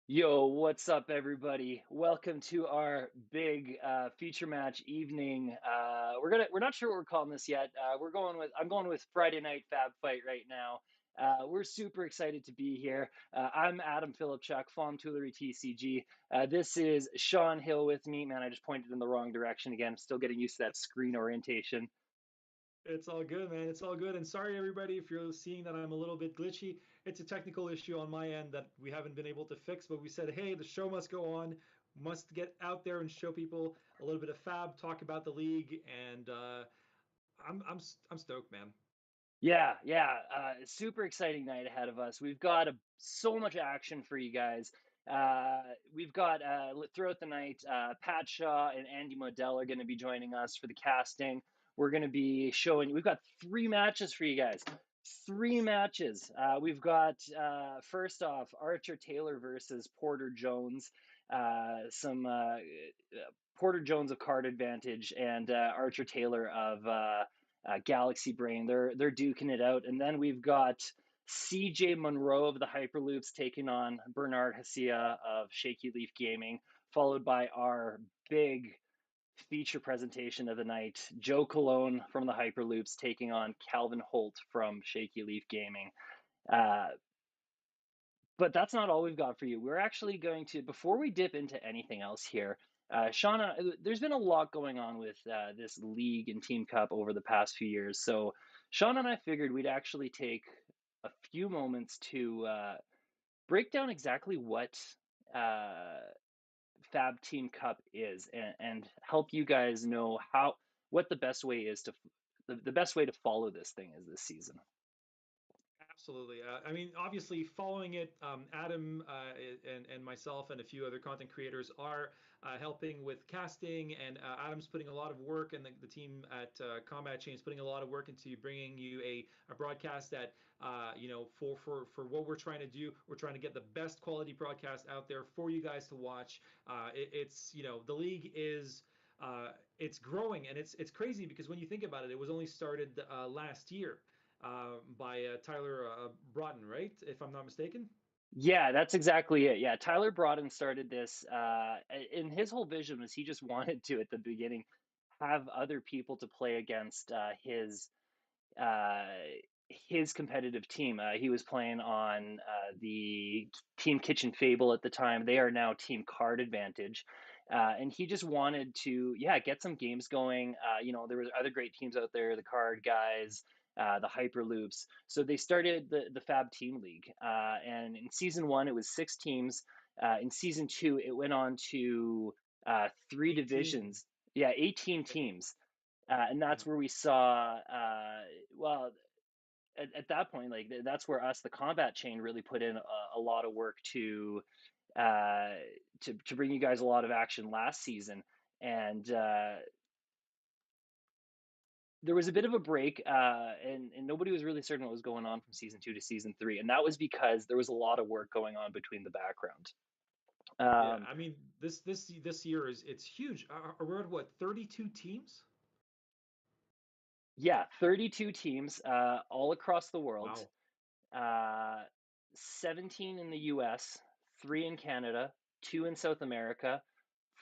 Yo, what's up, everybody? Welcome to our big feature match evening. We're not sure what we're calling this yet. I'm going with Friday Night Fab Fight right now. We're super excited to be here. I'm Adam Philipchuk, Fawn Tuileries TCG. This is Sean Hill with me. Man, I just pointed in the wrong direction again. I'm still getting used to that screen orientation. It's all good, man. It's all good. And sorry, everybody, if you're seeing that I'm a little bit glitchy. It's a technical issue on my end that we haven't been able to fix, but we said, hey, the show must go on, must get out there and show people a little bit of Fab, talk about the league, and I'm stoked, man. Yeah. Super exciting night ahead of us. We've got so much action for you guys. We've got throughout the night, Pat Shaw and Andy Modell are going to be joining us for the casting. We're going to be showing, we've got three matches for you guys. Three matches. We've got, first off, Archer Taylor versus Porter Jones. Some Porter Jones of Card Advantage and Archer Taylor of Galaxy Brain. They're duking it out, and then we've got CJ Monroe of the Hyperloops taking on Bernard Hsia of Shaky Leaf Gaming, followed by our big feature presentation of the night, Joe Cologne from the Hyperloops taking on Calvin Holt from Shaky Leaf Gaming. Uh, but that's not all we've got for you. We're actually going to, before we dip into anything else here, Shauna, there's been a lot going on with this league and Team Cup over the past few years. So, Shauna and I figured we'd actually take a few moments to break down exactly what uh, Fab Team Cup is and help you guys know what the best way is to the best way to follow this thing is this season. Absolutely. I mean, obviously, following it, Adam and myself and a few other content creators are helping with casting, and Adam's putting a lot of work, and the team at Combat Chain is putting a lot of work into bringing you a broadcast that, for what we're trying to do, we're trying to get the best quality broadcast out there for you guys to watch. The league is. It's growing and it's crazy because when you think about it, it was only started last year by Tyler Broughton, right? If I'm not mistaken. Yeah, that's exactly it. Yeah, Tyler Broughton started this, and his whole vision was he just wanted to, at the beginning, have other people to play against uh, his competitive team. He was playing on the Team Kitchen Fable at the time. They are now Team Card Advantage, and he just wanted to, yeah, get some games going. There were other great teams out there, the Card guys. The Hyperloops. So they started the Fab Team League. And in season one, it was six teams. In season two, it went on to three 18. divisions. Yeah, 18 teams. And Yeah. that's where we saw, well, at that point, like that's where us, the combat chain, really put in a lot of work uh, to bring you guys a lot of action last season. And there was a bit of a break, and nobody was really certain what was going on from season two to season three, and that was because there was a lot of work going on between the background. Yeah, Um, I mean this year it's huge. We're at what, 32 teams? yeah, 32 teams all across the world, Wow. uh, 17 in the US, three in Canada, two in South America,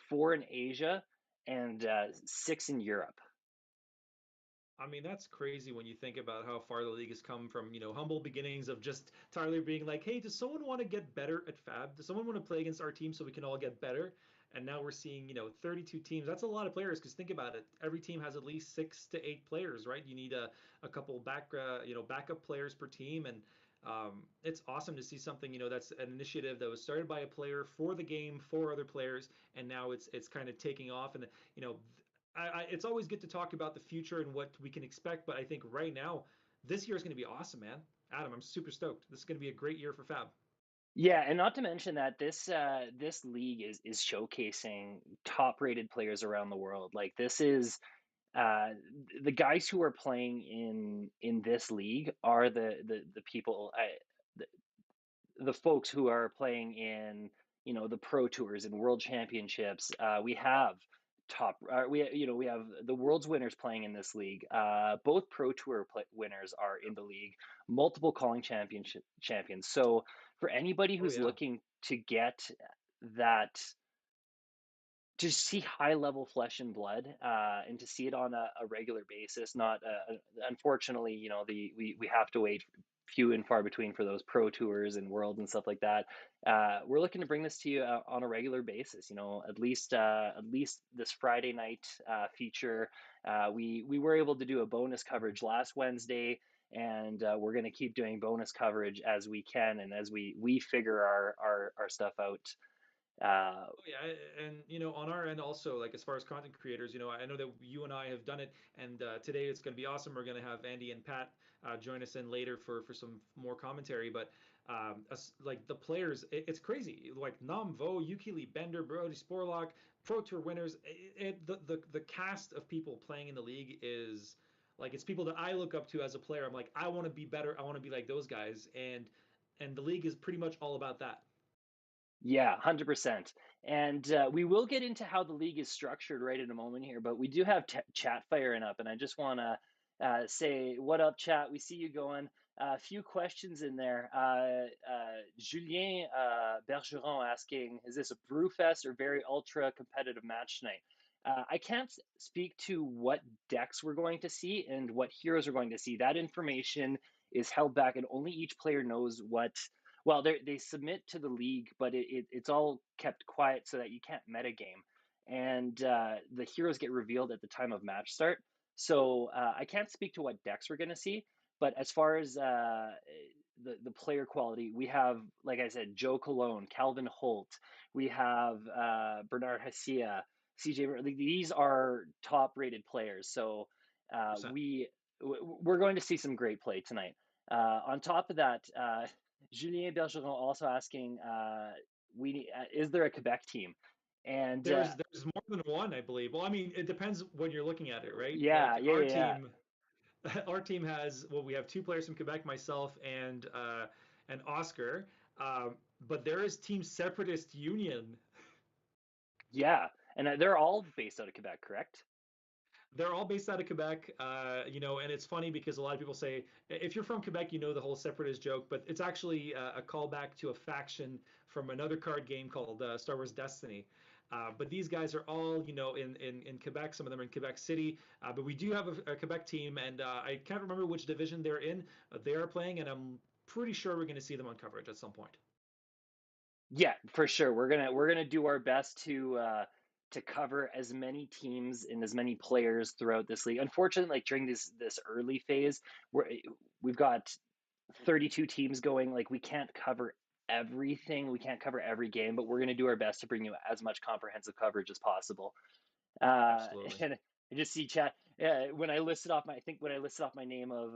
four in Asia, and six in Europe. I mean, that's crazy when you think about how far the league has come from, humble beginnings of just Tyler being like, hey, does someone want to get better at Fab? Does someone want to play against our team so we can all get better? And now we're seeing, 32 teams. That's a lot of players because think about it. Every team has at least 6 to 8 players, right? You need a couple backup players per team. And it's awesome to see something, that's an initiative that was started by a player for the game, for other players. And now it's kind of taking off. And, you know, it's always good to talk about the future and what we can expect, but I think right now, this year is going to be awesome, man. Adam, I'm super stoked. This is going to be a great year for Fab. Yeah, and not to mention that this league is showcasing top rated players around the world. Like this is uh, the guys who are playing in this league are the people, the, the folks who are playing in the pro tours and world championships. We have top. We have the world's winners playing in this league. Both Pro Tour winners are in the league. Multiple calling championship champions. So for anybody Oh who's yeah. looking to get that, to see high level flesh and blood, and to see it on a regular basis. Not unfortunately, we have to wait few and far between for those pro tours and worlds and stuff like that. We're looking to bring this to you on a regular basis. At least this Friday night feature. We were able to do a bonus coverage last Wednesday. And we're going to keep doing bonus coverage as we can, and as we figure our stuff out. Uh, Oh yeah, and on our end also, like as far as content creators, I know that you and I have done it, and today it's going to be awesome. We're going to have Andy and Pat join us in later for some more commentary. But like the players, it's crazy. Like Namvo, Yukili, Bender, Brody, Sporlock, Pro Tour winners. The cast of people playing in the league is like it's people that I look up to as a player. I'm like, I want to be better. I want to be like those guys, and the league is pretty much all about that. Yeah, 100%. And we will get into how the league is structured right in a moment here, but we do have chat firing up, and I just want to say, what up, chat? We see you going. A few questions in there. Julien Bergeron asking, is this a Brewfest or very ultra competitive match tonight? I can't speak to what decks we're going to see and what heroes we're going to see. That information is held back, and only each player knows what. Well, they submit to the league, but it's all kept quiet so that you can't metagame. And the heroes get revealed at the time of match start. So I can't speak to what decks we're going to see. But as far as the player quality, we have, like I said, Joe Cologne, Calvin Holt. We have Bernard Hsia, CJ. These are top rated players. So uh, 100%. we we're going to see some great play tonight. On top of that, Julien Bergeron also asking, is there a Quebec team? And There's more than one, I believe. Well, I mean, it depends when you're looking at it, right? yeah, Like yeah, our yeah, yeah. team, our team has well, we have two players from Quebec, myself and Oscar. But there is Team Separatist Union. Yeah. And they're all based out of Quebec, correct? They're all based out of Quebec, and it's funny because a lot of people say if you're from Quebec, you know the whole separatist joke, but it's actually a callback to a faction from another card game called Star Wars Destiny. But these guys are all, in Quebec. Some of them are in Quebec City. But we do have a Quebec team, and I can't remember which division they're in. They are playing, and I'm pretty sure we're going to see them on coverage at some point. Yeah, for sure. We're gonna do our best to cover as many teams and as many players throughout this league. Unfortunately, like during this early phase, we've got 32 teams going. Like we can't cover everything. We can't cover every game, but we're going to do our best to bring you as much comprehensive coverage as possible. Uh, Absolutely. and I just see chat. When I listed off my, I think when I listed off my name of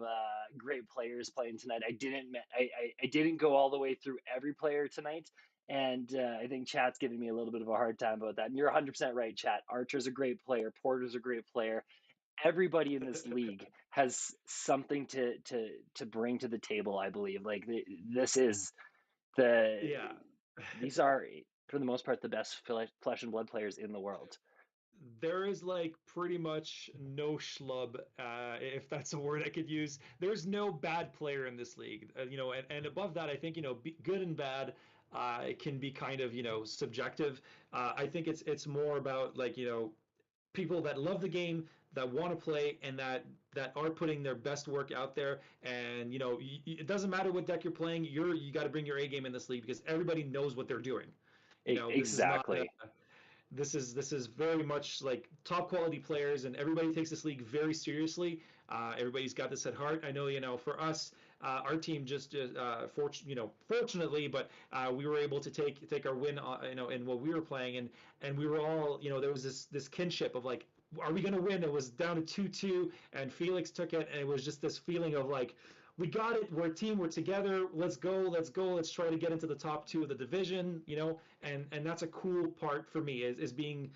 great players playing tonight, I didn't go all the way through every player tonight, and I think chat's giving me a little bit of a hard time about that. And you're 100% right, chat. Archer's a great player. Porter's a great player. Everybody in this league has something to bring to the table. I believe like this is the Yeah. these are for the most part the best flesh and blood players in the world. There is like pretty much no schlub, if that's a word I could use. There's no bad player in this league, and above that, I think good and bad it can be kind of subjective. I think it's more about like people that love the game, that want to play, and that are putting their best work out there. And it doesn't matter what deck you're playing, you got to bring your A game in this league because everybody knows what they're doing. This is not Exactly. this is very much like top quality players, and everybody takes this league very seriously. Everybody's got this at heart. I know, for us, our team just, fortunately, but we were able to take our win, in what we were playing, and we were all, there was this kinship of like, are we going to win? It was down to 2-2, and Felix took it, and it was just this feeling of like, we got it. We're a team. We're together. Let's go. Let's go. Let's try to get into the top two of the division. And that's a cool part for me is being,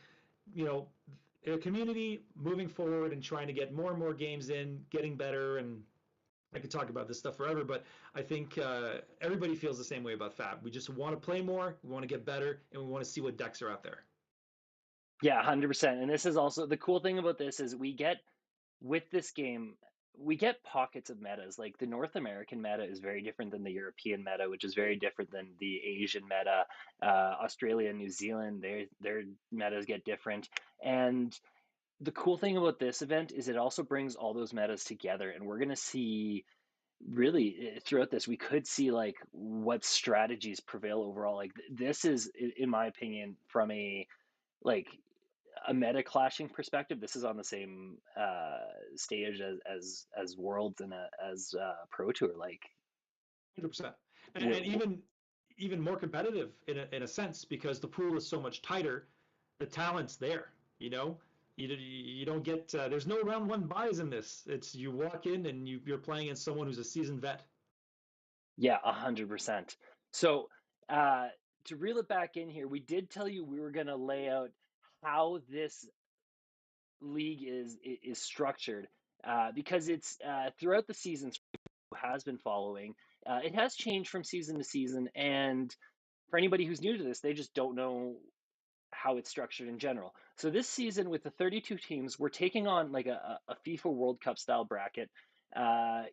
you know, a community moving forward and trying to get more and more games in, getting better. And I could talk about this stuff forever, but I think everybody feels the same way about Fab. We just want to play more. We want to get better, and we want to see what decks are out there. Yeah, 100%. And this is also the cool thing about this is we get with this game, we get pockets of metas. Like the North American meta is very different than the European meta, which is very different than the Asian meta. Australia and New Zealand, their metas get different. And the cool thing about this event is it also brings all those metas together, and we're going to see really throughout this we could see like what strategies prevail overall. Like this is in my opinion from like a meta clashing perspective, this is on the same stage as Worlds and as Pro Tour. Like 100%. we're, And even more competitive in a sense because the pool is so much tighter, the talent's there. You know, you don't get there's no round one buys in this. It's you walk in and you're playing against someone who's a seasoned vet. yeah, 100%. So uh, to reel it back in here, we did tell you we were going to lay out how this league is structured because it's throughout the seasons has been following. It has changed from season to season, and for anybody who's new to this, they just don't know how it's structured in general. So this season, with the 32 teams, we're taking on like a FIFA World Cup style bracket.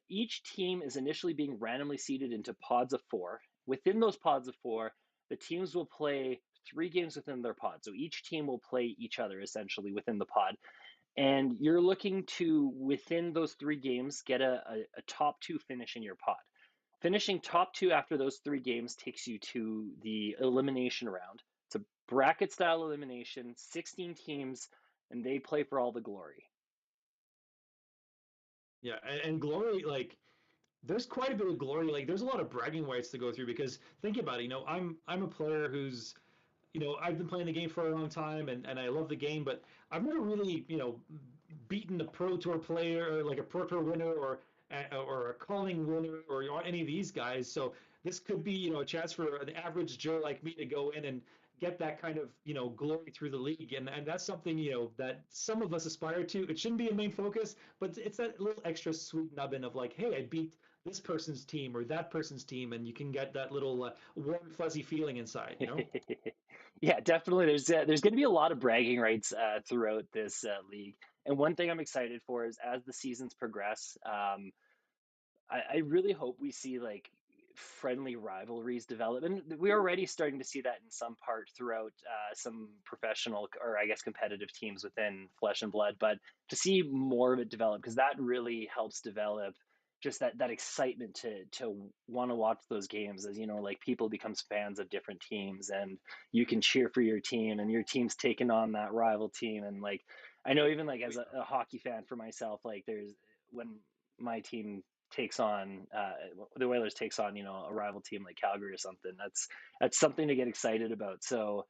Each team is initially being randomly seeded into pods of four. Within those pods of four, the teams will play three games within their pod. So each team will play each other essentially within the pod. And you're looking to, within those three games, get a top two finish in your pod. Finishing top two after those three games takes you to the elimination round. It's a bracket style elimination, 16 teams, and they play for all the glory. Yeah, and glory like there's quite a bit of glory. Like there's a lot of bragging rights to go through because think about it. You know, I'm a player who's I've been playing the game for a long time and I love the game, but I've never really, beaten a Pro Tour player or like a Pro Tour winner or a calling winner or any of these guys. So this could be, a chance for an average Joe like me to go in and get that kind of, glory through the league. And that's something, that some of us aspire to. It shouldn't be a main focus, but it's that little extra sweet nubbin of like, hey, I beat this person's team or that person's team, and you can get that little warm, fuzzy feeling inside. Yeah, definitely. There's going to be a lot of bragging rights throughout this league, and one thing I'm excited for is as the seasons progress, I really hope we see like friendly rivalries develop, and we're already starting to see that in some part throughout some professional or I guess competitive teams within Flesh and Blood. But to see more of it develop, because that really helps develop just that excitement to want to watch those games, as you know, like people becomes fans of different teams, and you can cheer for your team, and your team's taking on that rival team, and like I know even like as a hockey fan for myself, like there's when my team takes on the Oilers takes on a rival team like Calgary or something. That's something to get excited about. So,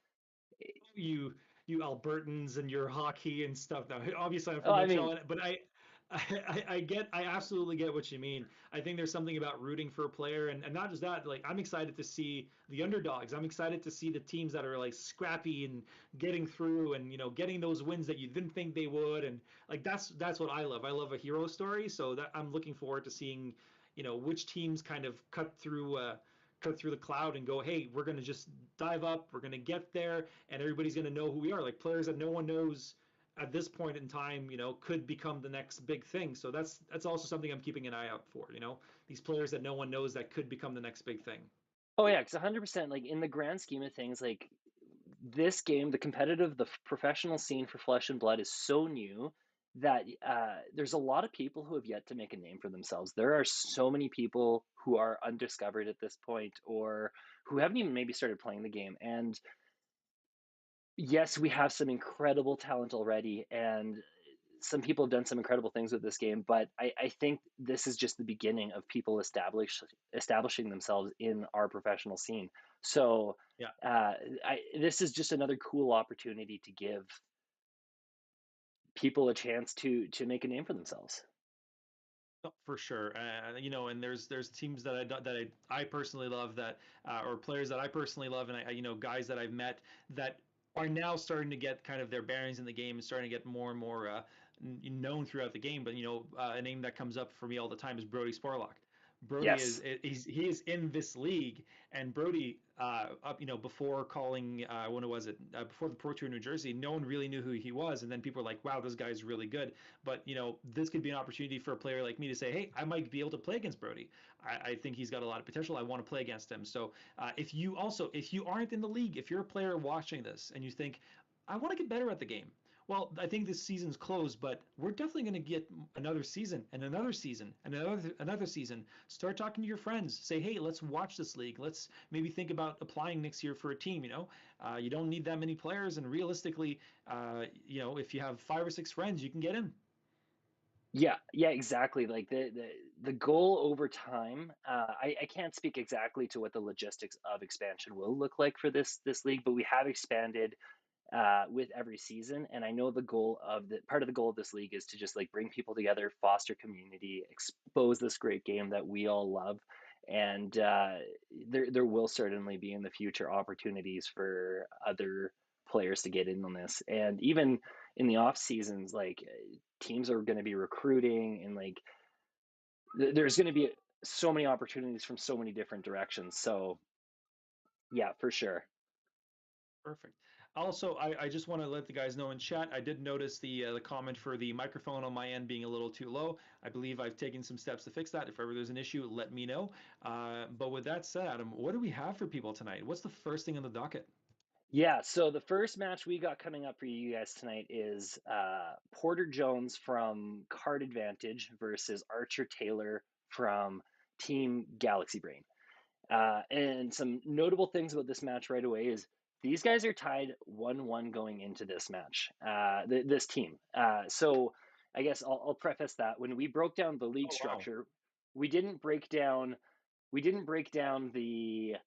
you you Albertans and your hockey and stuff. Now, obviously, I'm oh, from I mean, Montreal, but I absolutely get what you mean. I think there's something about rooting for a player, and not just that. Like, I'm excited to see the underdogs. I'm excited to see the teams that are like scrappy and getting through, and getting those wins that you didn't think they would, and like that's what I love. I love a hero story, so that I'm looking forward to seeing, which teams kind of cut through the cloud and go, hey, we're going to just dive up, we're going to get there, and everybody's going to know who we are. Like players that no one knows at this point in time, could become the next big thing. So that's also something I'm keeping an eye out for. These players that no one knows that could become the next big thing. oh yeah, because 100%, like in the grand scheme of things, like this game, the competitive, the professional scene for Flesh and Blood is so new that there's a lot of people who have yet to make a name for themselves. There are so many people who are undiscovered at this point, or who haven't even maybe started playing the game. And yes, we have some incredible talent already, and some people have done some incredible things with this game. But I think this is just the beginning of people establishing themselves in our professional scene. So Yeah. this is just another cool opportunity to give people a chance to make a name for themselves. Oh, for sure, and there's teams that I personally love that, or players that I personally love, and guys that I've met that are now starting to get kind of their bearings in the game and starting to get more and more known throughout the game. But a name that comes up for me all the time is Brody Sporlock. Brody Yes. he is in this league, and Brody up before calling when was it before the Pro Tour in New Jersey, no one really knew who he was, and then people were like, wow, this guy's really good. But this could be an opportunity for a player like me to say, hey, I might be able to play against Brody. I think he's got a lot of potential. I want to play against him. So if you aren't in the league, if you're a player watching this and you think I want to get better at the game, well, I think this season's closed, but we're definitely going to get another season and another season and another season. Start talking to your friends. Say, hey, let's watch this league. Let's maybe think about applying next year for a team. You don't need that many players, and realistically, if you have 5 or 6 friends, you can get in. Yeah, yeah, exactly. Like the goal over time, I can't speak exactly to what the logistics of expansion will look like for this league, but we have expanded with every season. And I know the goal of the part of the goal of this league is to just like bring people together, foster community, expose this great game that we all love. And there will certainly be in the future opportunities for other players to get in on this. And even in the off seasons, like teams are going to be recruiting and like there's going to be so many opportunities from so many different directions. So yeah, for sure. Perfect. Also, I just want to let the guys know in chat. I did notice the comment for the microphone on my end being a little too low. I believe I've taken some steps to fix that. If ever there's an issue, let me know. But with that said, Adam, what do we have for people tonight? What's the first thing on the docket? Yeah, so the first match we got coming up for you guys tonight is Porter Jones from Card Advantage versus Archer Taylor from Team Galaxy Brain. And some notable things about this match right away is these guys are tied 1-1 going into this match, this team. So I guess I'll preface that when we broke down the league Oh wow. structure, we didn't break down the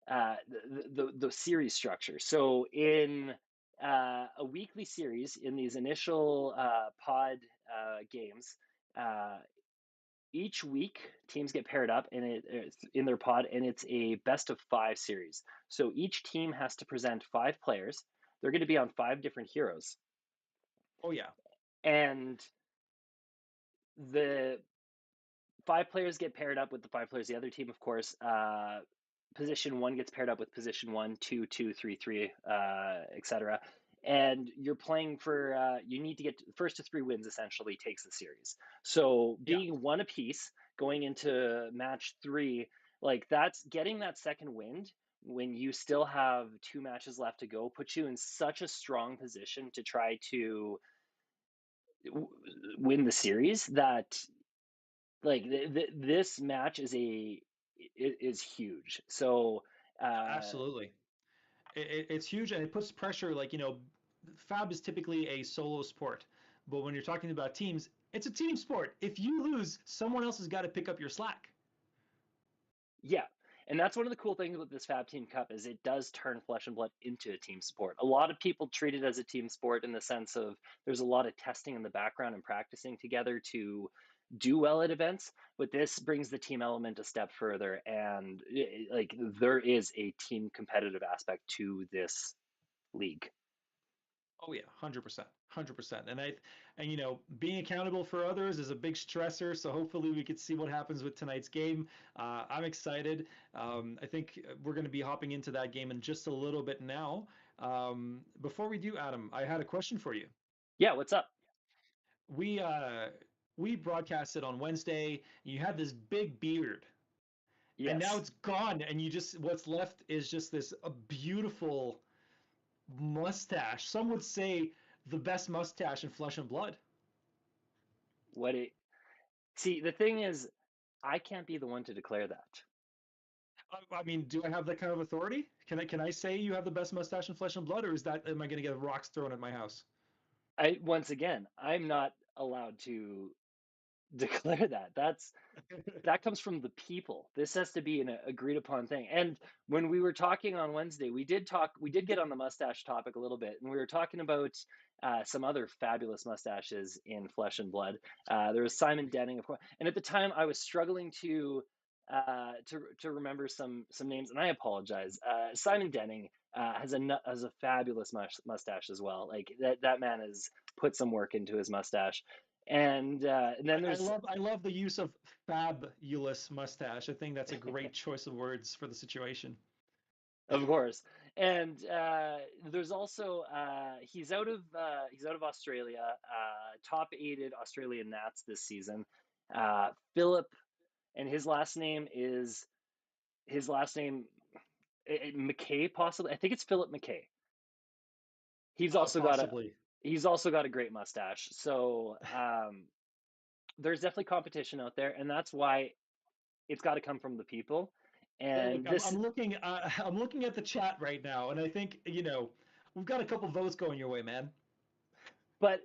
the series structure. So in a weekly series, in these initial pod games, uh, each week teams get paired up and it's in their pod, and it's a best of 5 series. So each team has to present 5 players. They're going to be on 5 different heroes, Oh yeah. and the 5 players get paired up with the 5 players. The other team, of course, position one gets paired up with position one, two, two, three, three, etc. And you're playing for, you need to get first to 3 wins essentially takes the series. So Yeah. being one apiece going into match 3, like that's getting that second wind when you still have 2 matches left to go, puts you in such a strong position to try to win the series that like this match is huge. So Absolutely. It's huge, and it puts pressure. Fab is typically a solo sport, but when you're talking about teams, it's a team sport. If you lose, someone else has got to pick up your slack. yeah, and that's one of the cool things with this Fab Team Cup is it does turn Flesh and Blood into a team sport. A lot of people treat it as a team sport in the sense of there's a lot of testing in the background and practicing together to do well at events, but this brings the team element a step further, and like there is a team competitive aspect to this league. Oh yeah, 100%, 100%. Being accountable for others is a big stressor. So hopefully we could see what happens with tonight's game. I'm excited. I think we're going to be hopping into that game in just a little bit now. Before we do, Adam, I had a question for you. Yeah, what's up? We uh, we broadcasted on Wednesday. You had this big beard, and now Yes. it's gone, and you just what's left is just this a beautiful mustache. Some would say the best mustache in Flesh and Blood. What it See, the thing is, I can't be the one to declare that. I mean, do I have that kind of authority? Can I say you have the best mustache in Flesh and Blood, or is that am I going to get rocks thrown at my house? I once again, I'm not allowed to declare that. That comes from the people. This has to be an agreed upon thing. And when we were talking on Wednesday, we did get on the mustache topic a little bit, and we were talking about some other fabulous mustaches in Flesh and Blood. There was Simon Denning, of course, and at the time I was struggling to remember some names, and I apologize. Simon Denning has a fabulous mustache as well. Like that man has put some work into his mustache, And then there's, I love the use of fabulous mustache. I think that's a great choice of words for the situation. of course, and there's also he's out of Australia, top aided Australian Nats this season. Philip, and his last name McKay, possibly. I think it's Philip McKay. He's also got a Possibly. he's also got a great mustache. So there's definitely competition out there, and that's why it's got to come from the people. Look, And this, I'm looking at the chat right now, and I think we've got a couple votes going your way, man. but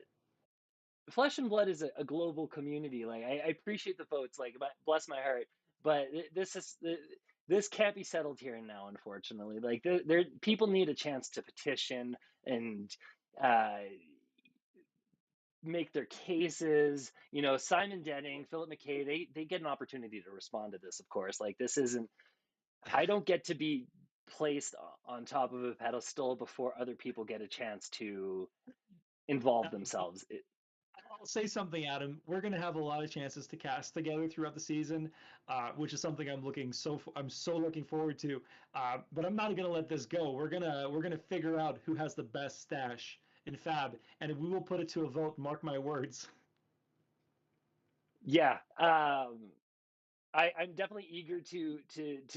Flesh and Blood is a global community. Like I appreciate the votes. Like bless my heart, but this can't be settled here and now, unfortunately. Like there people need a chance to petition and uh, make their cases. Simon Denning, Philip McKay, they get an opportunity to respond to this. Of course, like this isn't. I don't get to be placed on top of a pedestal before other people get a chance to involve themselves. I'll say something, Adam. We're going to have a lot of chances to cast together throughout the season, which is something I'm so looking forward to. But I'm not going to let this go. We're gonna figure out who has the best stash in Fab, and we will put it to a vote. Mark my words. Yeah, I'm definitely eager to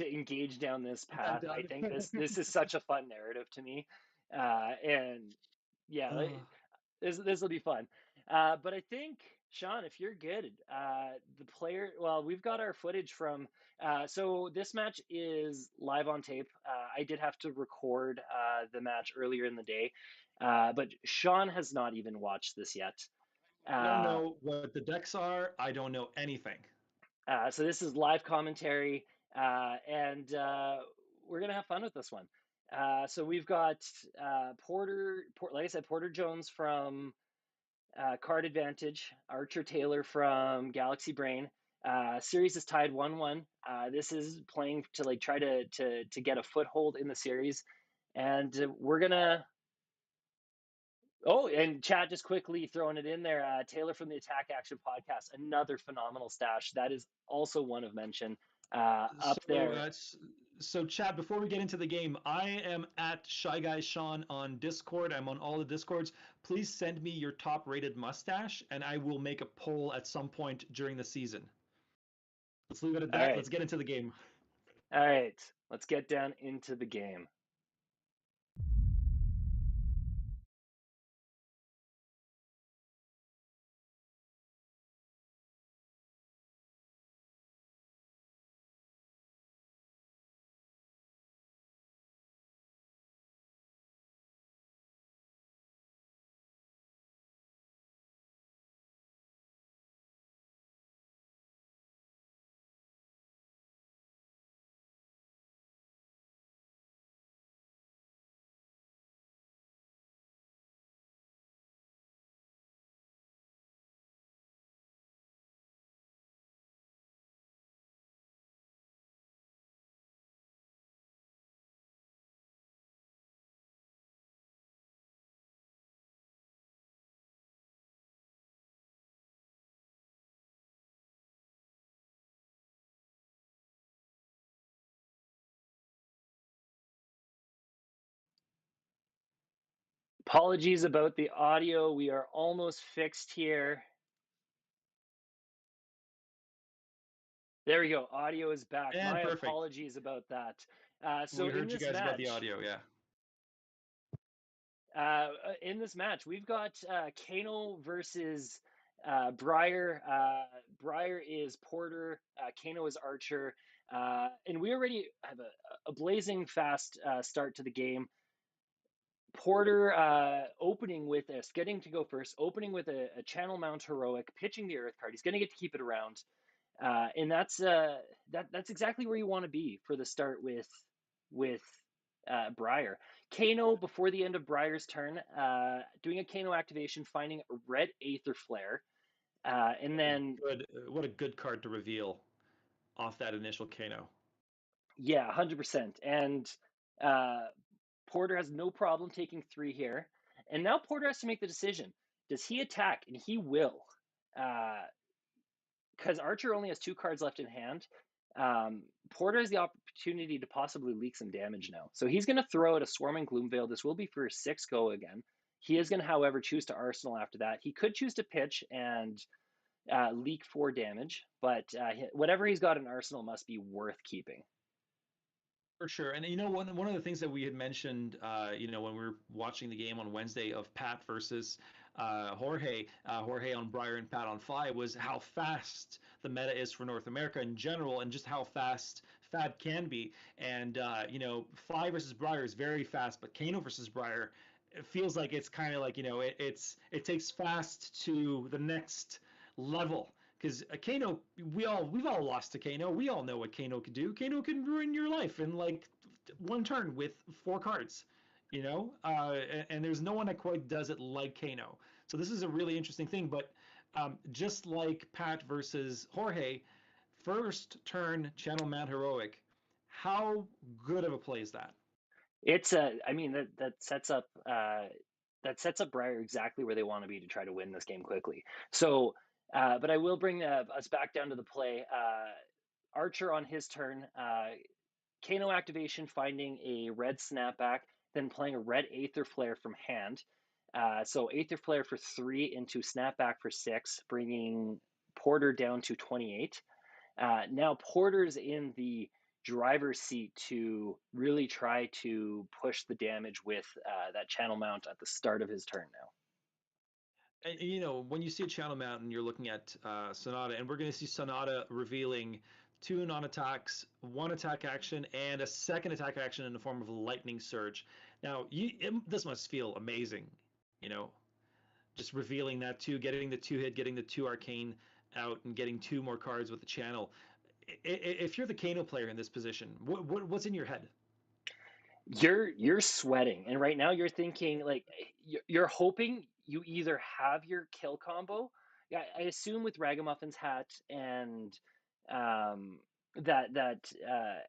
engage down this I'm path. I done. think this is such a fun narrative to me, and yeah, Oh, this will be fun. But I think, Sean, if you're good, the player. Well, we've got our footage from. So this match is live on tape. I did have to record the match earlier in the day, but Sean has not even watched this yet. I don't Uh, know what the decks are. I don't know anything. so this is live commentary, and we're gonna have fun with this one. So we've got like I said, Porter Jones from Card Advantage, Archer Taylor from Galaxy Brain. Series is tied 1-1. This is playing to like try to get a foothold in the series, and we're gonna. Oh, and Chad just quickly throwing it in there. Taylor from the Attack Action Podcast, another phenomenal stash. That is also one of mention up So, there. Chad, before we get into the game, I am at Shy Guy Sean on Discord. I'm on all the Discords. Please send me your top rated mustache, and I will make a poll at some point during the season. Let's leave it at All that. right. Let's get into the game. All right. Let's get down into the game. Apologies about the audio. We are almost fixed here. There we go. Audio is back. And My perfect. apologies about that. So We heard you guys about the audio. Yeah. in this match, we've got Kano versus Breyer. Breyer is Porter. Kano is Archer. And we already have a blazing fast start to the game. Porter opening with us, getting to go first, opening with a Channel Mount Heroic, pitching the Earth card. He's going to get to keep it around. And that's exactly where you want to be for the start with Briar. Kano before the end of Briar's turn, doing a Kano activation, finding a red Aether Flare, and then What a good card to reveal off that initial Kano. yeah, 100%. And uh, Porter has no problem taking 3 here, and now Porter has to make the decision: does he attack? And he will. because Archer only has 2 cards left in hand. Porter has the opportunity to possibly leak some damage now. So he's going to throw out a Swarming Gloomveil. This will be for 6 go again. He is going to, however, choose to Arsenal after that. He could choose to pitch and leak 4 damage, but whatever he's got in Arsenal must be worth keeping. For sure. And one of the things that we had mentioned, when we were watching the game on Wednesday of Pat versus Jorge on Briar and Pat on Fi, was how fast the meta is for North America in general, and just how fast Fab can be. And Fi versus Briar is very fast, but Kano versus Briar, it feels like it's kind of like it takes fast to the next level. Because Kano, we've all lost to Kano. We all know what Kano can do. Kano can ruin your life in like 1 turn with 4 cards, and there's no one that quite does it like Kano. So this is a really interesting thing. But just like Pat versus Jorge, first turn Channel Mount Heroic, how good of a play is that? It's I mean that sets up Briar exactly where they want to be to try to win this game quickly. So, but I will bring us back down to the play. Archer on his turn, Kano activation, finding a red snapback, then playing a red Aether Flare from hand. So Aether Flare for 3 into snapback for 6, bringing Porter down to 28. Now Porter's in the driver's seat to really try to push the damage with that channel mount at the start of his turn now. And, when you see a channel mount and you're looking at Sonata, and we're going to see Sonata revealing 2 non-attacks, 1 attack action, and a 2nd attack action in the form of a lightning surge. Now, this must feel amazing, just revealing that 2, getting the 2 hit, getting the 2 arcane out, and getting 2 more cards with the channel. If you're the Kano player in this position, what's in your head? You're sweating, and right now you're thinking like you're hoping you either have your kill combo. Yeah, I assume with Ragamuffin's hat and that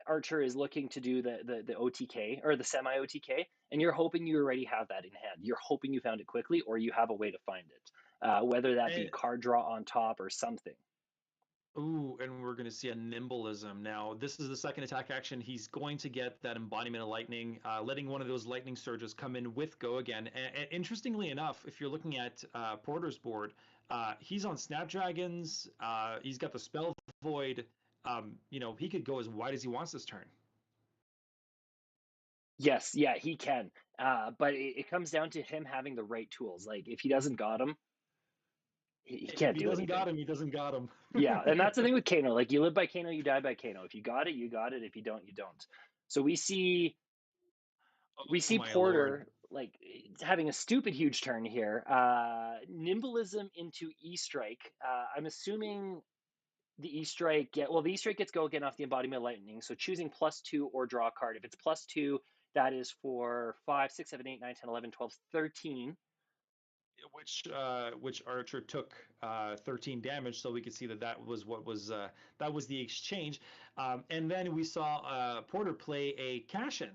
Archer is looking to do the OTK or the semi OTK, and you're hoping you already have that in hand. You're hoping you found it quickly, or you have a way to find it, whether that be And card draw on top or something. Ooh, and we're going to see a nimbleism. Now, this is the 2nd attack action. He's going to get that embodiment of lightning, letting one of those lightning surges come in with go again. And interestingly enough, if you're looking at Porter's board, he's on Snapdragons. He's got the spell void. He could go as wide as he wants this turn. Yes, yeah, he can. But it comes down to him having the right tools. Like if he doesn't got them, he If can't he do doesn't anything. got him, he doesn't got him. Yeah, and that's the thing with Kano. Like you live by Kano, you die by Kano. If you got it, you got it. If you don't, you don't. So we see Oh my lord. Porter like having a stupid huge turn here. Nimbleism into E Strike. I'm assuming the E Strike the E Strike gets go again off the embodiment of lightning. So choosing +2 or draw a card. If it's +2, that is for 5, 6, 7, 8, 9, 10, 11, 12, 13. Which Archer took 13 damage, so we could see that was what was that was the exchange, and then we saw Porter play a cash in.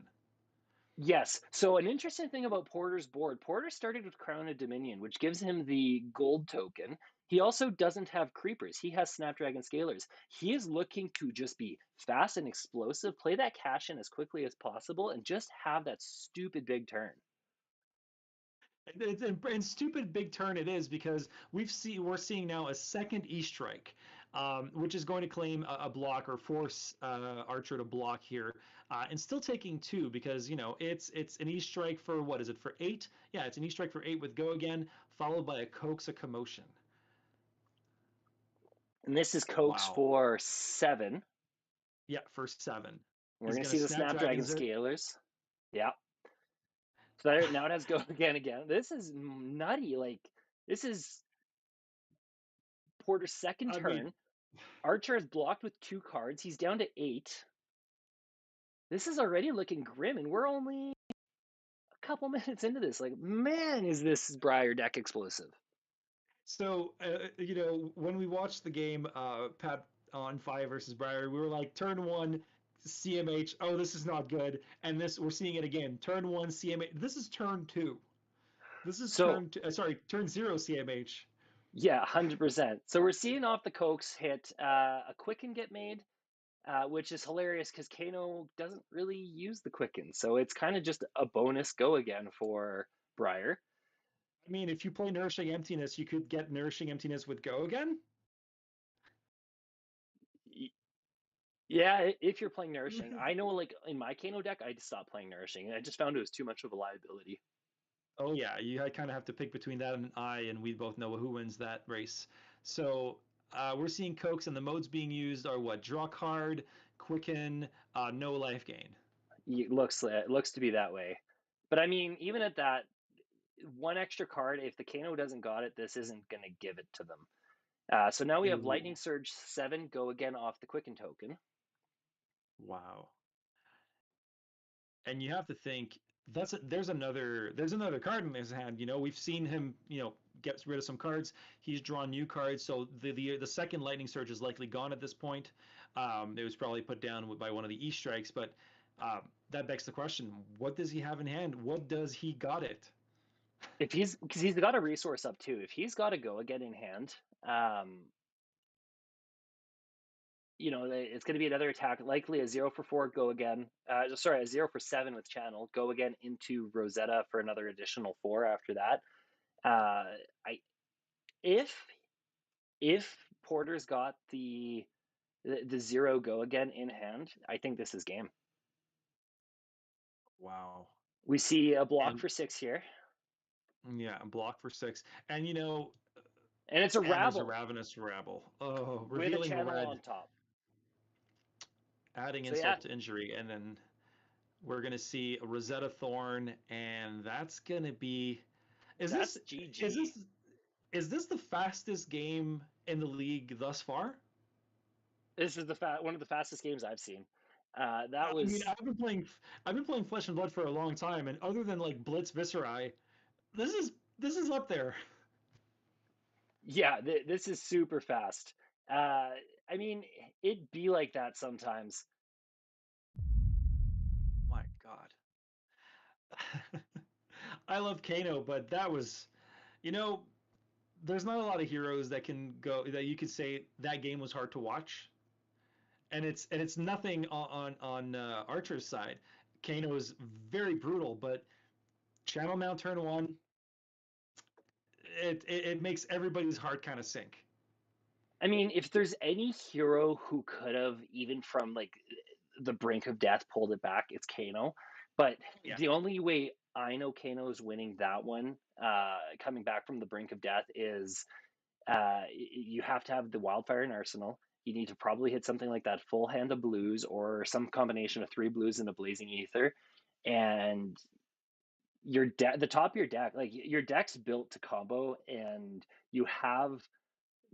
Yes. So an interesting thing about Porter's board, Porter started with Crown of Dominion, which gives him the gold token. He also doesn't have creepers. He has Snapdragon Scalers. He is looking to just be fast and explosive, play that cash in as quickly as possible, and just have that stupid big turn. And stupid big turn it is, because we're seeing now a 2nd E strike, which is going to claim a block or force Archer to block here, and still taking 2, because it's an E strike for, what is it, for 8? Yeah, it's an E strike for 8 with go again, followed by a coax a commotion. And this is Coax Wow. for 7. Yeah, for 7. We're He's going to gonna see the Snapdragon snapdragons it. Scalers. Yeah. So now it has go again. This is nutty. Like, this is Porter's second I mean, turn. Archer is blocked with 2 cards. He's down to 8. This is already looking grim, and we're only a couple minutes into this. Like, man, is this Briar deck explosive? so when we watched the game, Pat on Fi versus Briar, we were like, turn 1 CMH. Oh, this is not good. And this, we're seeing it again. Turn 1 CMH. This is turn 2. This is So turn 0 CMH. Yeah, 100%. So we're seeing off the Cokes hit a Quicken get made, which is hilarious because Kano doesn't really use the Quicken. So it's kind of just a bonus go again for Briar. I mean, if you play Nourishing Emptiness, you could get Nourishing Emptiness with Go again. Yeah, if you're playing Nourishing. I know, like, in my Kano deck, I just stopped playing Nourishing. I just found it was too much of a liability. Oh yeah, you kind of have to pick between that and I, and we both know who wins that race. So we're seeing Cokes, and the modes being used are what? Draw card, Quicken, no life gain. It looks to be that way. But I mean, even at that, one extra card, if the Kano doesn't got it, this isn't going to give it to them. So now we have Lightning Ooh, Surge 7 go again off the Quicken token. wow. And you have to think there's another card in his hand. You know, we've seen him, get rid of some cards. He's drawn new cards, so the second lightning surge is likely gone at this point. It was probably put down by one of the E strikes, but that begs the question: what does he have in hand? What does he got it? If he's because he's got a resource up too. If he's got to go again in hand, it's going to be another attack, likely a 0 for 4 go again. Sorry, a 0 for 7 with channel go again into Rosetta for another additional 4 after that. I if Porter's got the 0 go again in hand, I think this is game. Wow. We see a block And for 6 here, yeah, block for 6, and and it's a and there's a rabble ravenous rabble. Oh, with a revealing channel red, on top. adding So yeah, insult to injury, and then we're gonna see a Rosetta Thorn, and that's gonna be. Is this that's is GG. this is this the fastest game in the league thus far? This is one of the fastest games I've seen. That I mean, was I've been playing Flesh and Blood for a long time, and other than like Blitz Visceri, this is up there. Yeah, this is super fast. I mean, it'd be like that sometimes. My God. I love Kano, but that was, you know, there's not a lot of heroes that can go that you could say that game was hard to watch, and it's nothing on Archer's side. Kano is very brutal, but Channel Mount turn one, it makes everybody's heart kind of sink. I mean, if there's any hero who could have, even from like the brink of death, pulled it back, it's Kano. But Yeah. the only way I know Kano is winning that one, coming back from the brink of death, is you have to have the Wildfire in Arsenal. You need to probably hit something like that full hand of blues or some combination of 3 blues and a Blazing Ether. And the top of your deck, like your deck's built to combo, and you have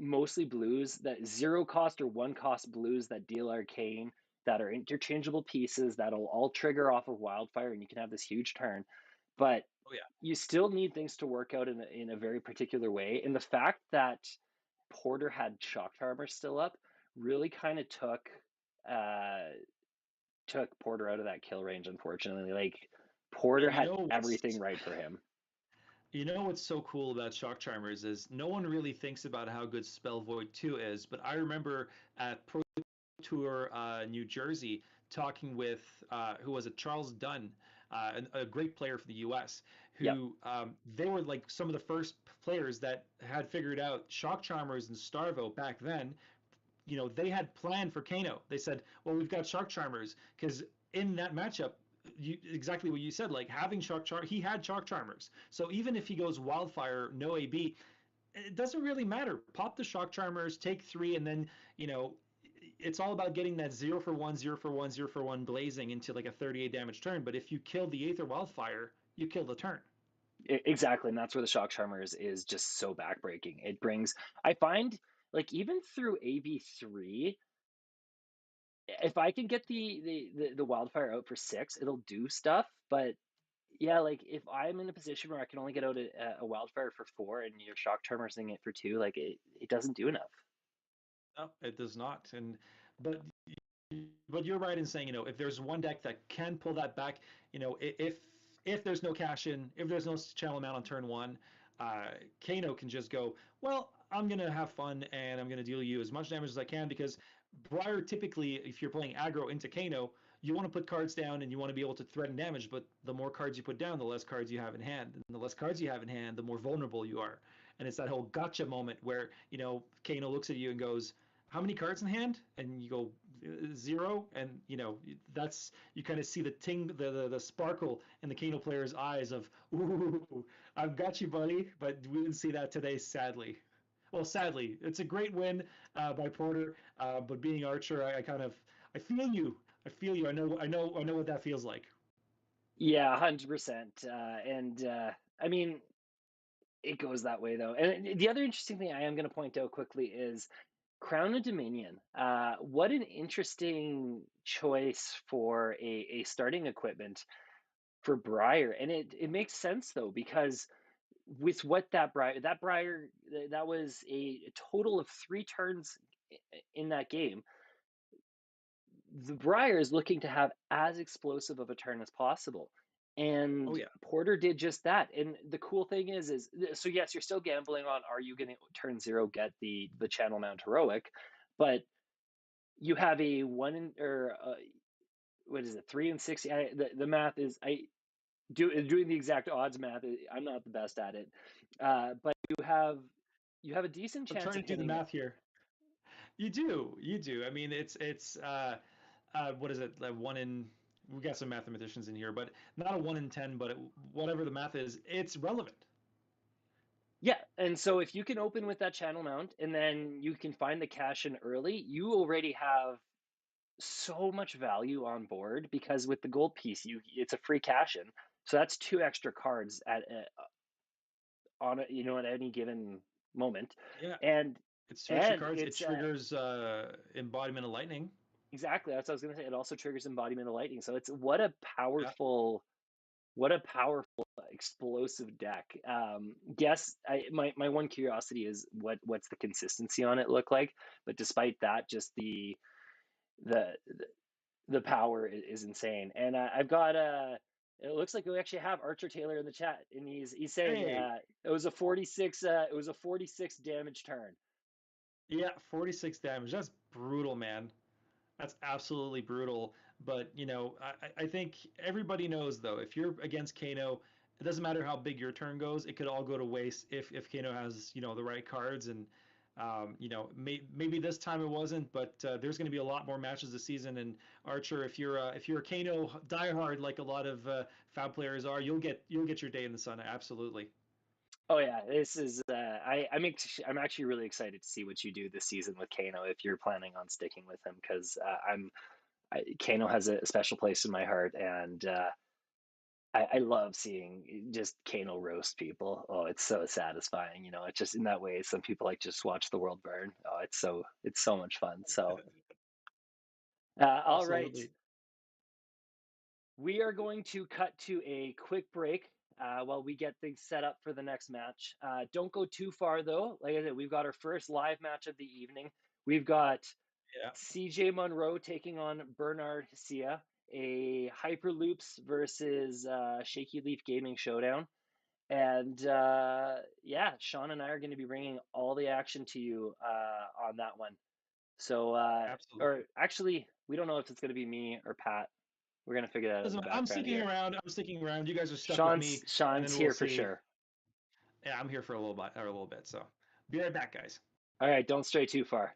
mostly blues that 0 cost or 1 cost blues that deal arcane, that are interchangeable pieces that'll all trigger off of Wildfire, and you can have this huge turn. But Oh yeah. you still need things to work out in a very particular way. And the fact that Porter had Shock Charmer still up really kind of uh, took Porter out of that kill range. Unfortunately, like Porter And had everything right for him. you know what's so cool about Shock Charmers is no one really thinks about how good Spell Void 2 is, but I remember at Pro Tour New Jersey talking with who was it, Charles Dunn, a great player for the U.S. Yep. Who they were like some of the first players that had figured out Shock Charmers and Starvo back then. They had planned for Kano. They said, well, we've got Shock Charmers because in that matchup, exactly what you said, like having he had Shock Charmers. So even if he goes Wildfire, no AB, it doesn't really matter. Pop the Shock Charmers, take 3, and then, it's all about getting that 0 for 1, 0 for 1, 0 for 1 blazing into like a 38 damage turn. But if you kill the Aether Wildfire, you kill the turn. Exactly, and that's where the Shock Charmer is just so backbreaking. It brings, I find, like even through AB3, if I can get the Wildfire out for 6, it'll do stuff. But yeah, like if I'm in a position where I can only get out a Wildfire for 4 and your Shock Charmer's thing it for 2, like it doesn't do enough. No, it does not. But but you're right in saying, if there's one deck that can pull that back, if there's no cash in, if there's no channel amount on turn one, Kano can just go, well, I'm gonna have fun and I'm gonna deal you as much damage as I can, because Briar typically, if you're playing aggro into Kano, you want to put cards down and you want to be able to threaten damage, but the more cards you put down, the less cards you have in hand. And the less cards you have in hand, the more vulnerable you are. And it's that whole gotcha moment where, Kano looks at you and goes, how many cards in hand? And you go 0, and that's, you kind of see the sparkle in the Kano player's eyes of, ooh, I've got you, buddy. But we didn't see that today, sadly. Well, sadly, it's a great win by Porter, but being Archer, I feel you. I feel you. I know what that feels like. Yeah, 100%. And I mean, it goes that way though. And the other interesting thing I am going to point out quickly is Crown of Dominion. What an interesting choice for a starting equipment for Briar. And it makes sense though, because with what that Briar, that was a total of 3 turns in that game. The Briar is looking to have as explosive of a turn as possible. Oh And yeah. Porter did just that. And the cool thing is so yes, you're still gambling on, are you going to turn 0 get the channel mount heroic, but you have a what is it, 3 and 6? The math is, doing the exact odds math. I'm not the best at it, but you have a decent I'm chance trying of to do the hitting it. math here. You do. I mean, it's what is it? Like one in. We got some mathematicians in here, but not a 1 in 10, but whatever the math is, it's relevant. Yeah, and so if you can open with that channel mount and then you can find the cash in early, you already have so much value on board, because with the gold piece, it's a free cash in. So that's 2 extra cards at any given moment, Yeah, and it's 2 extra and cards. It it's triggers embodiment of lightning. exactly, that's what I was going to say. It also triggers embodiment of lightning. So it's Yeah. what a powerful explosive deck. Yes, my one curiosity is what's the consistency on it look like, but despite that, just the the power is insane. And I've got it looks like we actually have Archer Taylor in the chat, and he's saying Hey. it was a 46 damage turn. Yeah, 46 damage. That's brutal, man. That's absolutely brutal. But I think everybody knows though, if you're against Kano, it doesn't matter how big your turn goes. It could all go to waste if Kano has the right cards. And maybe this time it wasn't, but there's going to be a lot more matches this season. And Archer, if you're a Kano diehard like a lot of Fab players are, you'll get your day in the sun. Absolutely. Oh yeah, this is I'm actually really excited to see what you do this season with Kano, if you're planning on sticking with him, because Kano has a special place in my heart, and I love seeing just Kano roast people. Oh, it's so satisfying. It's just in that way. Some people like just watch the world burn. Oh, it's so much fun. So, all right, Absolutely. we are going to cut to a quick break while we get things set up for the next match. Don't go too far though. Like I said, we've got our first live match of the evening. We've got Yeah. CJ Monroe taking on Bernard Hsia, a Hyperloops versus Shaky Leaf Gaming showdown. And yeah, Sean and I are going to be bringing all the action to you on that one. So, or Absolutely. actually, we don't know if it's going to be me or Pat. We're going to figure that out in Listen, the I'm background sticking here. around. I'm sticking around. You guys are stuck with Sean's me, and Sean's then we'll here for see. sure. Yeah, I'm here for a little bit. So be right back, guys. All right, don't stray too far.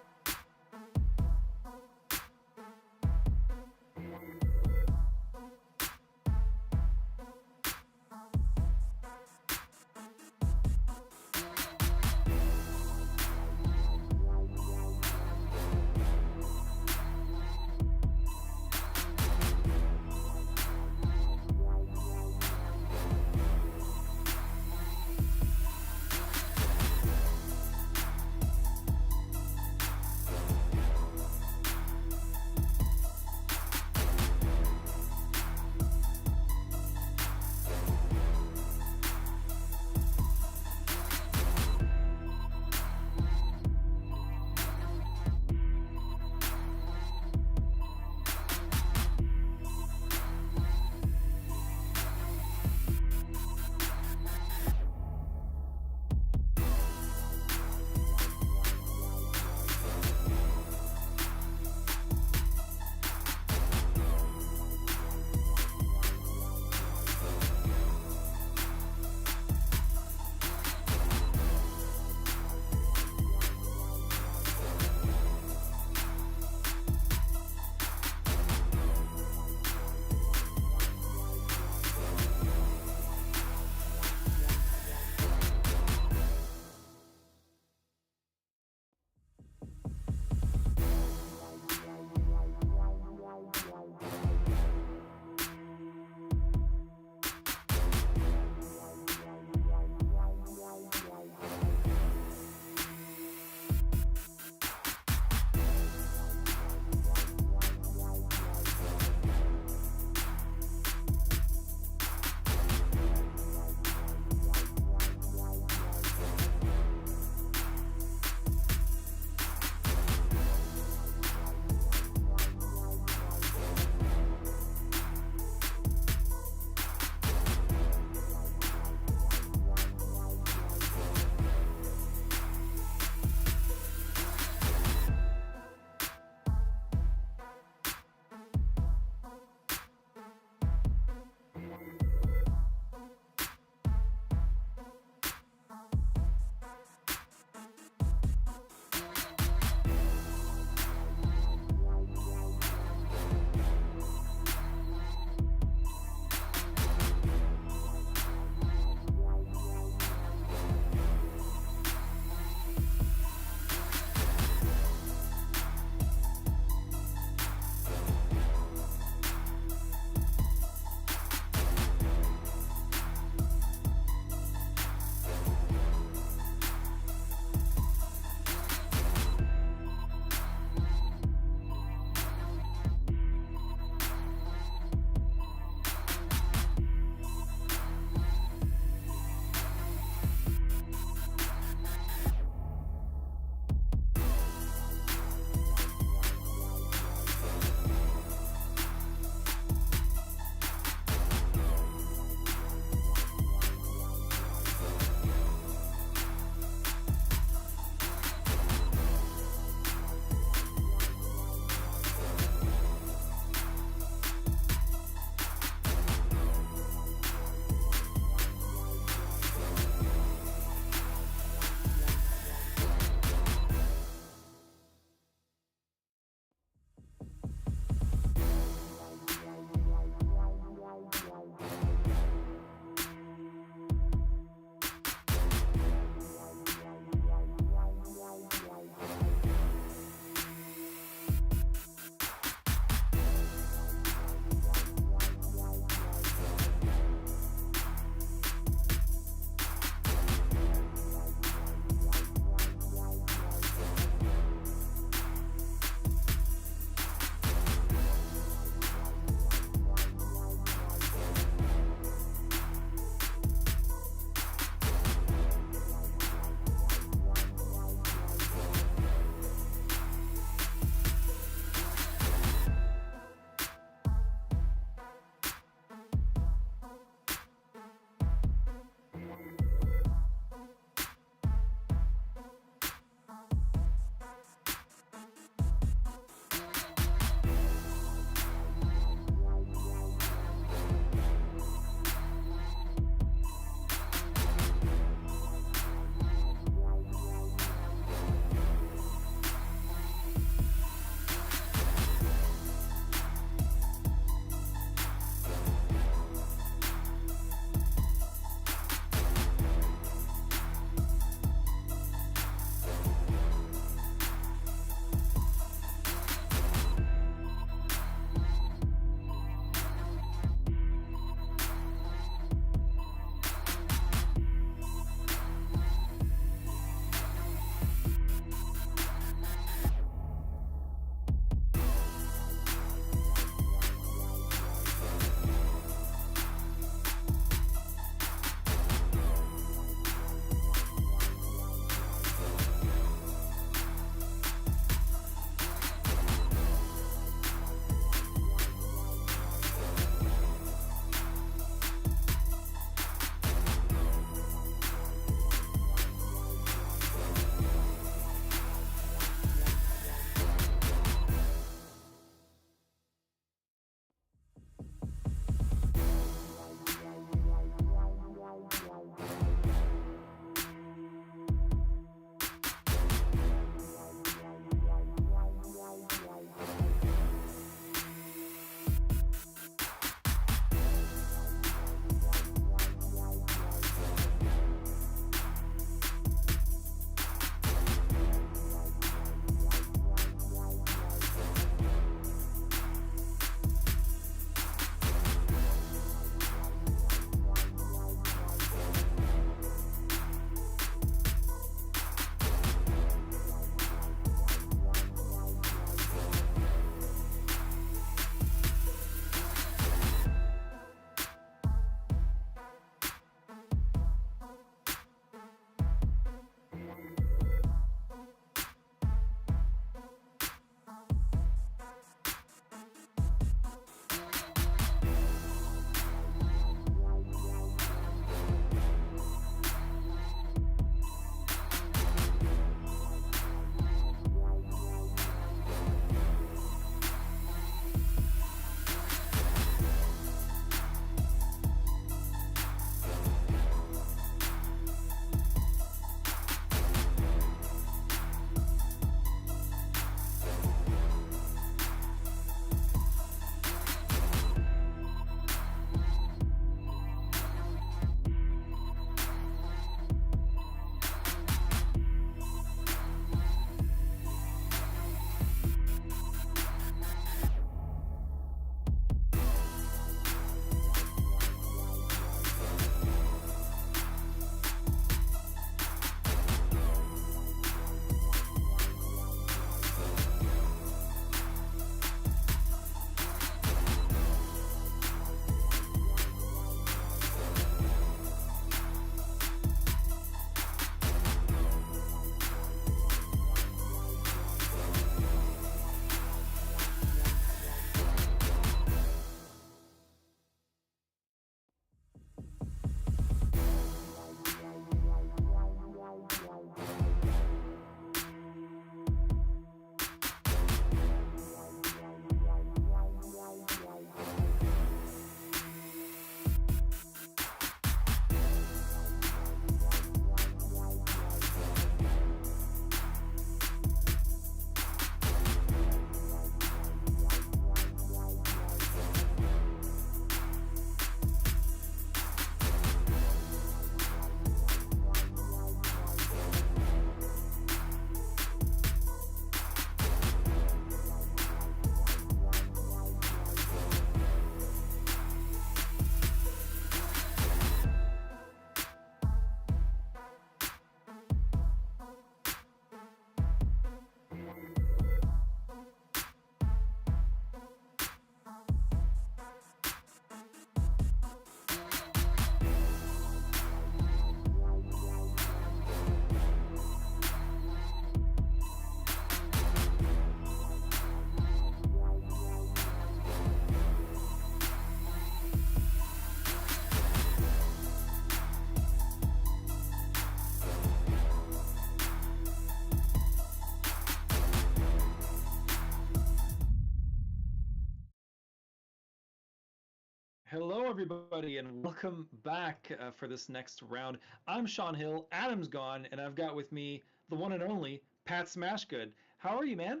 Hello, everybody, and welcome back for this next round. I'm Sean Hill, Adam's gone, and I've got with me the one and only Pat Smashgood. How are you, man?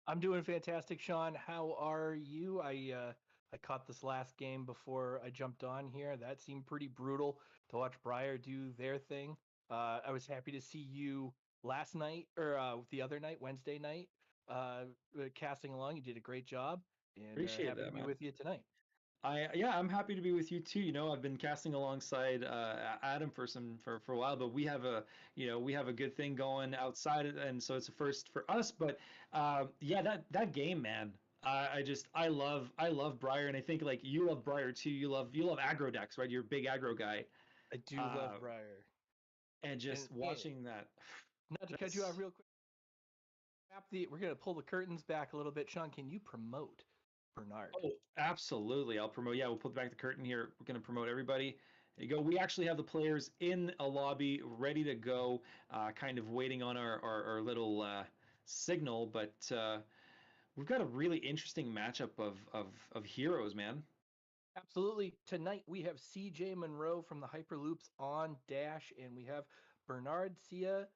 I'm doing fantastic, Sean. How are you? I caught this last game before I jumped on here. That seemed pretty brutal to watch Briar do their thing. I was happy to see you last night or the other night, Wednesday night, casting along. You did a great job, and Appreciate happy to that, be man. with you tonight. I'm happy to be with you too. I've been casting alongside Adam for a while, but we have a good thing going outside, and so it's a first for us. But yeah, that game, man. I love Briar, and I think like you love Briar too. You love aggro decks, right? You're a big aggro guy, I do uh, love Briar, and and just watching that. not to cut you off That's real quick. We're gonna pull the curtains back a little bit, Sean. Can you promote Bernard? Oh, absolutely. I'll promote. Yeah, we'll put back the curtain here. We're going to promote everybody. There you go. We actually have the players in a lobby ready to go, kind of waiting on our little signal. But we've got a really interesting matchup of heroes, man. Absolutely. Tonight we have CJ Monroe from the Hyperloops on Dash, and we have Bernard Hsia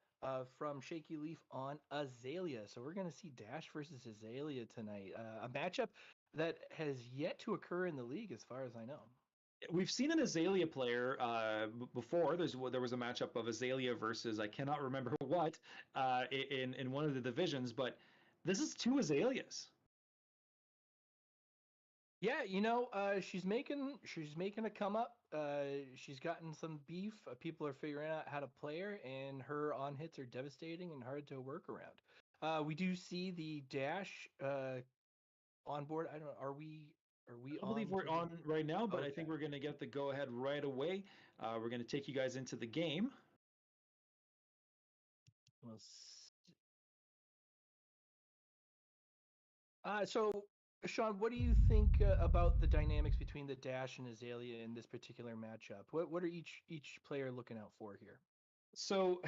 from Shaky Leaf on Azalea. So we're going to see Dash versus Azalea tonight. A matchup that has yet to occur in the league, as far as I know. We've seen an Azalea player before. There was a matchup of Azalea versus I cannot remember what in one of the divisions, but this is two Azaleas. Yeah, she's making a come up. She's gotten some beef. People are figuring out how to play her, and her on hits are devastating and hard to work around. We do see the dash on board. I don't know. Are we I don't believe on we're to the? on right now, but I Okay. think we're going to get the go ahead right away. We're going to take you guys into the game. Well, so Sean, what do you think about the dynamics between the dash and Azalea in this particular matchup? What are each player looking out for here? So,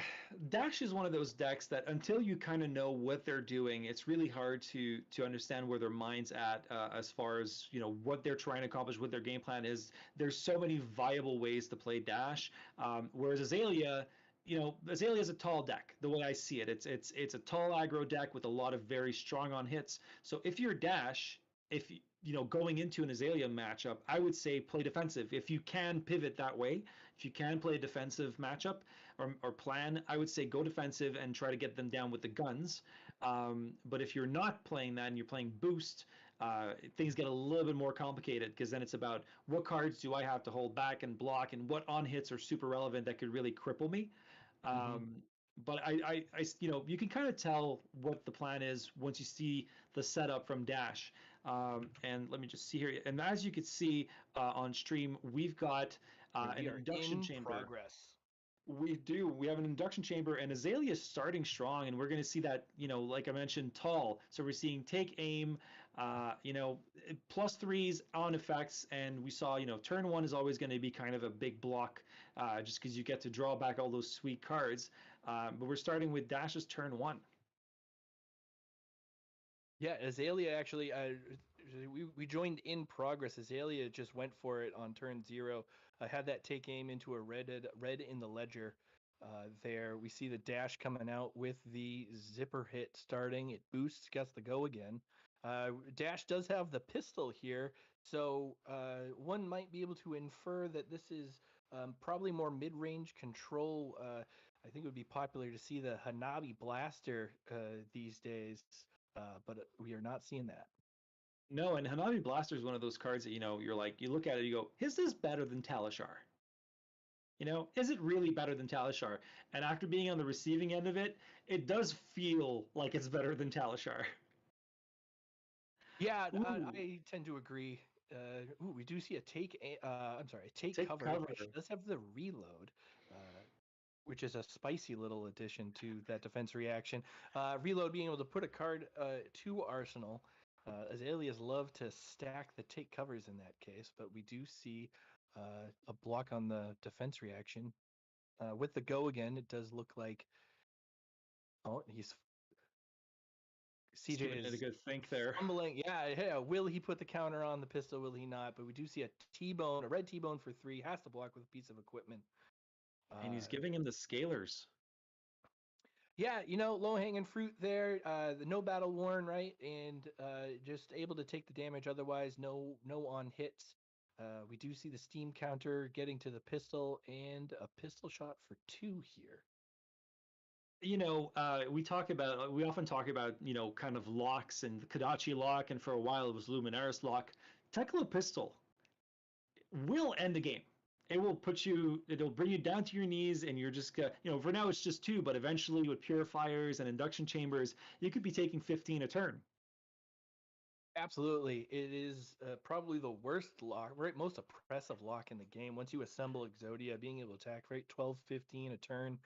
Dash is one of those decks that until you kind of know what they're doing, it's really hard to understand where their mind's at as far as what they're trying to accomplish, what their game plan is. There's so many viable ways to play Dash, whereas Azalea. Azalea is a tall deck. The way I see it, it's a tall aggro deck with a lot of very strong on hits. So if you're Dash, if going into an Azalea matchup, I would say play defensive. If you can pivot that way, if you can play a defensive matchup, or plan, I would say go defensive and try to get them down with the guns. But if you're not playing that and you're playing boost, things get a little bit more complicated because then it's about what cards do I have to hold back and block and what on hits are super relevant that could really cripple me. Mm-hmm. Um, but you can kind of tell what the plan is once you see the setup from Dash. And let me just see here. And as you can see on stream, we've got Okay, an we are induction in chamber. progress. We do. We have an induction chamber, and Azalea is starting strong, and we're going to see that, like I mentioned, tall. So we're seeing take aim, plus threes on effects, and we saw, turn one is always going to be kind of a big block, just because you get to draw back all those sweet cards. But we're starting with Dash's turn one. Yeah, Azalea actually, we joined in progress. Azalea just went for it on turn zero. I had that take aim into a red in the ledger. There we see the dash coming out with the zipper hit starting. It boosts, gets the go again. Dash does have the pistol here, so one might be able to infer that this is probably more mid-range control. I think it would be popular to see the Hanabi blaster these days, but we are not seeing that. No, and Hanabi Blaster is one of those cards that, you're like, you look at it, you go, is this better than Talishar? Is it really better than Talishar? And after being on the receiving end of it, it does feel like it's better than Talishar. Yeah, Ooh, I tend to agree. We do see a I'm sorry, a take take cover, cover. which does have the reload, which is a spicy little addition to that defense reaction. Reload being able to put a card to Arsenal. Azaleas love to stack the take covers in that case, but we do see a block on the defense reaction. With the go again, it does look like, oh, he's CJ Giving it a is good think there. fumbling. Yeah. Will he put the counter on the pistol? Will he not? But we do see a T-bone, a red T-bone for 3. Has to block with a piece of equipment. And he's giving him the scalers. Yeah, low hanging fruit there. The no battle worn, right, and just able to take the damage. Otherwise, no on hits. We do see the steam counter getting to the pistol and a pistol shot for 2 here. We often talk about, kind of locks and the Kodachi lock, and for a while it was Luminaris lock. Tekla pistol will end the game. It'll bring you down to your knees, and you're just, for now it's just 2, but eventually with purifiers and induction chambers, you could be taking 15 a turn. Absolutely. It is probably the worst lock, right? Most oppressive lock in the game. Once you assemble Exodia, being able to attack rate 12, 15 a turn,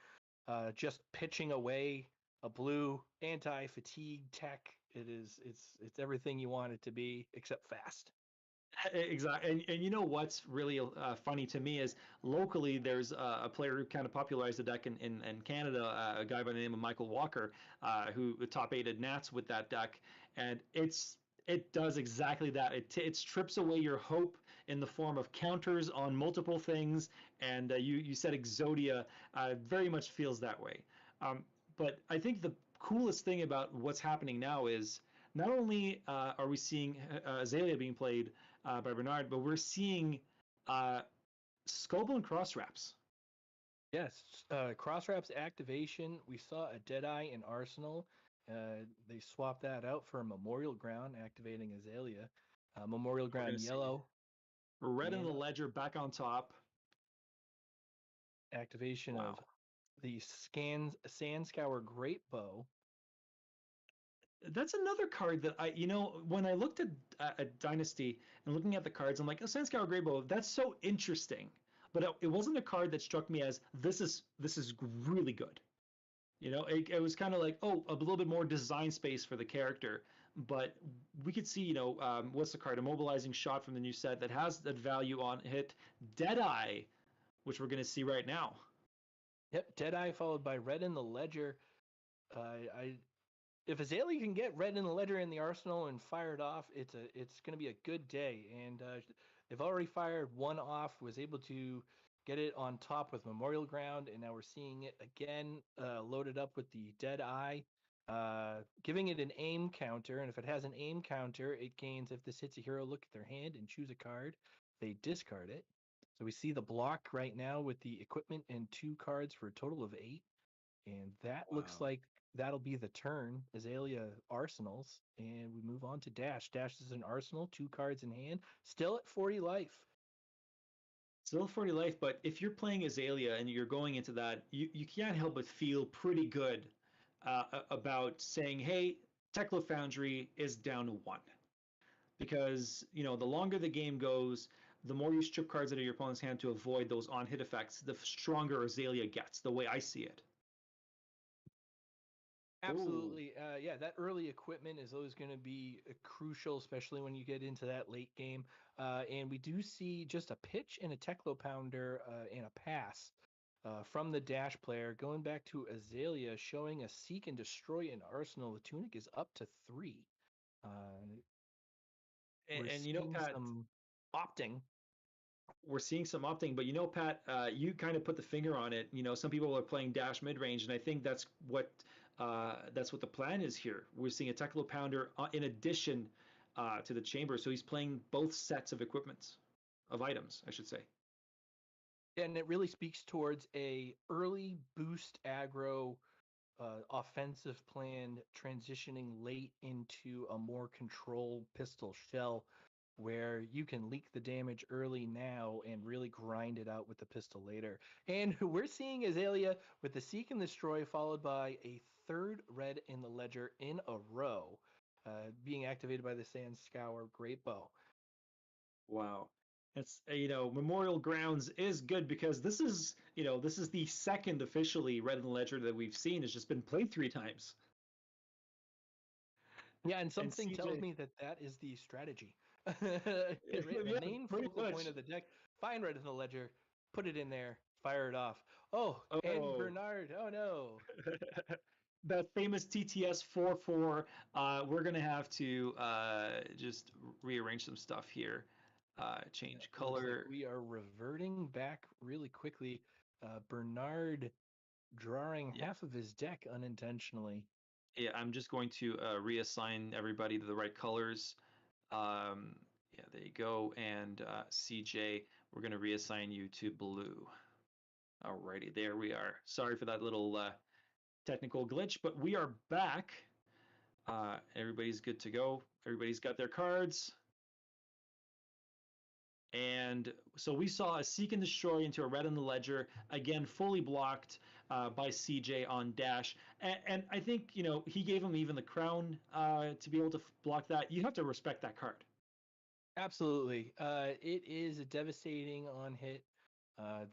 just pitching away a blue anti-fatigue tech. It's everything you want it to be, except fast. Exactly. And you know what's really funny to me is locally there's a player who kind of popularized the deck in Canada, a guy by the name of Michael Walker, who top 8 Nats with that deck. And it does exactly that. It strips away your hope in the form of counters on multiple things. And you said Exodia very much feels that way. But I think the coolest thing about what's happening now is not only are we seeing Azalea being played by Bernard, but we're seeing Skullbone cross wraps. Yes, cross wraps activation. We saw a Deadeye in Arsenal. They swapped that out for a Memorial Ground, activating Azalea. Memorial Ground yellow. Red in the ledger back on top. Activation of the Sand Scour Great Bow. That's another card that when I looked at Dynasty and looking at the cards, I'm like, oh, Sand Scour Great Bow, that's so interesting. But it wasn't a card that struck me as this is really good. It was kind of like, oh, a little bit more design space for the character. But we could see, what's the card? Immobilizing shot from the new set that has that value on hit. Deadeye, which we're going to see right now. Yep, Deadeye followed by Red in the Ledger. If Azalea can get Red in the Ledger in the arsenal and fire it off, it's going to be a good day. And they've already fired one off, was able to get it on top with Memorial Ground, and now we're seeing it again loaded up with the Deadeye, giving it an aim counter. And if it has an aim counter, it gains, if this hits a hero, look at their hand and choose a card. They discard it. So we see the block right now with the equipment and 2 cards for a total of 8. And that looks like that'll be the turn, Azalea Arsenals. And we move on to Dash. Dash is an Arsenal, 2 cards in hand, still at 40 life. Still 40 life, but if you're playing Azalea and you're going into that, you can't help but feel pretty good about saying, hey, Tekla Foundry is down to 1. Because, the longer the game goes, the more you strip cards out of your opponent's hand to avoid those on-hit effects, the stronger Azalea gets, the way I see it. Absolutely. Yeah, that early equipment is always going to be crucial, especially when you get into that late game. And we do see just a pitch and a Tekla Pounder and a pass from the Dash player. Going back to Azalea, showing a Seek and Destroy in Arsenal. The Tunic is up to 3. And Pat, some opting. We're seeing some opting, but Pat, you kind of put the finger on it. Some people are playing Dash mid-range, and I think that's what the plan is here. We're seeing a Tekla Pounder in addition to the chamber, so he's playing both sets of items, I should say. And it really speaks towards a early boost aggro offensive plan, transitioning late into a more controlled pistol shell, where you can leak the damage early now and really grind it out with the pistol later. And we're seeing Azalea with the Seek and Destroy, followed by a 3rd Red in the Ledger in a row, being activated by the Sand Scour Great Bow. Wow. It's Memorial Grounds is good because this is the second officially Red in the Ledger that we've seen. It's just been played 3 times. Yeah, and something tells me that is the strategy. The main focal point of the deck. Find Red in the Ledger, put it in there, fire it off. And Bernard, oh no. that famous TTS 4-4. We're gonna have to just rearrange some stuff here. Change It looks like color. we are reverting back really quickly. Bernard drawing Yeah. half of his deck unintentionally. Yeah, I'm just going to reassign everybody to the right colors. Yeah, there you go. And CJ, we're going to reassign you to blue. Alrighty, there we are. Sorry for that little technical glitch, but we are back. Everybody's good to go. Everybody's got their cards. And so we saw a Seek and Destroy into a red in the ledger, again, fully blocked by CJ on dash. And I think, you know, he gave him even the crown to be able to block that. You have to respect that card. Absolutely. It is a devastating on hit.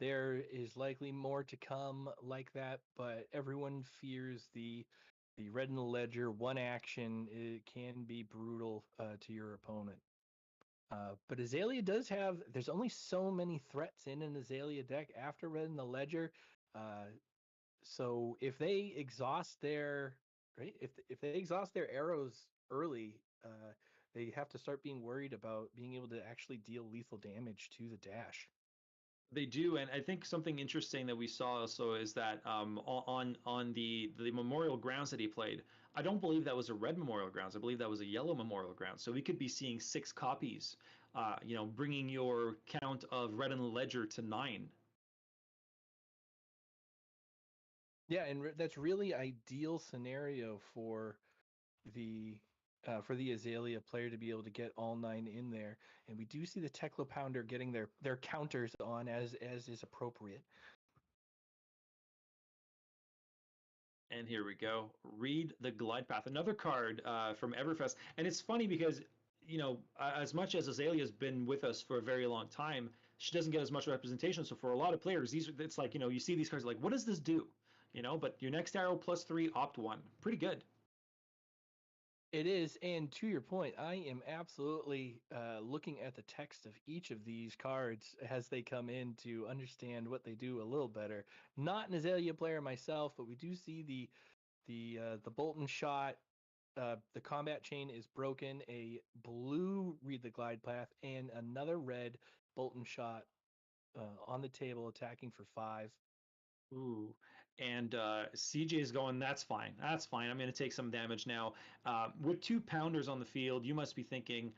There is likely more to come like that, but everyone fears the red in the ledger. One action, it can be brutal to your opponent. But Azalea does have. There's only so many threats in an Azalea deck after red in the ledger. So if they exhaust their right, if they exhaust their arrows early, they have to start being worried about being able to actually deal lethal damage to the dash. They do, and I think something interesting that we saw also is that on the Memorial Grounds that he played, I don't believe that was a red Memorial Grounds. I believe that was a yellow Memorial Grounds. So we could be seeing 6 copies, you know, bringing your count of red in the ledger to 9. Yeah, and that's really ideal scenario for the Azalea player to be able to get all 9 in there. And we do see the Tekla Pounder getting their counters on as is appropriate. And here we go. Read the Glide Path, another card from Everfest. And it's funny because, you know, as much as Azalea's been with us for a very long time, she doesn't get as much representation. So for a lot of players, it's like, you know, you see these cards like, what does this do? You know, but your next arrow +3, opt 1. Pretty good. It is, and to your point, I am absolutely looking at the text of each of these cards as they come in to understand what they do a little better. Not an Azalea player myself, but we do see the Bolton shot. The combat chain is broken. A blue read the glide path and another red Bolton shot on the table attacking for 5. Ooh. And CJ is going, that's fine. That's fine. I'm going to take some damage now. With 2 pounders on the field, you must be thinking,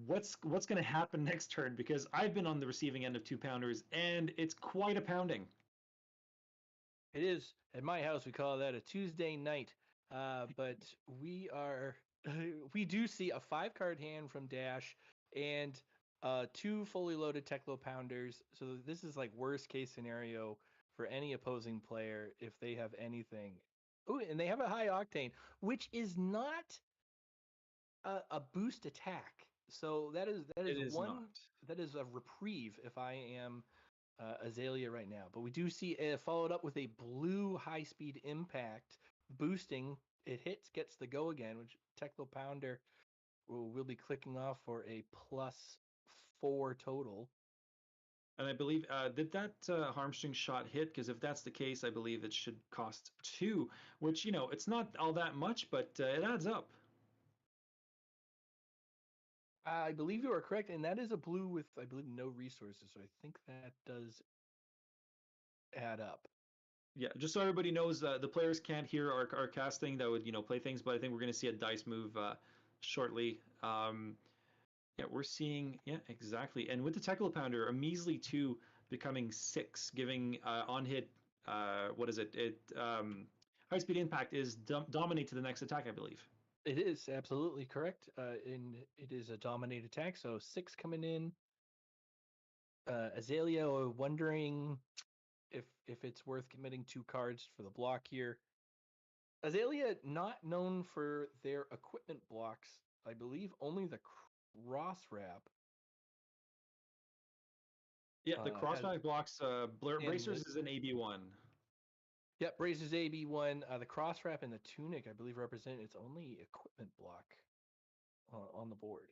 what's going to happen next turn? Because I've been on the receiving end of 2 pounders, and it's quite a pounding. It is at my house. We call that a Tuesday night. But we do see a 5-card hand from Dash and 2 fully loaded Teklo Pounders. So this is like worst case scenario for any opposing player if they have anything. Ooh, and they have a high octane, which is not a boost attack. So that is It is one not. that is a reprieve if I am Azalea right now. But we do see followed up with a blue high speed impact boosting. It hits, gets the go again, which Teklo Pounder will be clicking off for a +4 total. And I believe, did that Harmstring shot hit? Because if that's the case, I believe it should cost 2, which, you know, it's not all that much, but it adds up. I believe you are correct, and that is a blue with, I believe, no resources. So I think that does add up. Yeah, just so everybody knows, the players can't hear our casting that would, you know, play things, but I think we're going to see a dice move shortly. Yeah, we're seeing, yeah, exactly. And with the Tekla Pounder, a measly 2 becoming 6, giving on hit, what is it? High speed impact is dominate to the next attack, I believe. It is absolutely correct. And it is a dominate attack, so 6 coming in. Azalea wondering if it's worth committing 2 cards for the block here. Azalea not known for their equipment blocks. I believe only the cross wrap. Yeah, the crossback blocks, Bracers is an AB1. Yep, Bracers AB1. The cross wrap and the tunic, I believe, represent its only equipment block on the board.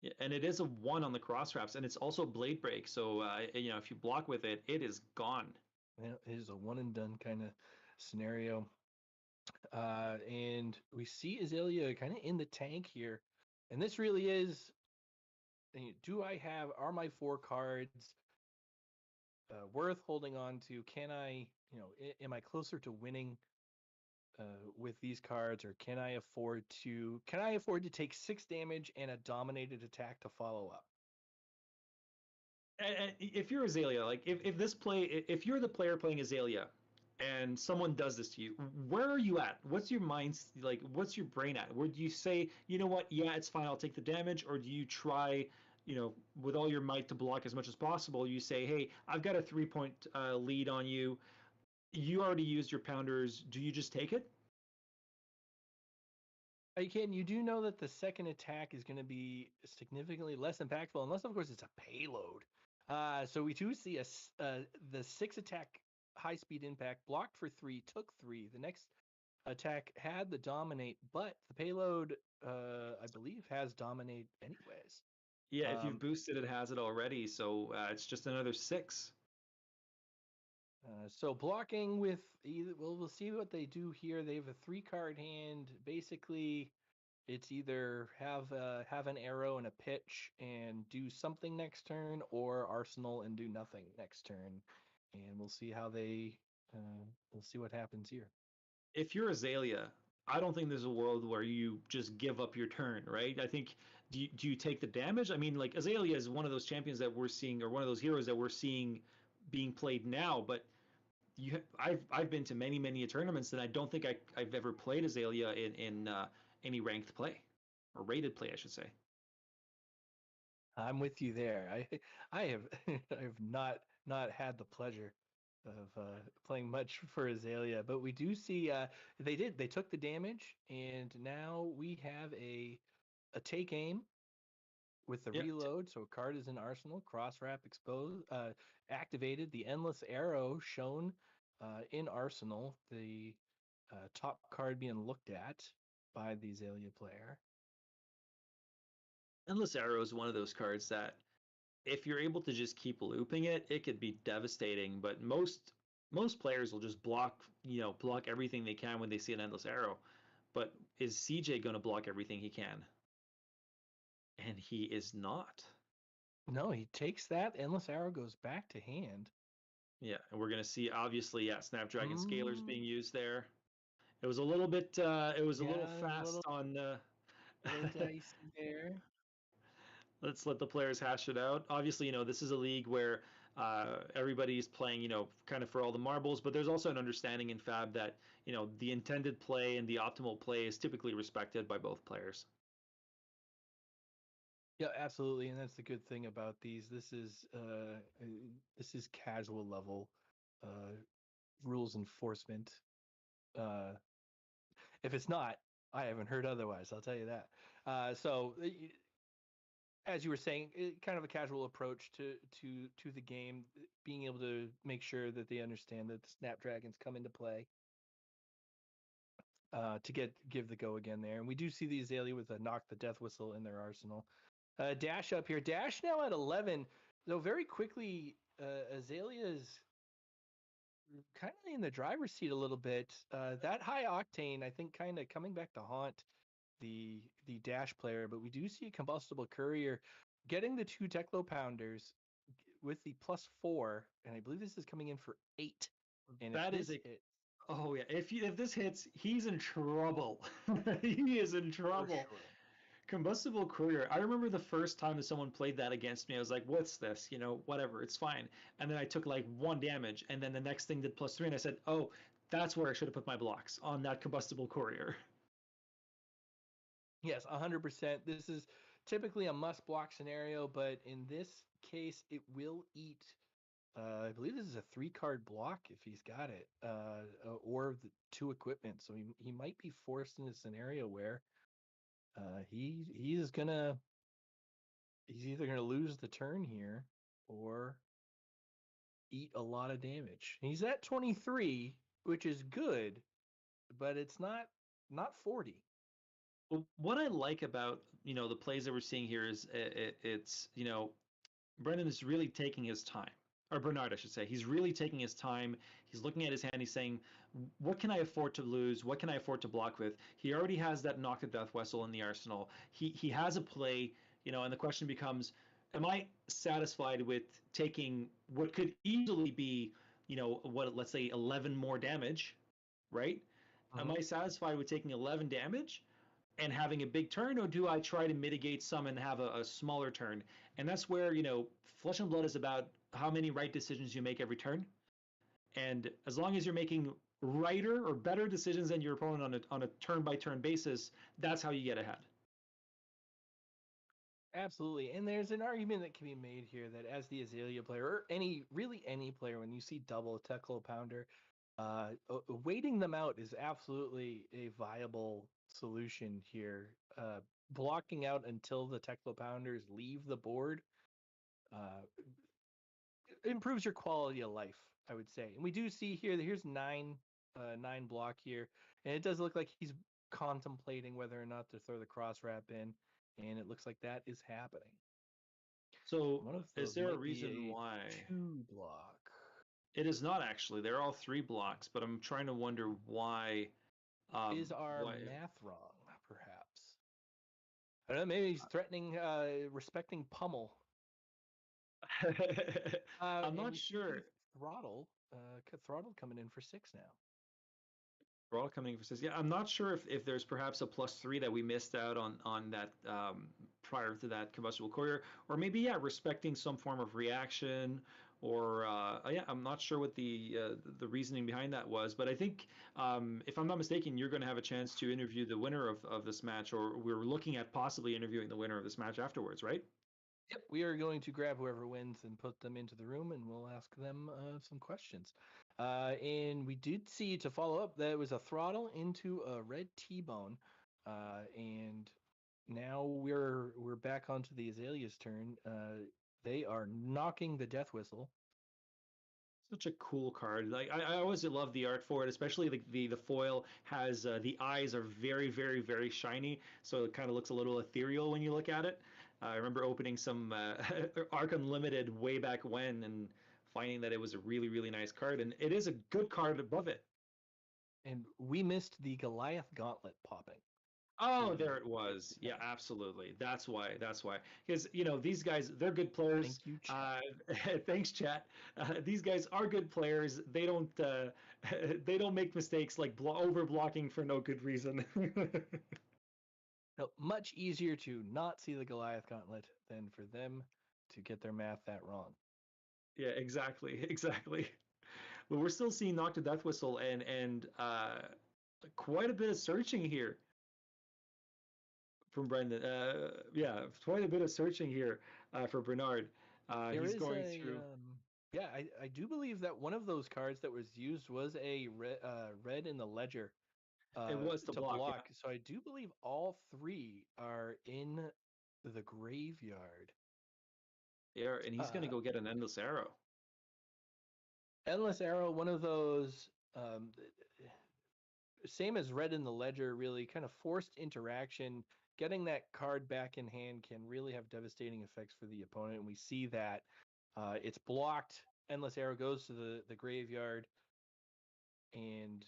Yeah, and it is a 1 on the cross wraps, and it's also blade break. So you know, if you block with it, it is gone. Yeah, it is a one and done kind of scenario. And we see Azalea kind of in the tank here. And this really is, are my 4 cards worth holding on to? Can I, am I closer to winning with these cards, or can I afford to take 6 damage and a dominated attack to follow up? And if you're Azalea, like if you're the player playing Azalea and someone does this to you, where are you at? What's your mind, like what's your brain at? Where do you say, you know what, yeah, it's fine, I'll take the damage, or do you try, with all your might to block as much as possible? You say, hey, I've got a 3-point lead on you. You already used your pounders. Do you just take it? Again, you do know that the second attack is going to be significantly less impactful, unless of course it's a payload. So we do see the 6 attack high speed impact blocked for 3, took 3. The next attack had the dominate, but the payload, I believe, has dominate anyways. Yeah, if you've boosted, it has it already, so it's just another 6. So blocking with we'll see what they do here. They have a 3-card hand. Basically, it's either have an arrow and a pitch and do something next turn, or arsenal and do nothing next turn. And we'll see we'll see what happens here. If you're Azalea, I don't think there's a world where you just give up your turn, right? I think do you take the damage? I mean, like Azalea is one of those champions that we're seeing, or one of those heroes that we're seeing being played now, but I've been to many tournaments, and I don't think I've ever played Azalea in any ranked play or rated play, I should say. I'm with you there. I have I have not had the pleasure of playing much for Azalea, but we do see they took the damage, and now we have a take aim with the Yep. reload. So a card is in arsenal, cross wrap exposed, activated. The endless arrow shown in arsenal. The top card being looked at by the Azalea player. Endless Arrow is one of those cards that if you're able to just keep looping it, it could be devastating. But most players will just block everything they can when they see an Endless Arrow. But is CJ going to block everything he can? And he is not. No, he takes that. Endless arrow goes back to hand. Yeah, and we're going to see, obviously, Snapdragon Scalers being used there. It was a little bit, it was a little fast on. A little dicey there. Let's let the players hash it out. Obviously, this is a league where everybody's playing, kind of for all the marbles, but there's also an understanding in Fab that, the intended play and the optimal play is typically respected by both players. Yeah, absolutely, and that's the good thing about these. This is casual level rules enforcement. If it's not, I haven't heard otherwise. I'll tell you that. So, as you were saying, kind of a casual approach to the game, being able to make sure that they understand that the Snapdragons come into play to give the go again there. And we do see the Azalea with a knock the death whistle in their arsenal. Dash up here. Dash now at 11. Though very quickly, Azalea's kind of in the driver's seat a little bit. That high octane, I think, kind of coming back to haunt the Dash player. But we do see a combustible courier getting the 2 Techlo Pounders with the +4, and I believe this is coming in for 8. And that is oh yeah, if this hits, he's in trouble. He is in trouble. Sure. Combustible Courier. I remember the first time that someone played that against me, I was like, what's this? Whatever, it's fine. And then I took like 1 damage, and then the next thing did +3, and I said, oh, that's where I should have put my blocks, on that Combustible Courier. Yes, 100%. This is typically a must block scenario, but in this case, it will eat. I believe this is a 3-card block if he's got it, or the 2 equipment. So he might be forced in a scenario where he's either gonna lose the turn here or eat a lot of damage. He's at 23, which is good, but it's not 40. What I like about the plays that we're seeing here is it's Brendan is really taking his time. or Bernard, I should say. He's really taking his time. He's looking at his hand. He's saying, what can I afford to lose? What can I afford to block with? He already has that Knock the Death Whistle in the arsenal. He has a play, and the question becomes, am I satisfied with taking what could easily be, let's say 11 more damage, right? Am I satisfied with taking 11 damage and having a big turn, or do I try to mitigate some and have a smaller turn? And that's where, Flesh and Blood is about how many right decisions you make every turn. And as long as you're making righter or better decisions than your opponent on a turn by turn basis, that's how you get ahead. Absolutely. And there's an argument that can be made here that as the Azalea player, or any player, when you see double Teklo Pounder, waiting them out is absolutely a viable solution here. Blocking out until the Teklo Pounders leave the board improves your quality of life, I would say. And we do see here that here's nine block here, and it does look like he's contemplating whether or not to throw the cross wrap in, and it looks like that is happening. So One of is those there a might be reason why? 2-block. It is not actually. They're all 3 blocks, but I'm trying to wonder why. Is our math wrong, perhaps? I don't know, maybe he's threatening, respecting pummel. I'm not sure. Throttle coming in for 6 now. Throttle coming in for 6. Yeah, I'm not sure if there's perhaps a +3 that we missed out on that prior to that combustible courier, or maybe respecting some form of reaction, or I'm not sure what the reasoning behind that was. But I think if I'm not mistaken, you're going to have a chance to interview the winner of this match, or we're looking at possibly interviewing the winner of this match afterwards, right? Yep, we are going to grab whoever wins and put them into the room, and we'll ask them some questions. And we did see, to follow up, that it was a throttle into a red T-bone, and now we're back onto the Azalea's turn. They are knocking the death whistle. Such a cool card. Like I always love the art for it, especially the foil has the eyes are very, very, very shiny, so it kind of looks a little ethereal when you look at it. I remember opening some Arc Unlimited way back when and finding that it was a really, really nice card, and it is a good card above it. And we missed the Goliath Gauntlet popping. Oh, there it was. Yeah, absolutely. That's why. Because these guys, they're good players. Thank you, chat. Thanks, chat. These guys are good players. They don't they don't make mistakes like over blocking for no good reason. No, much easier to not see the Goliath Gauntlet than for them to get their math that wrong. Yeah, exactly. But we're still seeing Knock the Death Whistle and quite a bit of searching here from Brendan. Quite a bit of searching here for Bernard. He's going through. I do believe that one of those cards that was used was a red in the ledger. It was to block. Yeah. So I do believe all 3 are in the graveyard. Yeah, and he's going to go get an Endless Arrow. Endless Arrow, one of those, same as red in the ledger, really kind of forced interaction. Getting that card back in hand can really have devastating effects for the opponent, and we see that. It's blocked. Endless Arrow goes to the graveyard, and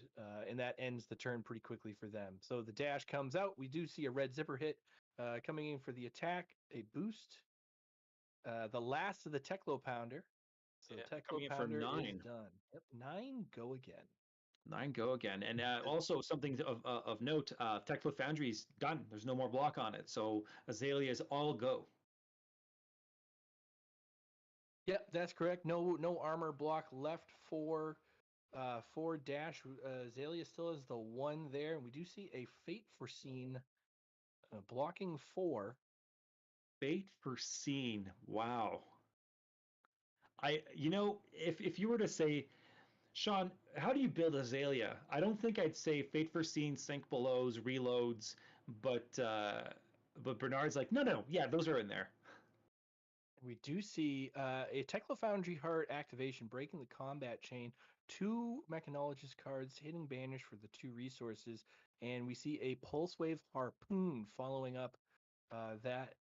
that ends the turn pretty quickly for them. So the dash comes out. We do see a red zipper hit coming in for the attack, a boost. The last of the Teklo Pounder. So Teklo Pounder is done. Yep, 9 go again. 9 go again. And also something of note, Teklo Foundry's done. There's no more block on it. So Azalea's all go. Yep, that's correct. No armor block left for dash. Azalea still has the 1 there, and we do see a Fate Foreseen blocking 4. Fate Foreseen. Wow. If you were to say, Sean, how do you build Azalea? I don't think I'd say Fate Foreseen, Sink Belows, Reloads, but Bernard's like, no, yeah, those are in there. We do see a Teklo Foundry Heart activation, breaking the combat chain, 2 Mechanologist cards, hitting banish for the 2 resources, and we see a Pulse Wave Harpoon following up that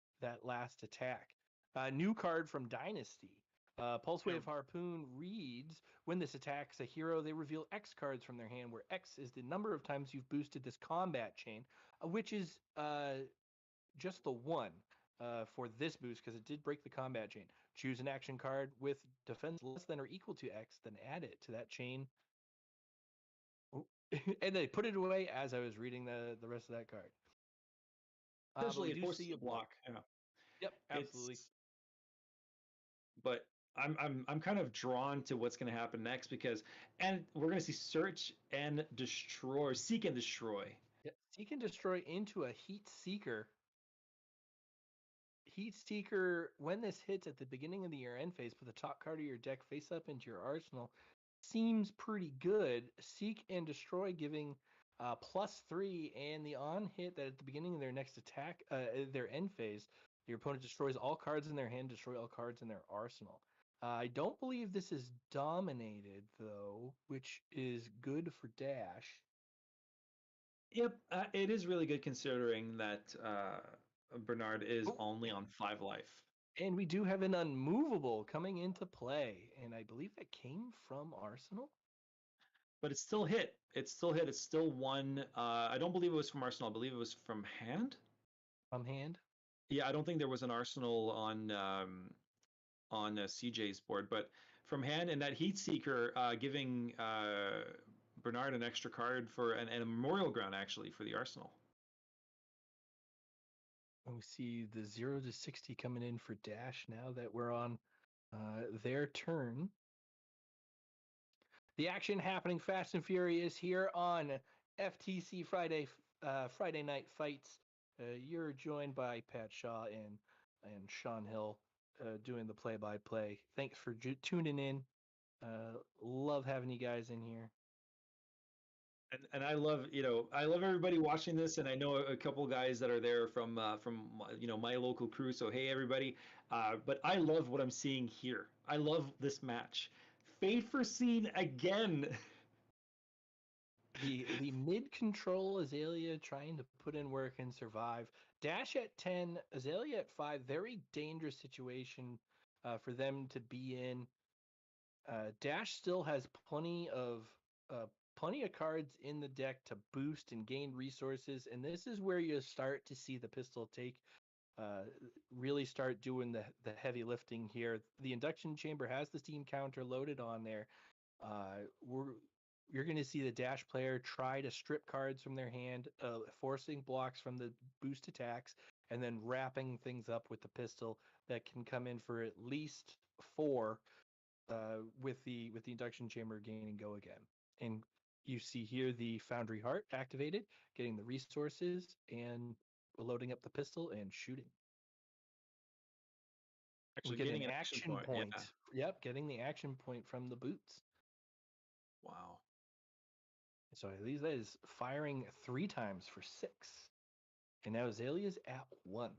last attack. New card from Dynasty. Pulse Wave Harpoon reads, when this attacks a hero, they reveal X cards from their hand, where X is the number of times you've boosted this combat chain, which is just the one for this boost, because it did break the combat chain. Choose an action card with defense less than or equal to X, then add it to that chain. And they put it away as I was reading the rest of that card. Essentially, We it do forces see a block. Yeah. Yep, absolutely. But I'm kind of drawn to what's going to happen next, because we're going to see search and destroy, seek and destroy. Yep. Seek and destroy into a Heat Seeker. Heat Seeker, when this hits at the beginning of the year end phase, put the top card of your deck face up into your arsenal. Seems pretty good. Seek and destroy, giving +3, and the on hit that at the beginning of their next attack, their end phase, your opponent destroys all cards in their hand, destroy all cards in their arsenal. I don't believe this is dominated, though, which is good for Dash. Yep, it is really good considering that Bernard is only on 5 life. And we do have an unmovable coming into play, and I believe that came from Arsenal. But it's still hit. It's still hit. It's still one. I don't believe it was from Arsenal. I believe it was from hand. From hand? Yeah, I don't think there was an Arsenal on CJ's board, but from hand, and that Heat Seeker giving Bernard an extra card for and a Memorial Ground actually for the Arsenal. And we see the 0 to 60 coming in for Dash now that we're on their turn. The action happening fast and furious here on FTC Friday Night Fights. You're joined by Pat Shaw and Sean Hill doing the play-by-play. Thanks for tuning in. Love having you guys in here. And I love everybody watching this, and I know a couple guys that are there from my local crew. So hey everybody, but I love what I'm seeing here. I love this match. Fafer scene again. The mid control Azalea trying to put in work and survive. Dash at 10, Azalea at 5. Very dangerous situation for them to be in. Dash still has plenty of cards in the deck to boost and gain resources, and this is where you start to see the pistol take really start doing the heavy lifting here. The induction chamber has the steam counter loaded on there. You're going to see the Dash player try to strip cards from their hand, forcing blocks from the boost attacks, and then wrapping things up with the pistol that can come in for at least 4 with the induction chamber gaining go again. And you see here the Foundry Heart activated, getting the resources and loading up the pistol and shooting. Actually, getting an action point. Yeah. Yep, getting the action point from the boots. Wow. So I believe that is firing 3 times for 6. And now Azalea's at 1.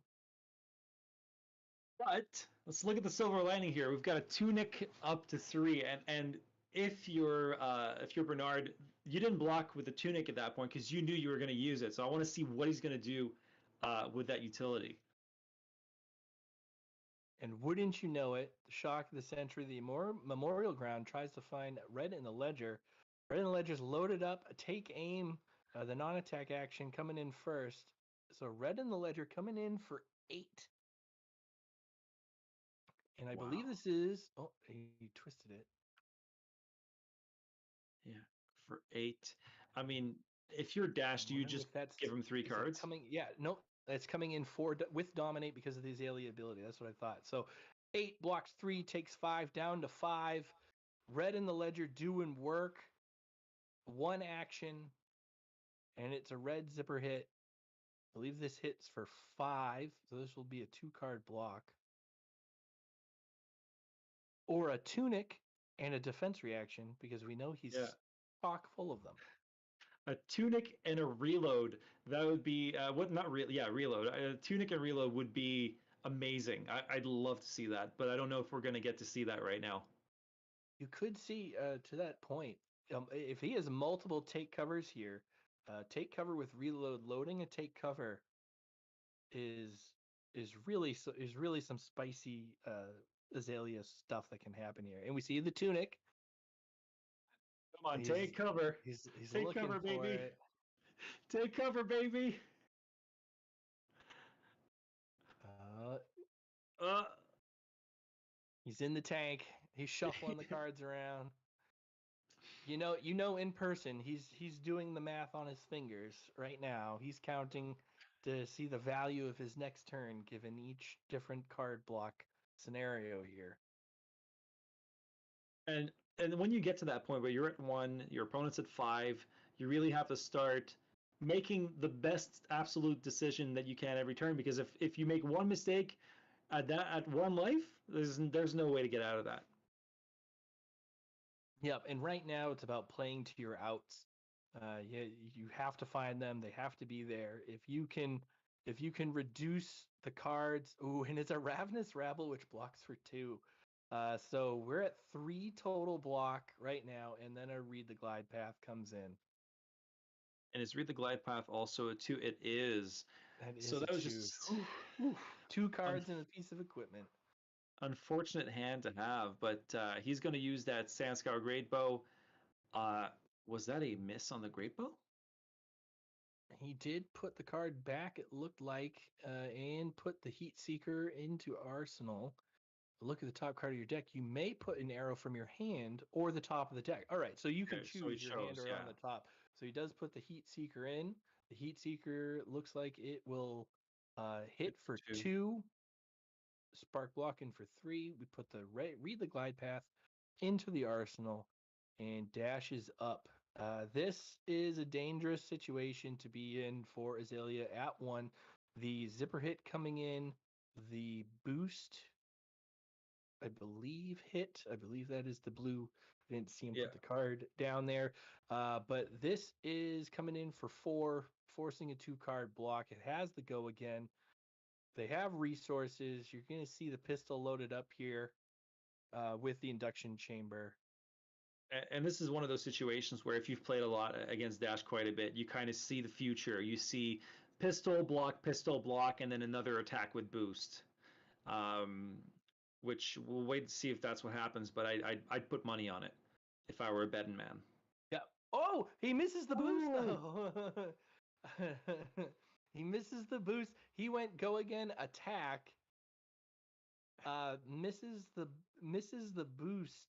But let's look at the silver lining here. We've got a tunic up to 3, and if you're Bernard, you didn't block with the tunic at that point because you knew you were going to use it. So I want to see what he's going to do with that utility. And wouldn't you know it, the shock of the century, the Memorial Ground tries to find Red in the Ledger. Red in the Ledger's loaded up, take aim, the non-attack action coming in first. So Red in the Ledger coming in for 8. And I believe this is, he twisted it. Yeah, for 8. I mean, if you're Dash, do you just give him 3 cards? It's coming in 4 with Dominate because of the Azalea ability. That's what I thought. So 8 blocks 3, takes 5, down to 5. Red in the Ledger doing work. 1 action, and it's a red zipper hit. I believe this hits for 5, so this will be a 2-card block. Or a tunic and a defense reaction, because we know he's chock full of them. A tunic and a reload. That would be reload. A tunic and reload would be amazing. I'd love to see that, but I don't know if we're going to get to see that right now. You could see to that point, if he has multiple take covers here, take cover with reload, loading a take cover is really some spicy Azalea stuff that can happen here. And we see the tunic. Come on, take cover. He's take looking cover, for baby. it. Take cover, baby. Uh, He's in the tank. He's shuffling the cards around. You know, in person, he's doing the math on his fingers right now. He's counting to see the value of his next turn, given each different card block scenario here. and when you get to that point where you're at 1, your opponent's at 5, you really have to start making the best absolute decision that you can every turn, because if you make one mistake at 1 life, there's no way to get out of that. Yep, and right now it's about playing to your outs. You have to find them. They have to be there. If you can reduce the cards. Ooh, and it's a Ravenous Rabble which blocks for 2. So we're at 3 total block right now, and then a Read the Glide Path comes in. And is Read the Glide Path also a 2? It is. That is so that a was 2. just 2 cards and a piece of equipment. Unfortunate hand to have, but he's going to use that Sandscour Great Bow. Was that a miss on the Great Bow? He did put the card back, it looked like, and put the Heat Seeker into Arsenal. Look at the top card of your deck. You may put an arrow from your hand or the top of the deck. All right, so you can choose your hand or on the top. So he does put the Heat Seeker in. The Heat Seeker looks like it will hit for 2. Spark block in for 3. We put the Read the Glide Path into the Arsenal and dashes up. This is a dangerous situation to be in for Azalea at 1. The zipper hit coming in, the boost, I believe, hit. I believe that is the blue. I didn't see him put the card down there. But this is coming in for 4, forcing a 2-card block. It has the go again. They have resources. You're going to see the pistol loaded up here with the induction chamber. And this is one of those situations where if you've played a lot against Dash quite a bit, you kind of see the future. You see pistol, block, and then another attack with boost. Which we'll wait to see if that's what happens, but I'd put money on it if I were a betting man. Yeah. Oh, he misses the boost though. He misses the boost. He went go again, attack. Misses the boost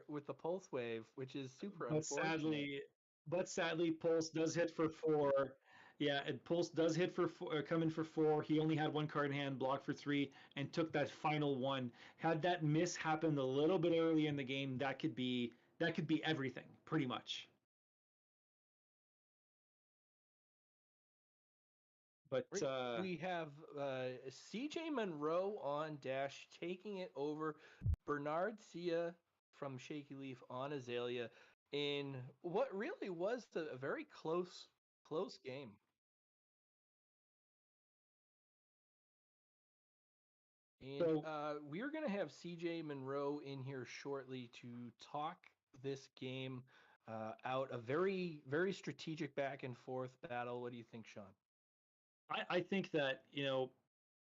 with the pulse wave, which is super unfortunate. But sadly, Pulse does hit for 4. Yeah, and Pulse does hit for 4, come in for 4. He only had 1 card in hand, blocked for 3, and took that final 1. Had that miss happened a little bit early in the game, that could be everything, pretty much. But we have CJ Monroe on Dash taking it over. Bernard Hsia from Shaky Leaf on Azalea in what really was a very close game. And we're going to have CJ Monroe in here shortly to talk this game out. A very, very strategic back and forth battle. What do you think, Sean? I think that,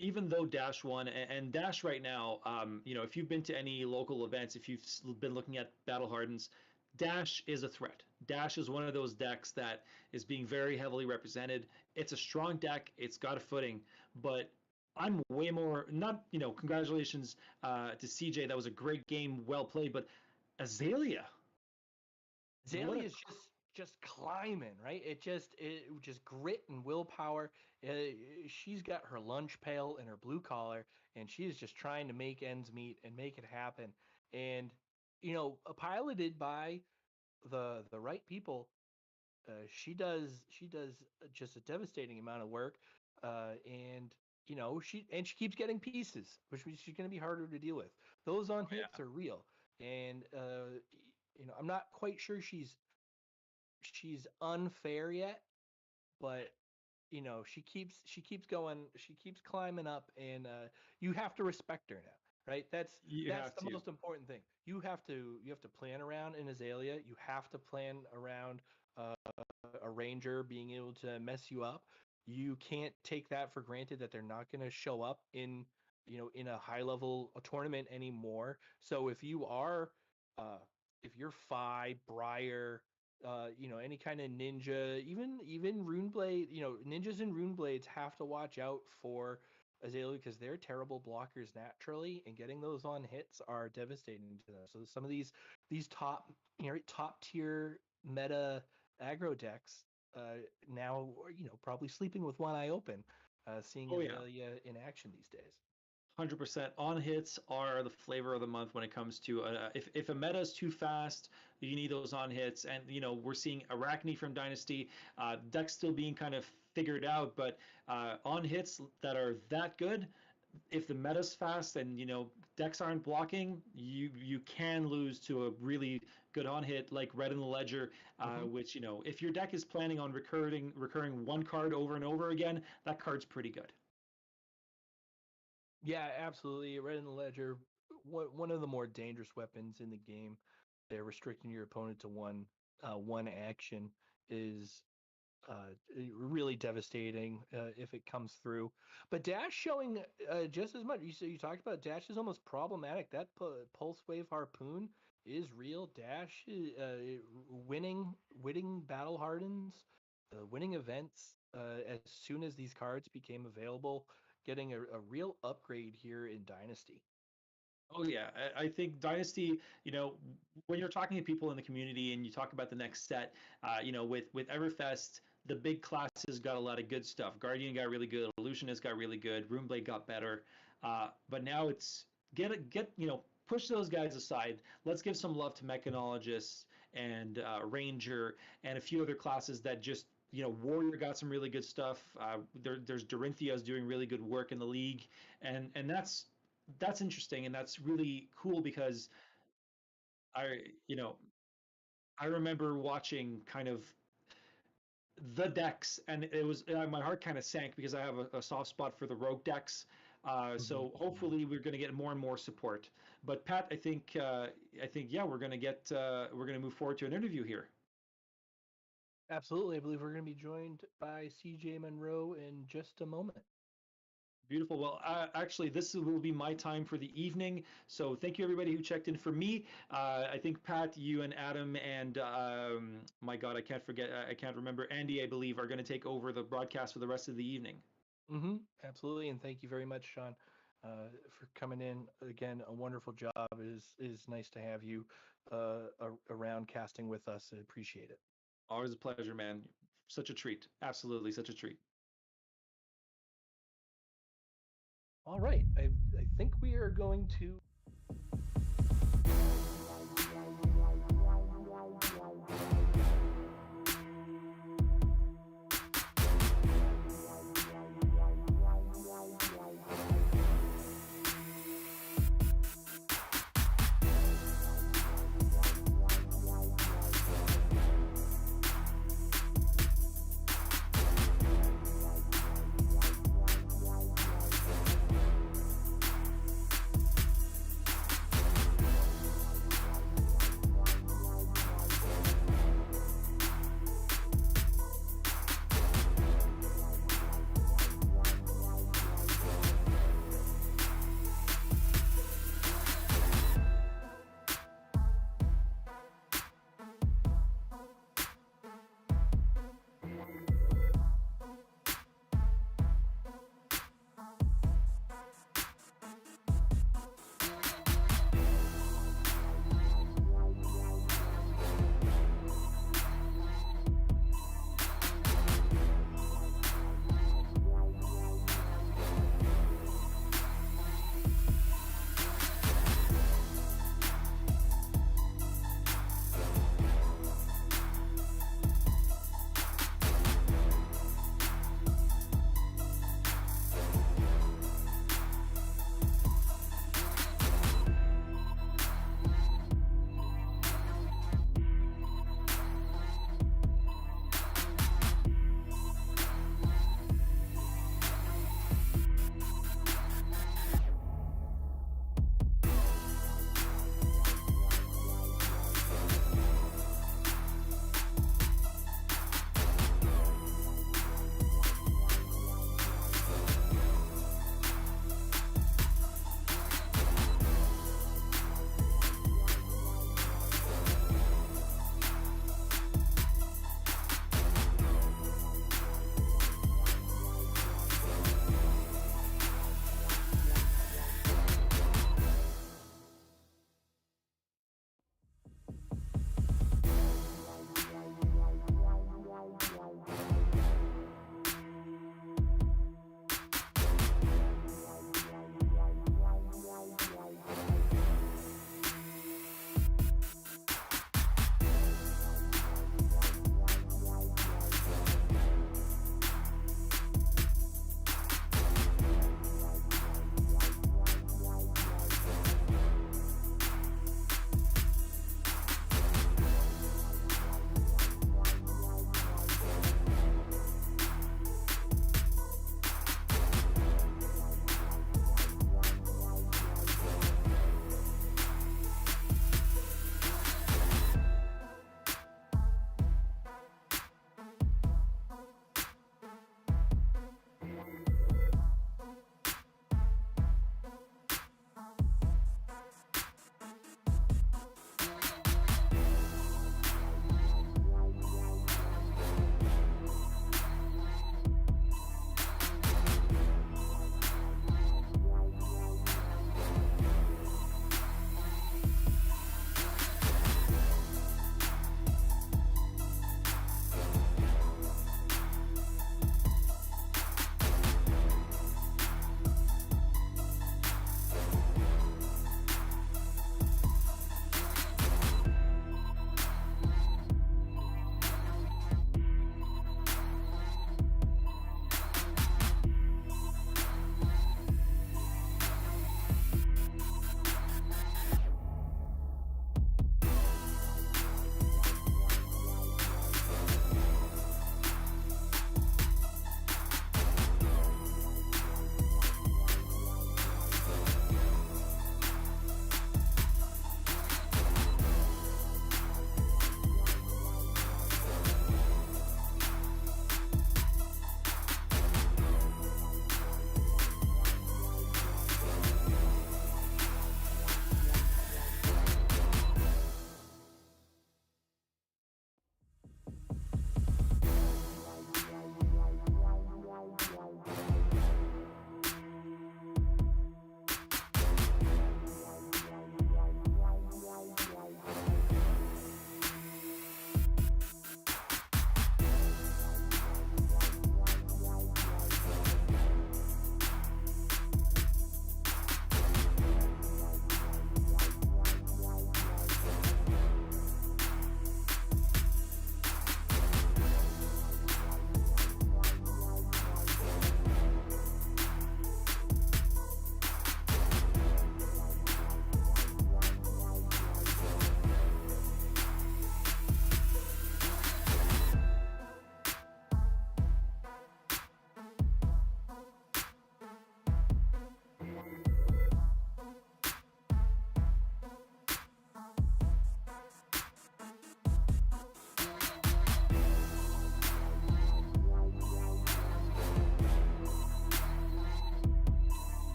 even though Dash won, and Dash right now, if you've been to any local events, if you've been looking at Battle Hardens, Dash is a threat. Dash is one of those decks that is being very heavily represented. It's a strong deck. It's got a footing, but I'm way more, not, congratulations to CJ. That was a great game, well played, but Azalea. Azalea is just climbing, right? It just grit and willpower. She's got her lunch pail and her blue collar, and she is just trying to make ends meet and make it happen. And piloted by the right people, she does just a devastating amount of work. And she keeps getting pieces, which means she's going to be harder to deal with. Those on hits are real, and I'm not quite sure she's unfair yet, but she keeps going, she keeps climbing up, and you have to respect her now, right? That's the most important thing. You have to plan around an Azalea. You have to plan around a ranger being able to mess you up. You can't take that for granted that they're not going to show up in in a high level tournament anymore. So if you're Phi, Briar, any kind of ninja, even Runeblade, ninjas and Runeblades have to watch out for Azalea because they're terrible blockers naturally, and getting those on hits are devastating to them. So some of these top tier meta aggro decks now probably sleeping with one eye open, seeing Azalea in action these days. 100%. On hits are the flavor of the month when it comes to if a meta is too fast, you need those on hits. And we're seeing Arachne from Dynasty, decks still being kind of figured out, but on hits that are that good, if the meta's fast and decks aren't blocking, you can lose to a really good on hit like Red in the Ledger, which if your deck is planning on recurring one card over and over again, that card's pretty good. Yeah, absolutely. Red in the Ledger, one of the more dangerous weapons in the game. They're restricting your opponent to one action is really devastating if it comes through. But Dash showing just as much. You talked about Dash is almost problematic. That Pulse Wave Harpoon is real. Dash winning battle hardens, winning events as soon as these cards became available, getting a real upgrade here in Dynasty. Oh yeah, I think Dynasty. When you're talking to people in the community and you talk about the next set, with Everfest, the big classes got a lot of good stuff. Guardian got really good. Illusionist got really good. Runeblade got better. But now it's push those guys aside. Let's give some love to Mechanologists and Ranger and a few other classes that just Warrior got some really good stuff. There's Dorinthea's doing really good work in the league, and that's interesting, and that's really cool because I remember watching kind of the decks, and it was my heart kind of sank because I have a soft spot for the rogue decks. So hopefully we're going to get more and more support. But Pat, I think yeah, we're going to move forward to an interview here. Absolutely. I believe we're going to be joined by CJ Monroe in just a moment. Beautiful. Well, actually, this will be my time for the evening. So thank you, everybody who checked in for me. I think Pat, you and Adam and my God, I can't remember, Andy, I believe, are going to take over the broadcast for the rest of the evening. Absolutely. And thank you very much, Sean, for coming in. Again, a wonderful job. It is nice to have you around casting with us. I appreciate it. Always a pleasure, man. Such a treat. Absolutely such a treat. All right. I think we are going to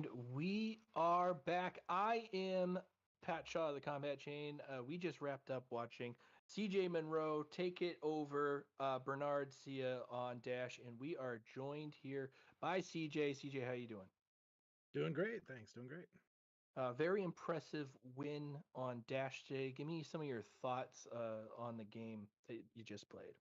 And we are back. I am Pat Shaw of the Combat Chain. We just wrapped up watching CJ Monroe take it over Bernard Hsia on Dash, and we are joined here by CJ. CJ, how you doing? Doing great, thanks. Doing great. Very impressive win on Dash today. Give me some of your thoughts on the game that you just played.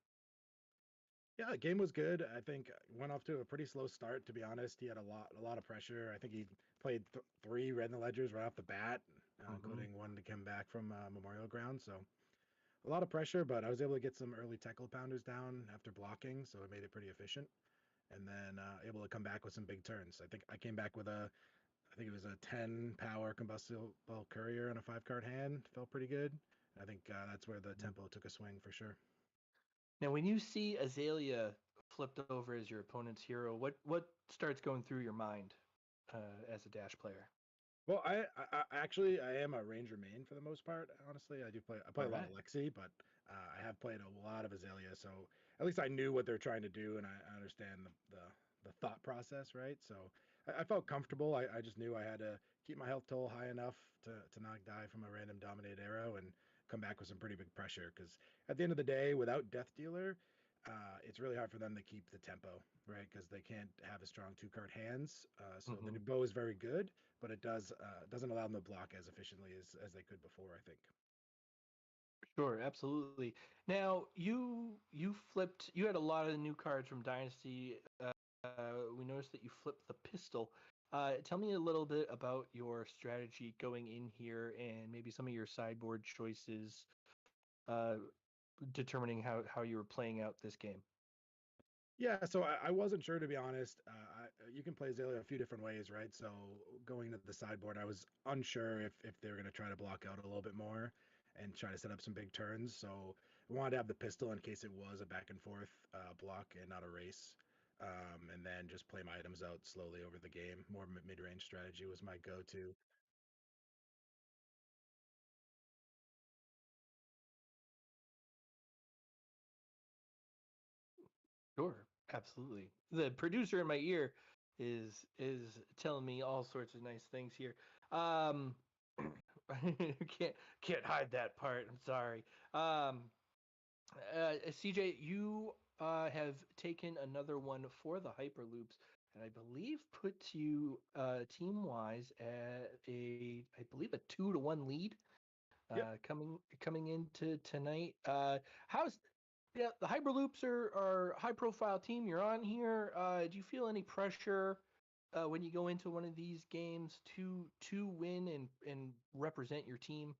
Yeah, the game was good. I think went off to a pretty slow start. To be honest, he had a lot of pressure. I think he played three red in the ledgers right off the bat, including one to come back from Memorial Ground. So a lot of pressure, but I was able to get some early tackle pounders down after blocking, so it made it pretty efficient. And then able to come back with some big turns. I think I came back with I think it was a 10 power combustible courier and a 5-card hand. Felt pretty good. I think that's where the tempo took a swing for sure. Now, when you see Azalea flipped over as your opponent's hero, what starts going through your mind as a Dash player? Well, I actually I am a Ranger main for the most part. Honestly, I play All a lot right. of Lexi, but I have played a lot of Azalea, so at least I knew what they're trying to do, and I understand the thought process, right? So I felt comfortable. I just knew I had to keep my health toll high enough to not die from a random dominated arrow and come back with some pretty big pressure. Because at the end of the day, without Death Dealer, it's really hard for them to keep the tempo, right? Because they can't have a strong 2-card hands. So the new bow is very good, but it doesn't allow them to block as efficiently as they could before, I think. Sure, absolutely. Now, you flipped. You had a lot of new cards from Dynasty. We noticed that you flipped the pistol. Tell me a little bit about your strategy going in here, and maybe some of your sideboard choices, uh, determining how you were playing out this game. Yeah, so I wasn't sure, to be honest. You can play Azalea a few different ways, right? So going to the sideboard, I was unsure if they were going to try to block out a little bit more and try to set up some big turns. So I wanted to have the pistol in case it was a back and forth block and not a race. And then just play my items out slowly over the game. More mid-range strategy was my go-to. Sure, absolutely. The producer in my ear is telling me all sorts of nice things here. Um, can't hide that part. I'm sorry. CJ, you have taken another one for the Hyperloops, and I believe puts you team wise at I believe a 2-1 lead Yep. coming into tonight. How's the Hyperloops are high profile team. You're on here. Do you feel any pressure when you go into one of these games to win and represent your team?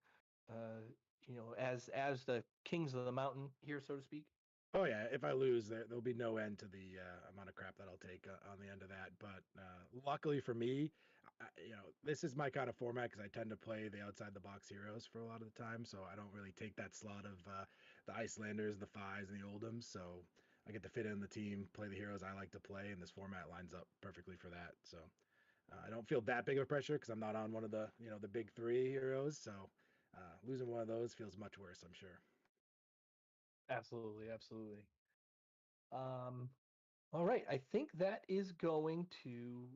As the kings of the mountain here, so to speak. Oh yeah, if I lose, there'll be no end to the amount of crap that I'll take on the end of that. But luckily for me, this is my kind of format because I tend to play the outside the box heroes for a lot of the time, so I don't really take that slot of the Icelanders, the Fies, and the Oldhams. So I get to fit in the team, play the heroes I like to play, and this format lines up perfectly for that. So I don't feel that big of a pressure because I'm not on one of the big three heroes. So losing one of those feels much worse, I'm sure. Absolutely, absolutely. All right, I think that is going to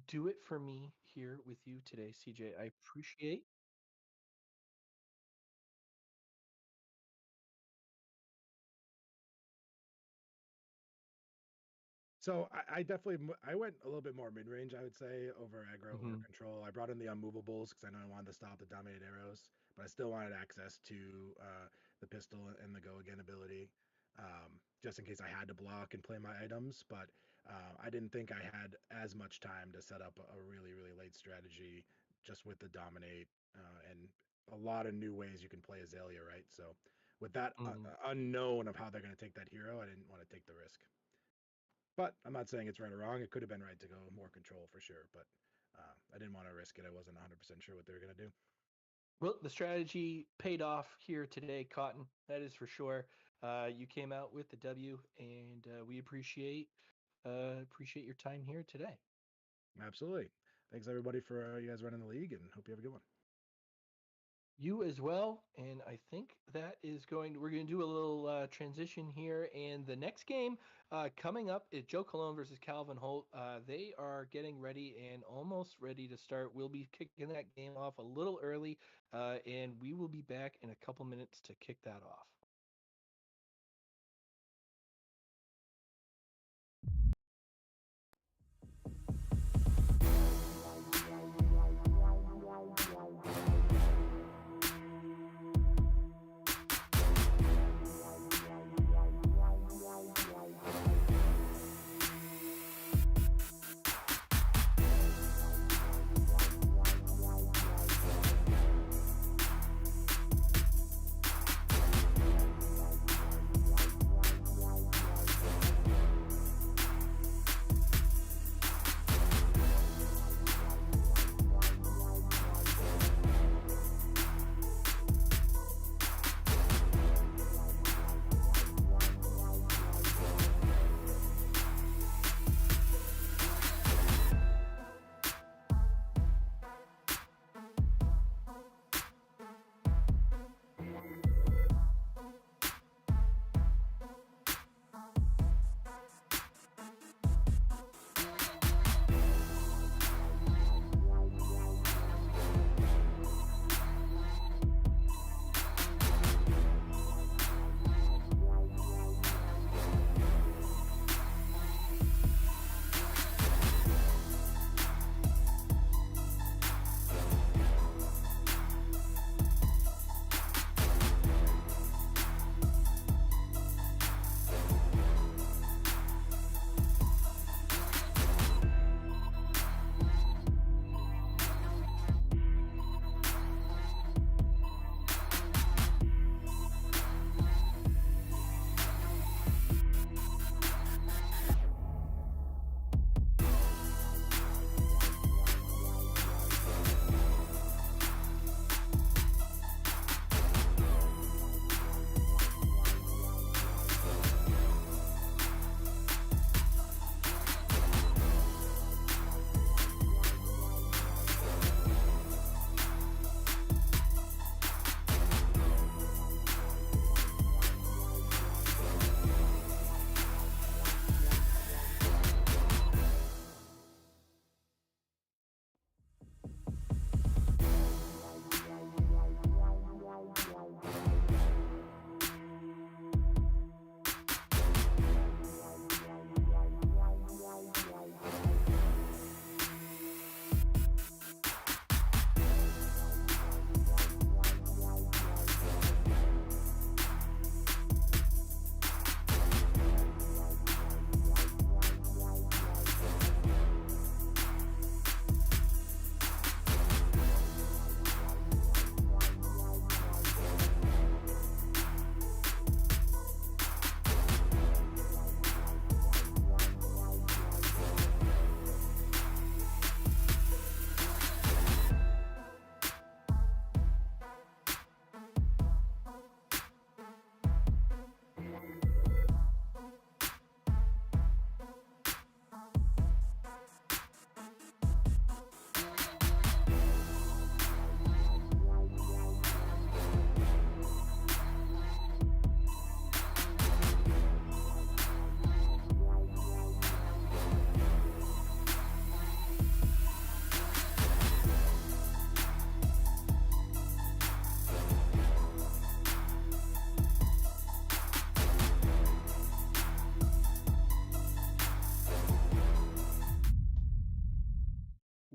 do it for me here with you today, CJ. I appreciate. So I definitely I went a little bit more mid range, I would say, over aggro, over control. I brought in the unmovables because I know I wanted to stop the dominated arrows, but I still wanted access to the pistol and the go again ability, just in case I had to block and play my items. But I didn't think I had as much time to set up a really late strategy just with the dominate and a lot of new ways you can play Azalea, right? So with that unknown of how they're going to take that hero, I didn't want to take the risk. But I'm not saying it's right or wrong. It could have been right to go more control for sure, but I didn't want to risk it. I wasn't 100% sure what they were going to do. Well, the strategy paid off here today, Cotton. That is for sure. You came out with the W, and we appreciate your time here today. Absolutely. Thanks everybody for you guys running the league, and hope you have a good one. You as well, and I think we're going to do a little transition here. And the next game coming up is Joe Cologne versus Calvin Holt. They are getting ready and almost ready to start. We'll be kicking that game off a little early, and we will be back in a couple minutes to kick that off.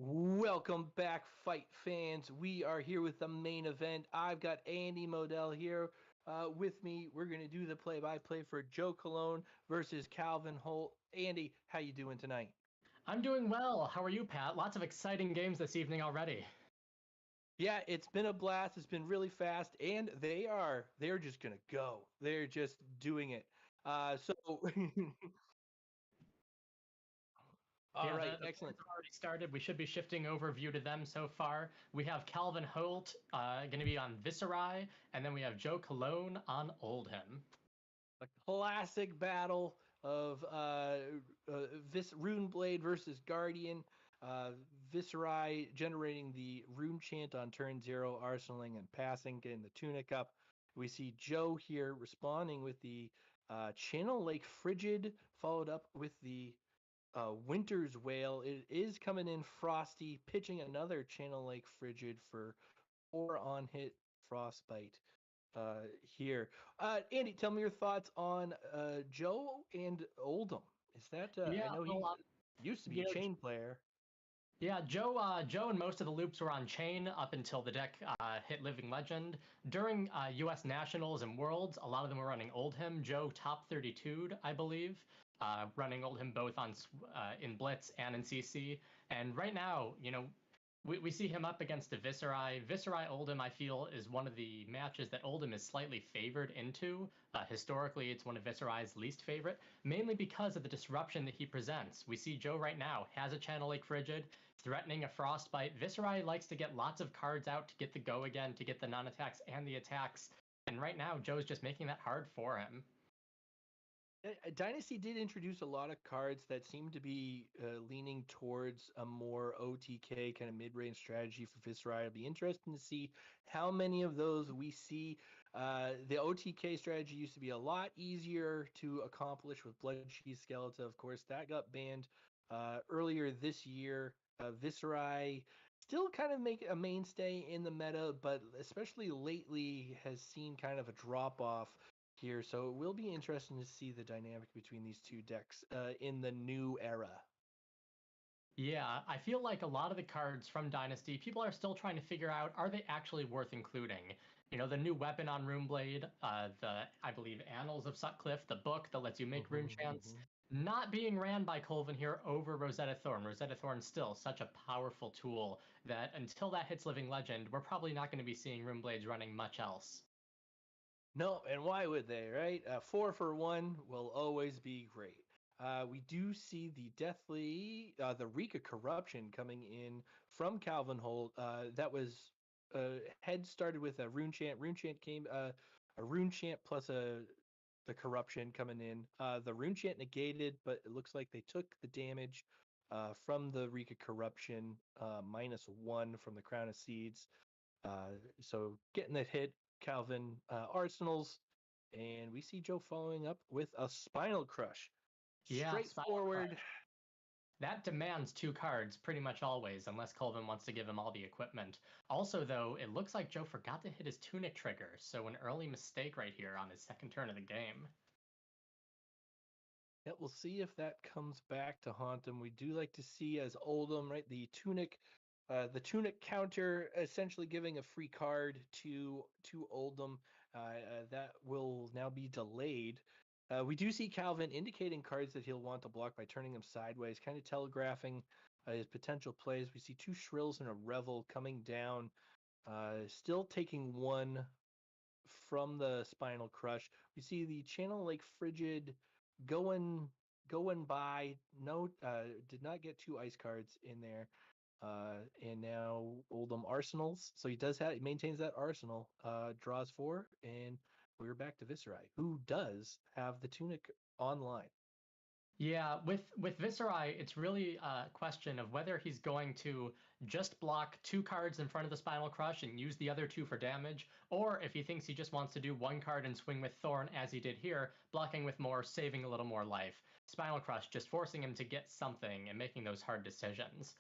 Welcome back, fight fans. We are here with the main event. I've got Andy Modell here with me. We're going to do the play-by-play for Joe Cologne versus Calvin Holt. Andy, how you doing tonight? I'm doing well. How are you, Pat? Lots of exciting games this evening already. Yeah, it's been a blast. It's been really fast, and they're just going to go. They're just doing it. So All yeah, right, the excellent. points have already started. We should be shifting overview to them so far. We have Calvin Holt going to be on Viserai, and then we have Joe Cologne on Oldhim. A classic battle of this Runeblade versus Guardian. Viserai generating the rune chant on turn 0, arsenaling and passing, getting the tunic up. We see Joe here responding with the Channel Lake Frigid, followed up with the Winter's Wail. It is coming in Frosty, pitching another Channel Lake Frigid for 4 on hit Frostbite here. Andy, tell me your thoughts on Joe and Oldham. Is that Yeah, I know he well, used to be you know, chain player. Yeah, Joe and most of the loops were on chain up until the deck hit Living Legend. During U.S. Nationals and Worlds, a lot of them were running Oldhim. Joe top 32'd, I believe, running Oldhim both on in Blitz and in CC. And right now, we see him up against the Viserai. Viserai Oldhim, I feel, is one of the matches that Oldhim is slightly favored into. Historically, it's one of Viserai's least favorite, mainly because of the disruption that he presents. We see Joe right now has a Channel Lake Frigid, threatening a Frostbite. Viserai likes to get lots of cards out to get the go again, to get the non-attacks and the attacks. And right now, Joe's just making that hard for him. Dynasty did introduce a lot of cards that seem to be leaning towards a more OTK kind of mid-range strategy for Viserai. It'll be interesting to see how many of those we see. The OTK strategy used to be a lot easier to accomplish with Bloodshea Skeleton. Of course, that got banned earlier this year. Viserai still kind of make a mainstay in the meta, but especially lately has seen kind of a drop-off here, so it will be interesting to see the dynamic between these two decks in the new era. Yeah, I feel like a lot of the cards from Dynasty, people are still trying to figure out, are they actually worth including? The new weapon on Runeblade, I believe, Annals of Sutcliffe, the book that lets you make rune chants, not being ran by Colvin here over Rosetta Thorn. Rosetta Thorn's still such a powerful tool that until that hits Living Legend, we're probably not going to be seeing Runeblades running much else. No, and why would they, right? 4 for 1 will always be great. We do see the the Rika Corruption coming in from Calvin Holt. That was head started with a rune chant. Rune chant came a rune chant plus the corruption coming in. The rune chant negated, but it looks like they took the damage from the Rika Corruption, -1 from the Crown of Seeds. So getting that hit, Calvin Arsenals, and we see Joe following up with a Spinal Crush. Yeah, straightforward. Spinal Crush. That demands 2 cards pretty much always, unless Colvin wants to give him all the equipment. Also, though, it looks like Joe forgot to hit his Tunic trigger, so an early mistake right here on his second turn of the game. Yeah, we'll see if that comes back to haunt him. We do like to see as Oldhim, right, the Tunic counter essentially giving a free card to Oldhim. That will now be delayed. We do see Calvin indicating cards that he'll want to block by turning them sideways, kind of telegraphing his potential plays. We see 2 Shrills and a Revel coming down, still taking 1 from the Spinal Crush. We see the Channel Lake Frigid going by. No, did not get 2 ice cards in there. And now Oldhim Arsenals. So he maintains that arsenal, draws 4, and we're back to Viserai, who does have the Tunic online. Yeah, with Viserai, it's really a question of whether he's going to just block 2 cards in front of the Spinal Crush and use the other 2 for damage, or if he thinks he just wants to do 1 card and swing with Thorn as he did here, blocking with more, saving a little more life. Spinal Crush just forcing him to get something and making those hard decisions.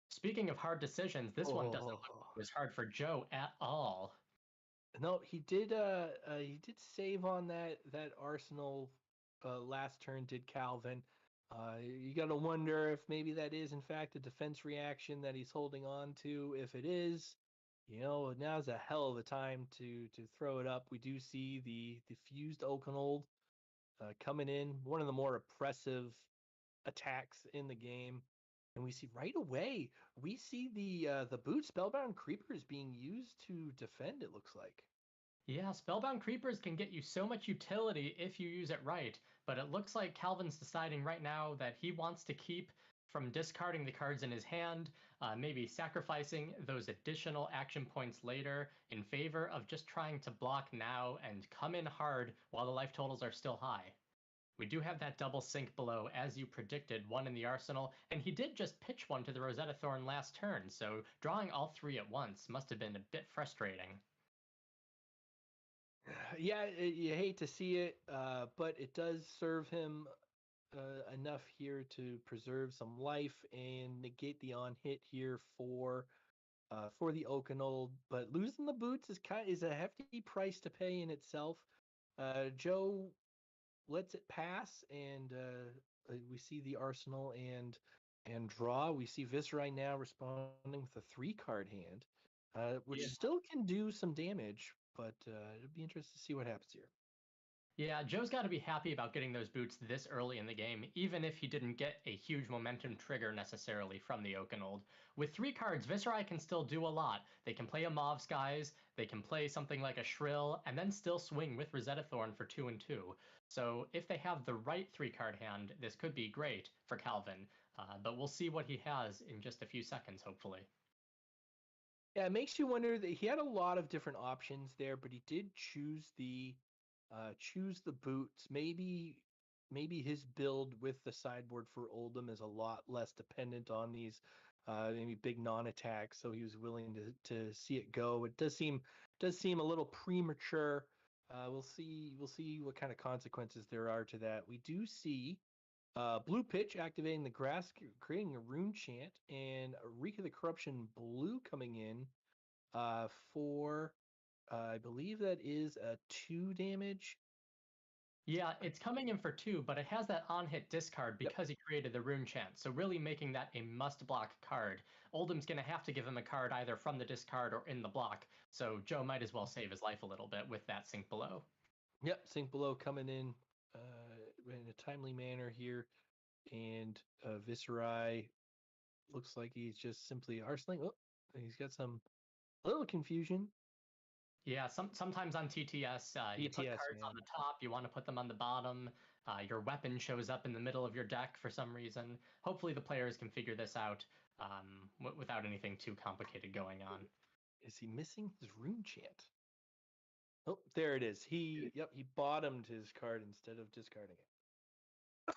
Speaking of hard decisions, this one doesn't look as hard for Joe at all. No, he did save on that arsenal last turn, did Calvin. You got to wonder if maybe that is in fact a defense reaction that he's holding on to. If it is, now's a hell of a time to throw it up. We do see the fused Oakenold coming in, one of the more oppressive attacks in the game. And we see right away, we see the boot Spellbound Creepers being used to defend, it looks like. Yeah, Spellbound Creepers can get you so much utility if you use it right, but it looks like Calvin's deciding right now that he wants to keep from discarding the cards in his hand, maybe sacrificing those additional action points later in favor of just trying to block now and come in hard while the life totals are still high. We do have that double sink below, as you predicted, one in the arsenal, and he did just pitch one to the Rosetta Thorn last turn, so drawing all three at once must have been a bit frustrating. Yeah, you hate to see it, but it does serve him enough here to preserve some life and negate the on hit here for the Okanold. But losing the boots is a hefty price to pay in itself. Joe lets it pass, and we see the arsenal and draw. We see Viserai now responding with a 3-card hand, which still can do some damage, but it'll be interesting to see what happens here. Yeah, Joe's got to be happy about getting those boots this early in the game, even if he didn't get a huge momentum trigger necessarily from the Okanold. With 3 cards, Viserai can still do a lot. They can play a Mauve Skies, they can play something like a Shrill, and then still swing with Rosetta Thorn for 2 and 2. So if they have the right 3-card hand, this could be great for Calvin, but we'll see what he has in just a few seconds, hopefully. Yeah, it makes you wonder that he had a lot of different options there, but he did choose the boots. Maybe his build with the sideboard for Oldham is a lot less dependent on these maybe big non-attacks, so he was willing to see it go. It does seem a little premature. We'll see what kind of consequences there are to that. We do see Blue Pitch activating the grass, creating a rune chant, and Reek of the Corruption Blue coming in for I believe that is a 2 damage. Yeah, it's coming in for 2, but it has that on-hit discard because he created the rune chant, so really making that a must-block card. Oldham's going to have to give him a card either from the discard or in the block, so Joe might as well save his life a little bit with that Sink Below. Yep, Sink Below coming in a timely manner here, and Viserai looks like he's just simply arsening. Oh, he's got a little confusion. Yeah, sometimes on TTS, you put cards on the top, you want to put them on the bottom. Your weapon shows up in the middle of your deck for some reason. Hopefully the players can figure this out without anything too complicated going on. Is he missing his rune chant? Oh, there it is. He bottomed his card instead of discarding it.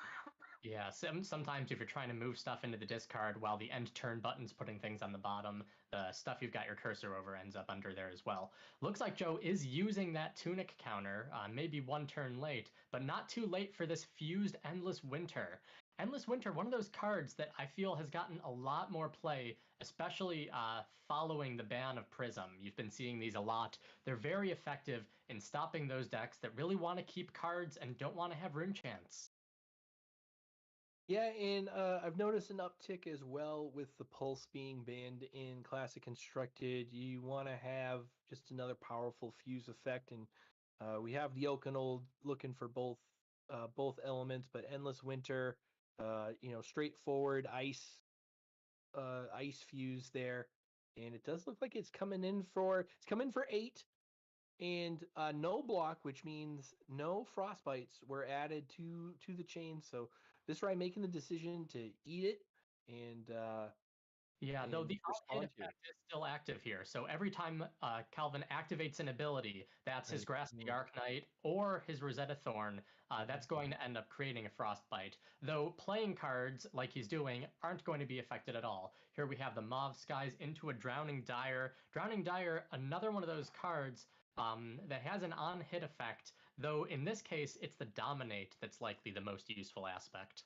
Yeah, sometimes if you're trying to move stuff into the discard while the end turn button's putting things on the bottom, the stuff you've got your cursor over ends up under there as well. Looks like Joe is using that Tunic counter, maybe 1 turn late, but not too late for this fused Endless Winter. Endless Winter, one of those cards that I feel has gotten a lot more play, especially following the ban of Prism. You've been seeing these a lot. They're very effective in stopping those decks that really want to keep cards and don't want to have rune chants. Yeah, and I've noticed an uptick as well with the Pulse being banned in Classic Constructed. You want to have just another powerful fuse effect, and we have the Okanold looking for both elements, but Endless Winter, straightforward ice fuse there, and it does look like it's coming in for 8, and no block, which means no frostbites were added to the chain. So Viserai making the decision to eat it, and though the on-hit effect is still active here. So every time Calvin activates an ability, that's his Grasp the Arknight or his Rosetta Thorn, that's going to end up creating a Frostbite. Though playing cards, like he's doing, aren't going to be affected at all. Here we have the Mauve Skies into a Drowning Dire. Drowning Dire, another one of those cards that has an on-hit effect, though in this case, it's the Dominate that's likely the most useful aspect.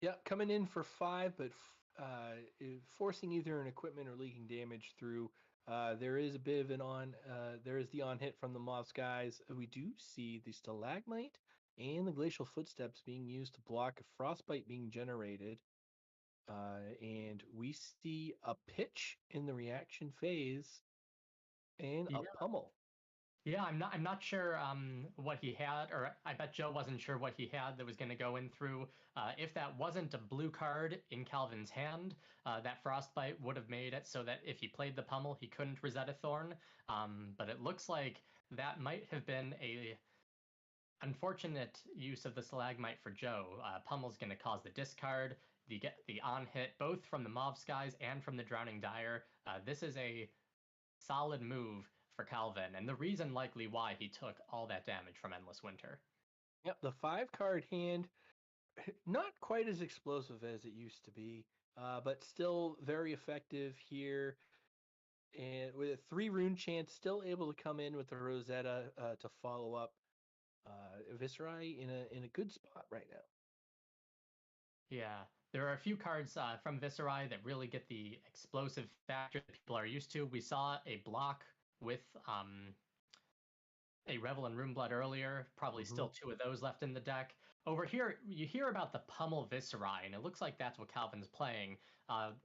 Yeah, coming in for 5, but forcing either an equipment or leaking damage through. There is a bit of there is the on-hit from the Mauve Skies. We do see the Stalagmite and the Glacial Footsteps being used to block a Frostbite being generated. And we see a pitch in the reaction phase and a pummel. Yeah, I'm not sure what he had, or I bet Joe wasn't sure what he had that was going to go in through. If that wasn't a blue card in Calvin's hand, that Frostbite would have made it so that if he played the pummel, he couldn't Rosetta Thorn. But it looks like that might have been a unfortunate use of the Stalagmite for Joe. Pummel's going to cause the discard, the on hit, both from the Mauve Skies and from the Drowning Dire. This is a solid move for Calvin, and the reason likely why he took all that damage from Endless Winter. Yep, the 5-card hand, not quite as explosive as it used to be, but still very effective here. And with a 3 rune chance, still able to come in with the Rosetta to follow up Viserai in a good spot right now. Yeah, there are a few cards from Viserai that really get the explosive factor that people are used to. We saw a block with a Revel and Runeblood earlier, probably still 2 of those left in the deck. Over here, you hear about the Pummel Viserai, and it looks like that's what Calvin's playing.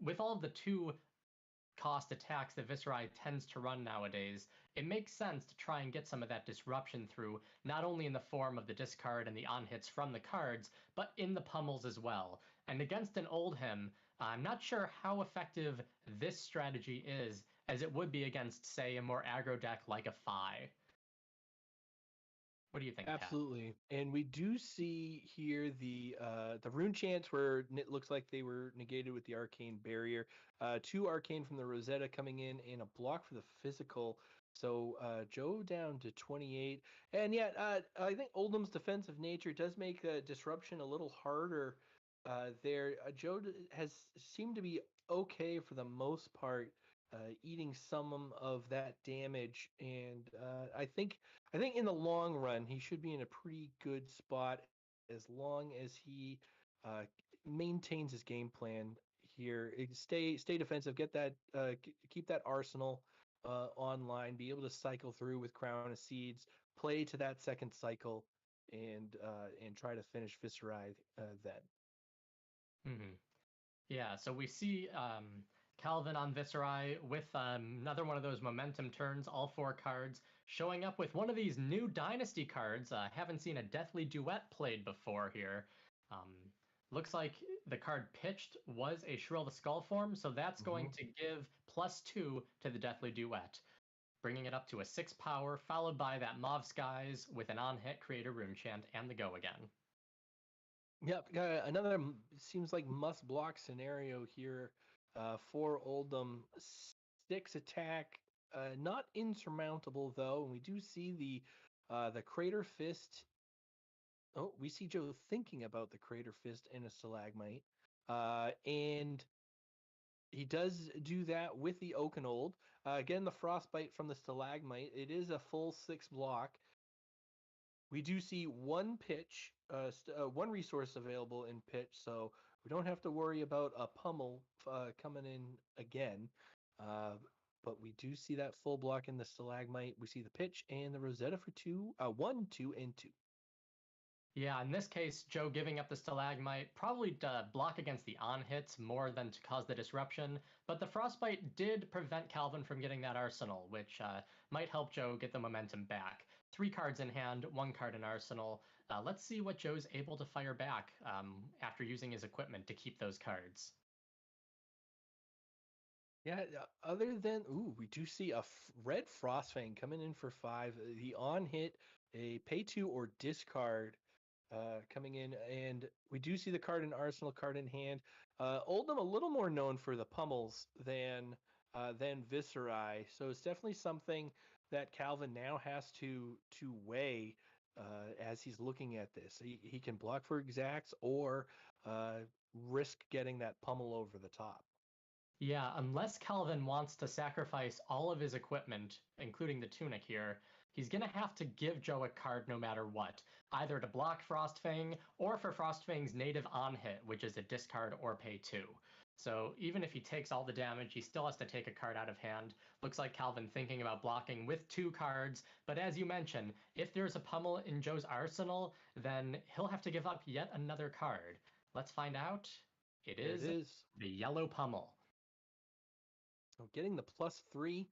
With all of the 2 cost attacks that Viserai tends to run nowadays, it makes sense to try and get some of that disruption through, not only in the form of the discard and the on-hits from the cards, but in the pummels as well. And against an Oldhim, I'm not sure how effective this strategy is, as it would be against, say, a more aggro deck like a Phi. What do you think, Pat? Absolutely. And we do see here the rune chants where it looks like they were negated with the arcane barrier. 2 arcane from the Rosetta coming in and a block for the physical. So Joe down to 28. And yet I think Oldham's defensive nature does make disruption a little harder there. Joe has seemed to be okay for the most part, eating some of that damage, and I think in the long run he should be in a pretty good spot as long as he uh, maintains his game plan here. Stay defensive, get that keep that arsenal online, be able to cycle through with Crown of Seeds, play to that second cycle, and try to finish Viserai then. Mm-hmm. Yeah, so we see Calvin on Viserai with another one of those momentum turns, all 4 cards, showing up with one of these new Dynasty cards. Haven't seen a Deathly Duet played before here. Looks like the card pitched was a Shrill the Skull form, so that's going to give +2 to the Deathly Duet, bringing it up to a 6 power, followed by that Mauve Skies with an on-hit, create a rune chant, and the go again. Yep, another seems like must block scenario here for Oldham. 6 attack, not insurmountable though, and we do see the Crater Fist. Oh, we see Joe thinking about the Crater Fist and a Stalagmite, and he does do that with the Oakenold. Again, the Frostbite from the Stalagmite. It is a full 6 block. We do see 1 pitch, 1 resource available in pitch, so we don't have to worry about a pummel coming in again. But we do see that full block in the Stalagmite. We see the pitch and the Rosetta for 1, 2, and 2. Yeah, in this case, Joe giving up the Stalagmite probably to block against the on-hits more than to cause the disruption, but the Frostbite did prevent Calvin from getting that Arsenal, which might help Joe get the momentum back. 3 cards in hand, 1 card in Arsenal. Let's see what Joe's able to fire back after using his equipment to keep those cards. Yeah, other than, we do see a red Frostfang coming in for 5. The on-hit, a pay 2 or discard coming in, and we do see the card in Arsenal, card in hand. Oldham a little more known for the pummels than Viserai, so it's definitely something that Calvin now has to weigh as he's looking at this. He can block for exacts or risk getting that pummel over the top. Yeah, unless Calvin wants to sacrifice all of his equipment, including the tunic here, he's going to have to give Joe a card no matter what, either to block Frostfang or for Frostfang's native on-hit, which is a discard or pay 2. So even if he takes all the damage, he still has to take a card out of hand. Looks like Calvin thinking about blocking with 2 cards, but as you mentioned, if there's a pummel in Joe's arsenal, then he'll have to give up yet another card. Let's find out. It is the yellow pummel. So getting the +3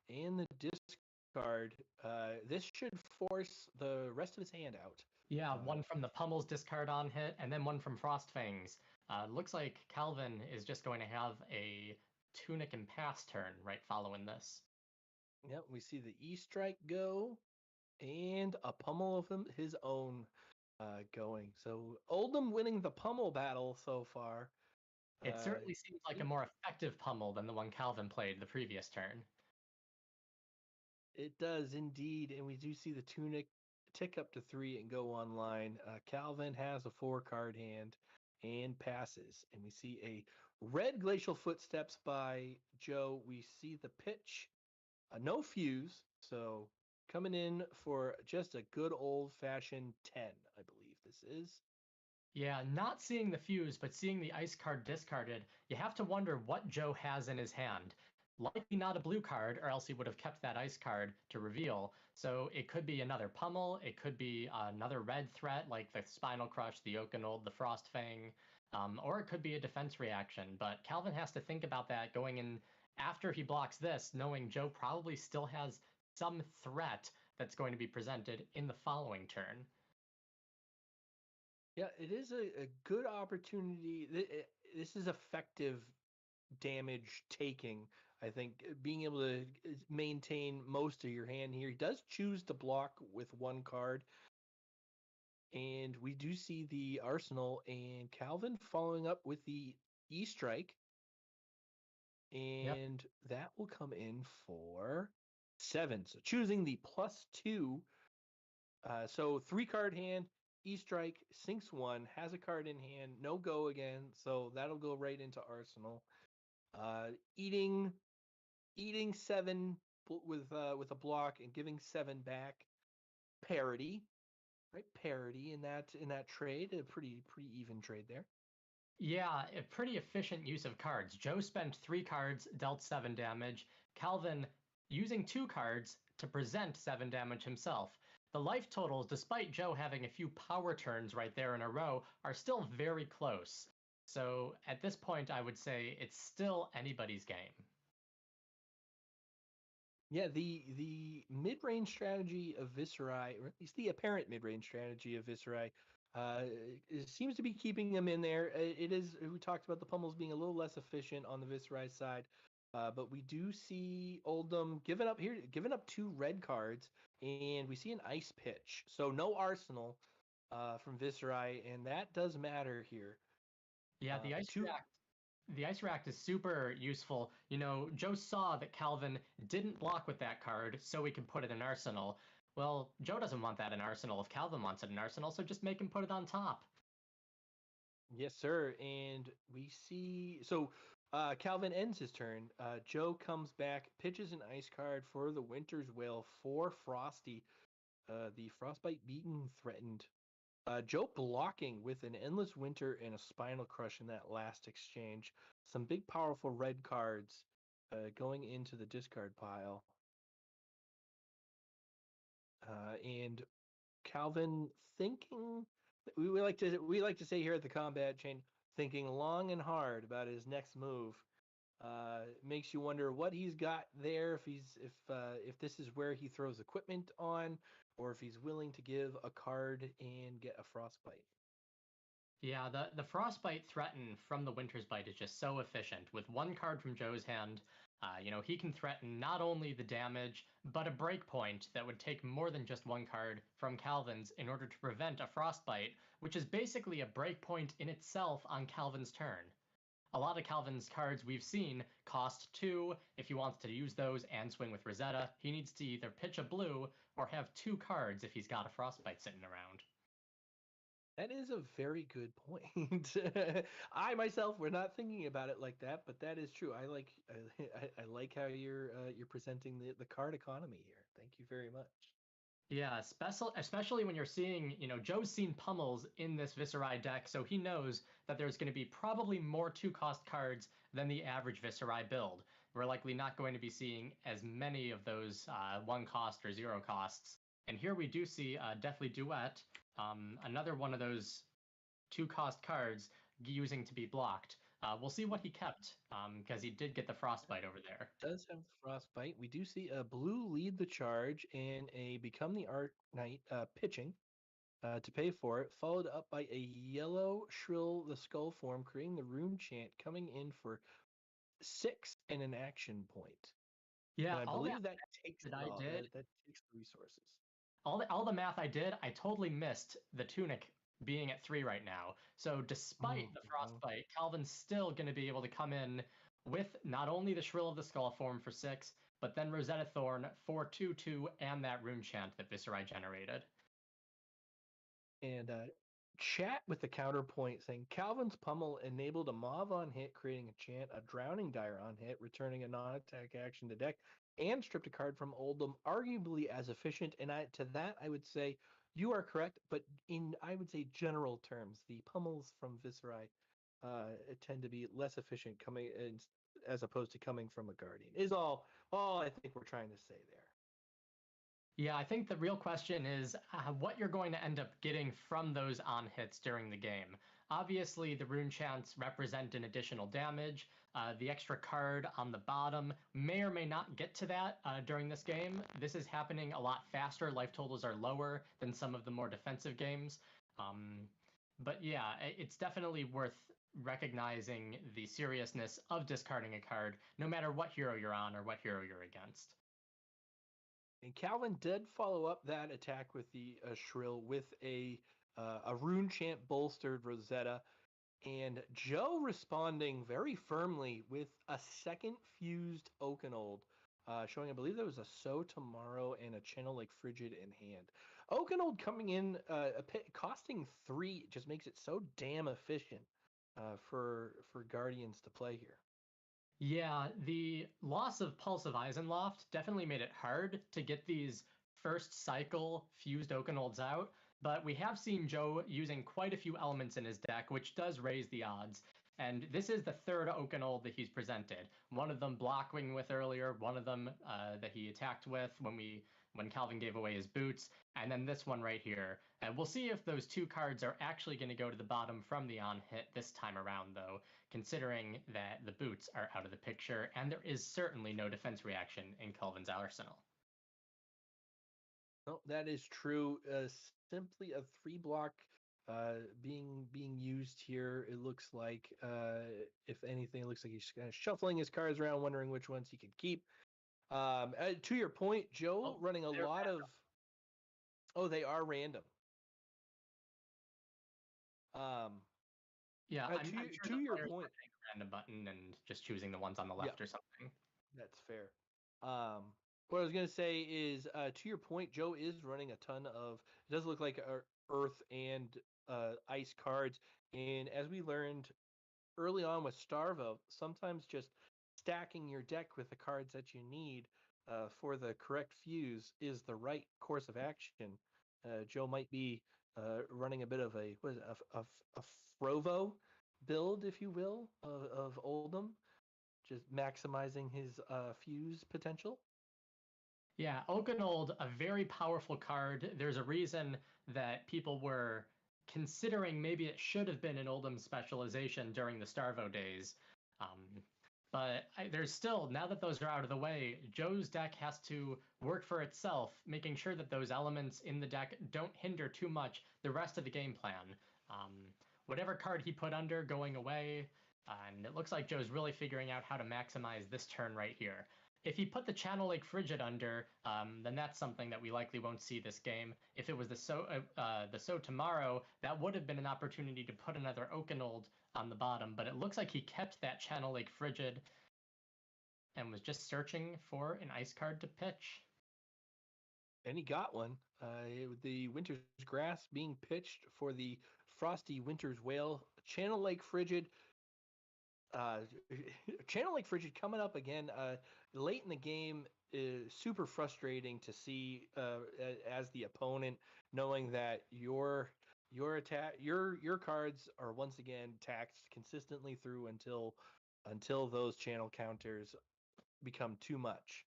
and the discard, this should force the rest of his hand out. Yeah, 1 from the Pummel's discard on hit, and then 1 from Frostfang's. Looks like Calvin is just going to have a Tunic and Pass turn right following this. Yep, we see the E-Strike go, and a pummel of his own going. So Oldham winning the pummel battle so far. It certainly seems like a more effective pummel than the one Calvin played the previous turn. It does indeed, and we do see the tunic tick up to 3 and go online. Calvin has a 4-card hand and passes, and we see a red glacial footsteps by Joe. We see the pitch, no fuse, so coming in for just a good old-fashioned 10, I believe this is. Yeah, not seeing the fuse, but seeing the ice card discarded, you have to wonder what Joe has in his hand. Likely not a blue card, or else he would have kept that ice card to reveal. So it could be another pummel, it could be another red threat like the Spinal Crush, the Okanold, the Frostfang, or it could be a defense reaction. But Calvin has to think about that going in after he blocks this, knowing Joe probably still has some threat that's going to be presented in the following turn. Yeah, it is a good opportunity. This is effective damage taking. I think being able to maintain most of your hand here. He does choose to block with 1 card. And we do see the Arsenal and Calvin following up with the E-Strike. Yep. And that will come in for 7. So choosing the +2. So 3-card hand, E-Strike, sinks 1, has a card in hand, no go again. So that'll go right into Arsenal. Eating 7 with a block and giving 7 back. Parity, right? Parity in that trade. A pretty even trade there. Yeah, a pretty efficient use of cards. Joe spent 3 cards, dealt 7 damage. Calvin using 2 cards to present 7 damage himself. The life totals, despite Joe having a few power turns right there in a row, are still very close. So at this point, I would say it's still anybody's game. Yeah, the mid-range strategy of Viserai, or at least the apparent mid-range strategy of Viserai, it seems to be keeping him in there. It is, we talked about the pummels being a little less efficient on the Viserai side, but we do see Oldham giving up 2 red cards, and we see an ice pitch. So no Arsenal from Viserai, and that does matter here. Yeah, the ice react is super useful. You know, Joe saw that Calvin didn't block with that card, so he could put it in Arsenal. Well, Joe doesn't want that in Arsenal if Calvin wants it in Arsenal, so just make him put it on top. Yes, sir. And we see Calvin ends his turn. Joe comes back, pitches an ice card for the Winter's Wail for Frosty. The Frostbite beaten threatened. Joe blocking with an Endless Winter and a Spinal Crush in that last exchange. Some big, powerful red cards going into the discard pile. And Calvin thinking. We like to say here at the Combat Chain, thinking long and hard about his next move. Makes you wonder what he's got there. If this is where he throws equipment on, or if he's willing to give a card and get a Frostbite. Yeah, the Frostbite threaten from the Winter's Bite is just so efficient. With 1 card from Joe's hand, he can threaten not only the damage, but a breakpoint that would take more than just 1 card from Calvin's in order to prevent a Frostbite, which is basically a breakpoint in itself on Calvin's turn. A lot of Calvin's cards we've seen cost 2. If he wants to use those and swing with Rosetta, he needs to either pitch a blue or have 2 cards if he's got a Frostbite sitting around. That is a very good point. I myself were not thinking about it like that, but that is true. I like how you're presenting the card economy here. Thank you very much. Yeah, especially when you're seeing, Joe's seen pummels in this Viserai deck, so he knows that there's going to be probably more 2-cost cards than the average Viserai build. We're likely not going to be seeing as many of those 1-cost or 0 costs. And here we do see Deathly Duet, another one of those 2-cost cards using to be blocked. We'll see what he kept, because he did get the Frostbite over there. Does have Frostbite. We do see a blue lead the charge and a Become the Art Knight pitching to pay for it, followed up by a yellow Shrill the Skull form, creating the Rune Chant, coming in for 6 and an action point. Yeah, and I believe that takes that I did. That takes the resources. All the math I did, I totally missed the Tunic being at 3 right now. So despite the Frostbite, Calvin's still going to be able to come in with not only the Shrill of the Skull form for 6, but then Rosetta Thorn for 2/2 and that rune chant that Viserai generated. And chat with the counterpoint saying Calvin's Pummel enabled a Mav on hit, creating a chant, a Drowning Dire on hit, returning a non-attack action to deck, and stripped a card from Oldham, arguably as efficient. And to that, I would say you are correct, but in, I would say, general terms, the Pummels from Viserai tend to be less efficient coming in, as opposed to coming from a Guardian. Is all I think we're trying to say there. Yeah, I think the real question is what you're going to end up getting from those on hits during the game. Obviously, the rune chants represent an additional damage. The extra card on the bottom may or may not get to that during this game. This is happening a lot faster. Life totals are lower than some of the more defensive games. But yeah, it's definitely worth recognizing the seriousness of discarding a card, no matter what hero you're on or what hero you're against. And Calvin did follow up that attack with the Shrill with a rune chant bolstered Rosetta, and Joe responding very firmly with a second fused Oakenold, showing I believe there was a So Tomorrow and a Channel Lake Frigid in hand. Oakenold coming in, costing 3, just makes it so damn efficient for Guardians to play here. Yeah, the loss of Pulse of Eisenloft definitely made it hard to get these first cycle fused Oakenolds out, but we have seen Joe using quite a few elements in his deck, which does raise the odds. And this is the third Oakenold that he's presented. One of them blocking with earlier, one of them that he attacked with when Calvin gave away his boots, and then this one right here. And we'll see if those two cards are actually going to go to the bottom from the on hit this time around, though, considering that the boots are out of the picture, and there is certainly no defense reaction in Calvin's arsenal. No, that is true. Simply a 3-block being used here. It looks like, if anything, it looks like he's kind of shuffling his cards around, wondering which ones he can keep. To your point, Joe running a lot random. of. Oh, they are random. Yeah, I'm sure to the your players point, were hitting the random button and just choosing the ones on the left or something. That's fair. What I was gonna say is, to your point, Joe is running a ton of. It does look like Earth and Ice cards, and as we learned early on with Starvo, sometimes just stacking your deck with the cards that you need for the correct fuse is the right course of action. Joe might be running a bit of a Frovo build, if you will, of Oldham, just maximizing his fuse potential. Yeah, Oakenold, a very powerful card. There's a reason that people were considering maybe it should have been an Oldham specialization during the Starvo days. But there's still, now that those are out of the way, Joe's deck has to work for itself, making sure that those elements in the deck don't hinder too much the rest of the game plan. Whatever card he put under going away, and it looks like Joe's really figuring out how to maximize this turn right here. If he put the Channel Lake Frigid under, then that's something that we likely won't see this game. If it was the So Tomorrow, that would have been an opportunity to put another Oakenold on the bottom, but it looks like he kept that Channel Lake Frigid and was just searching for an ice card to pitch. And he got one. The Winter's Grass being pitched for the Frosty Winter's Whale. Channel Lake Frigid. Channel Lake Frigid coming up again late in the game is super frustrating to see as the opponent, knowing that your cards are once again taxed consistently through until those channel counters become too much.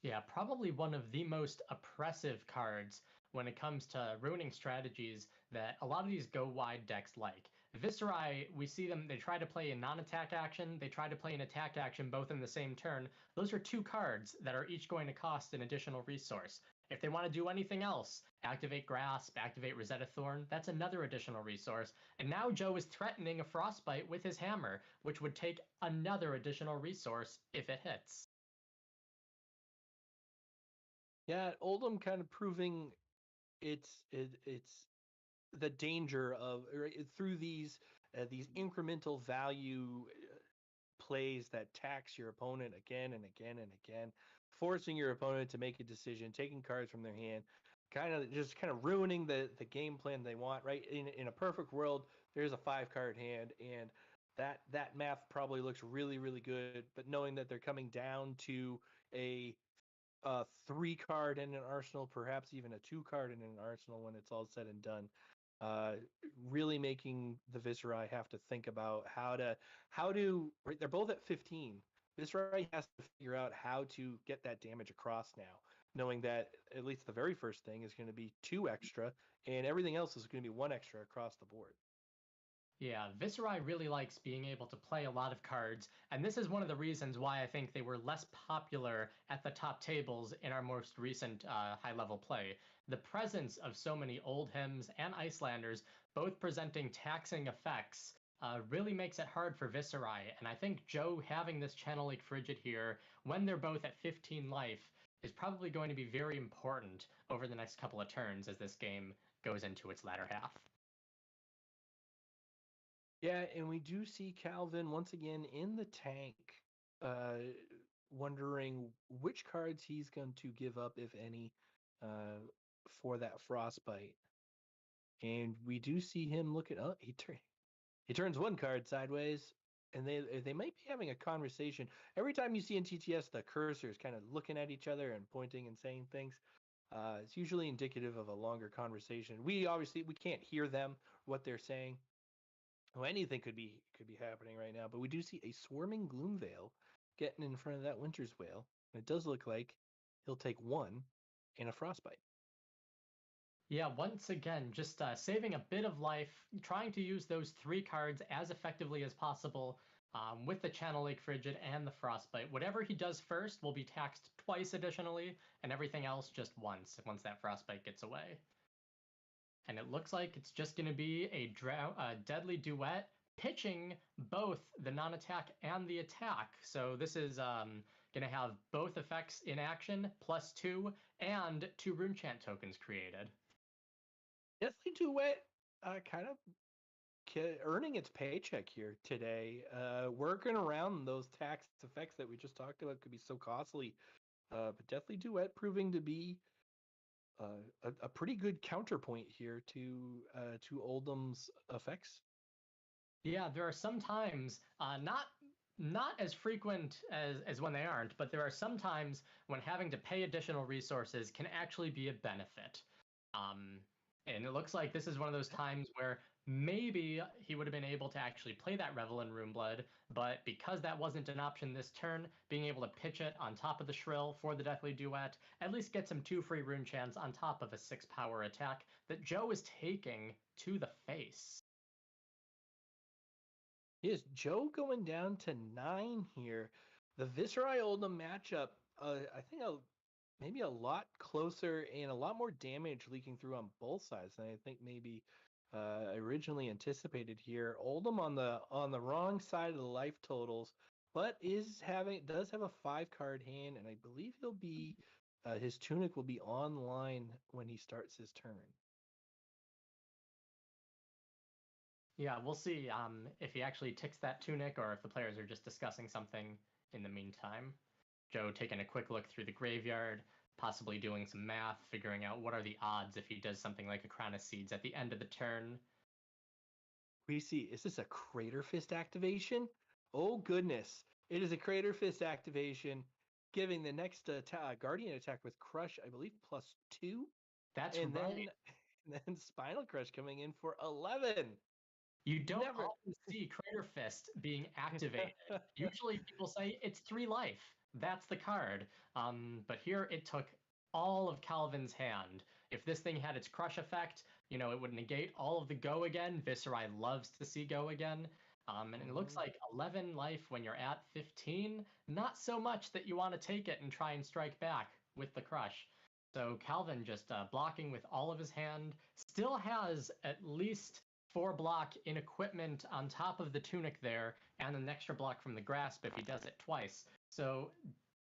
Yeah, probably one of the most oppressive cards when it comes to ruining strategies that a lot of these go wide decks like. Viserai, we see them, they try to play a non-attack action, they try to play an attack action both in the same turn. Those are two cards that are each going to cost an additional resource. If they want to do anything else, activate Grasp, activate Rosetta Thorn, that's another additional resource. And now Joe is threatening a Frostbite with his hammer, which would take another additional resource if it hits. Yeah, Oldham kind of proving it's the danger of, right, through these incremental value plays that tax your opponent again and again and again, forcing your opponent to make a decision, taking cards from their hand, kind of ruining the game plan they want, right? In a perfect world, there's a 5-card hand, and that math probably looks really, really good, but knowing that they're coming down to a 3-card in an arsenal, perhaps even a 2-card in an arsenal when it's all said and done, really making the Viserai have to think about how to right, they're both at 15. Viserai has to figure out how to get that damage across now, knowing that at least the very first thing is going to be 2 extra, and everything else is going to be 1 extra across the board. Yeah, Viserai really likes being able to play a lot of cards, and this is one of the reasons why I think they were less popular at the top tables in our most recent high-level play. The presence of so many Oldheims and Icelanders, both presenting taxing effects, really makes it hard for Viserai, and I think Joe having this Channel Lake Frigid here, when they're both at 15 life, is probably going to be very important over the next couple of turns as this game goes into its latter half. Yeah, and we do see Calvin once again in the tank, wondering which cards he's going to give up, if any, for that frostbite. And we do see him look at he turns 1 card sideways, and they might be having a conversation. Every time you see in TTS the cursors kind of looking at each other and pointing and saying things, it's usually indicative of a longer conversation. We can't hear them, what they're saying. Well, anything could be happening right now, but we do see a swarming Gloomveil getting in front of that Winter's Whale. And it does look like he'll take 1 and a frostbite. Yeah, once again, just saving a bit of life, trying to use those 3 cards as effectively as possible with the Channel Lake Frigid and the Frostbite. Whatever he does first will be taxed twice additionally, and everything else just once that Frostbite gets away. And it looks like it's just going to be a Deadly Duet pitching both the non-attack and the attack. So this is going to have both effects in action, +2, and 2 Rune Chant tokens created. Deathly Duet kind of earning its paycheck here today. Working around those tax effects that we just talked about could be so costly. But Deathly Duet proving to be a pretty good counterpoint here to Oldham's effects. Yeah, there are some times, not as frequent as when they aren't, but there are some times when having to pay additional resources can actually be a benefit. And it looks like this is one of those times where maybe he would have been able to actually play that Revel in Runeblood, but because that wasn't an option this turn, being able to pitch it on top of the Shrill for the Deathly Duet at least gets him 2 free Rune Chants on top of a 6-power attack that Joe is taking to the face. Is Joe going down to 9 here? The Viserai Oldham matchup, I think maybe a lot closer and a lot more damage leaking through on both sides than I think maybe originally anticipated here. Oldham on the wrong side of the life totals, but does have a 5-card hand, and I believe he'll be his tunic will be online when he starts his turn. Yeah, we'll see if he actually ticks that tunic or if the players are just discussing something in the meantime. Joe taking a quick look through the graveyard, possibly doing some math, figuring out what are the odds if he does something like a Crown of Seeds at the end of the turn. We see, is this a Crater Fist activation? Oh goodness, it is a Crater Fist activation, giving the next Guardian attack with Crush, I believe, +2. That's and right. Then Spinal Crush coming in for 11. You don't often see Crater Fist being activated. Usually people say it's 3 life. That's the card. But here it took all of Calvin's hand. If this thing had its Crush effect, it would negate all of the Go Again. Viserai loves to see Go Again. And it looks like 11 life when you're at 15. Not so much that you want to take it and try and strike back with the Crush. So Calvin just blocking with all of his hand. Still has at least 4 block in equipment on top of the tunic there, and an extra block from the grasp if he does it twice. So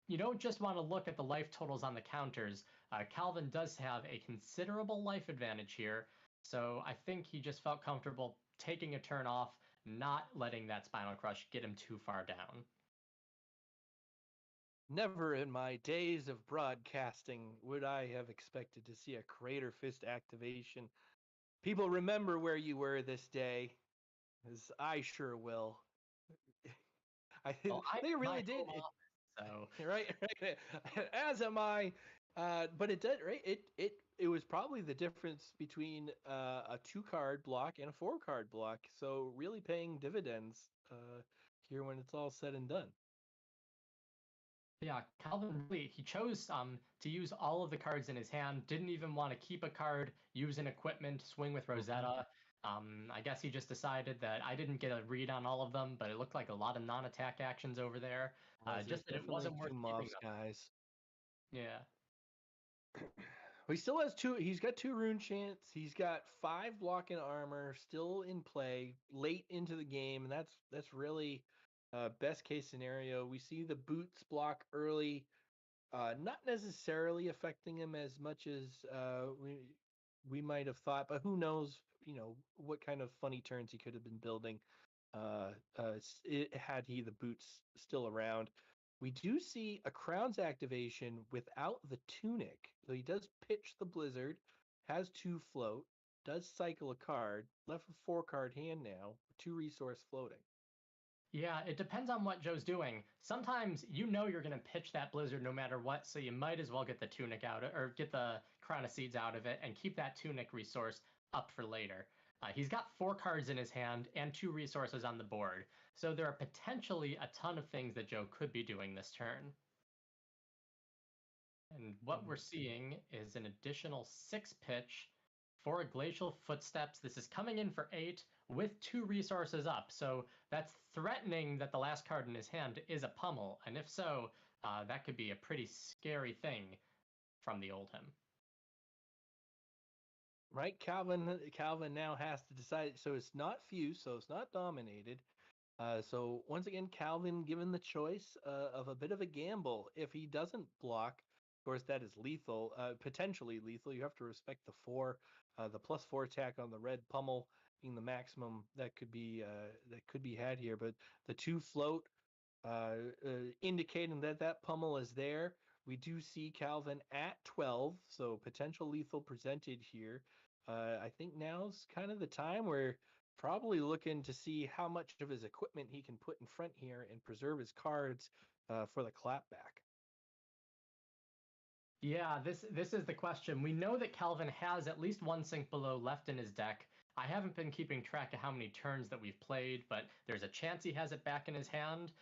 you don't just want to look at the life totals on the counters. Calvin does have a considerable life advantage here, so I think he just felt comfortable taking a turn off not letting that Spinal Crush get him too far down. Never in my days of broadcasting would I have expected to see a Crater Fist activation. People remember where you were this day, as I sure will. Well, They I'm really my did. home office, so Right, right. As am I. But it did, right? It was probably the difference between a 2-card block and a 4-card block. So really paying dividends here when it's all said and done. yeah, Calvin really he chose to use all of the cards in his hand. Didn't even want to keep a card, use an equipment, swing with Rosetta. I guess he just decided that I didn't get a read on all of them, but it looked like a lot of non-attack actions over there. There's Just that it definitely wasn't worth two keeping mobs, them. guys. Yeah. He still has 2. He's got 2 rune chants. He's got 5 block and armor still in play late into the game, and that's really best case scenario. We see the boots block early, not necessarily affecting him as much as we might have thought, but who knows? You know what kind of funny turns he could have been building had he the boots still around. We do see a Crown's activation without the tunic. So he does pitch the Blizzard, has 2 float, does cycle a card, left with 4-card hand now, 2 resource floating. Yeah, it depends on what Joe's doing. Sometimes you know you're going to pitch that Blizzard no matter what, so you might as well get the Tunic out or get the Crown of Seeds out of it and keep that Tunic resource up for later. He's got 4 cards in his hand and 2 resources on the board, so there are potentially a ton of things that Joe could be doing this turn. And what we're seeing is an additional 6 pitch for a Glacial Footsteps. This is coming in for 8 with 2 resources up. So that's threatening that the last card in his hand is a pummel. And if so, that could be a pretty scary thing from the Oldhim. Right, Calvin now has to decide. So it's not fused, so it's not dominated. So once again, Calvin given the choice of a bit of a gamble. If he doesn't block, of course, that is lethal, potentially lethal. You have to respect the +4 attack on the red pummel being the maximum that could be had here. But the 2 float indicating that pummel is there. We do see Calvin at 12, so potential lethal presented here. I think now's kind of the time where probably looking to see how much of his equipment he can put in front here and preserve his cards for the clapback. Yeah, this is the question. We know that Calvin has at least 1 Sink Below left in his deck. I haven't been keeping track of how many turns that we've played, but there's a chance he has it back in his hand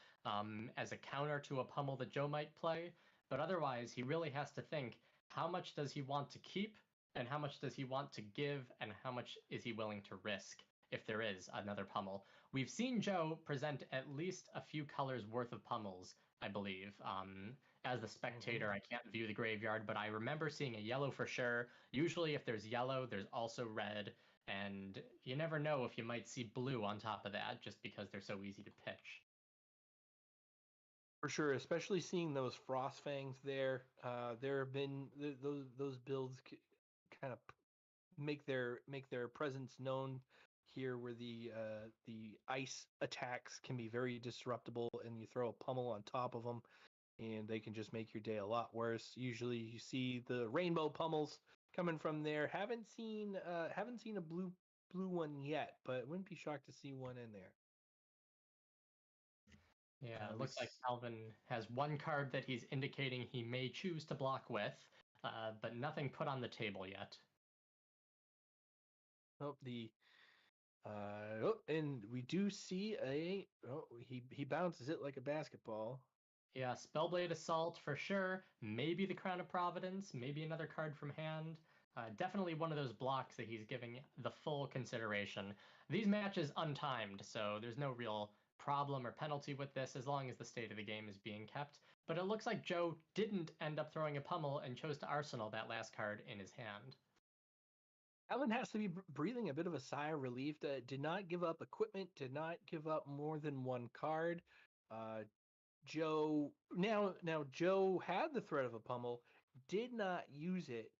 as a counter to a pummel that Joe might play. But otherwise, he really has to think, how much does he want to keep, and how much does he want to give, and how much is he willing to risk if there is another pummel. We've seen Joe present at least a few colors worth of pummels, I believe. As the spectator, I can't view the graveyard, but I remember seeing a yellow for sure. Usually if there's yellow, there's also red, and you never know if you might see blue on top of that just because they're so easy to pitch. For sure, especially seeing those Frost Fangs there. There have been those builds kind of make their presence known here, where the ice attacks can be very disruptible, and you throw a pummel on top of them, and they can just make your day a lot worse. Usually, you see the rainbow pummels coming from there. Haven't seen a blue one yet, but wouldn't be shocked to see one in there. Yeah, it looks like Calvin has 1 card that he's indicating he may choose to block with, but nothing put on the table yet. Oh, and we do see he bounces it like a basketball. Yeah, Spellblade Assault for sure. Maybe the Crown of Providence. Maybe another card from hand. Definitely one of those blocks that he's giving the full consideration. These matches untimed, so there's no real problem or penalty with this as long as the state of the game is being kept. But it looks like Joe didn't end up throwing a pummel and chose to arsenal that last card in his hand. Alan has to be breathing a bit of a sigh of relief. Did not give up equipment, did not give up more than 1 card. Joe Joe had the threat of a pummel, did not use it.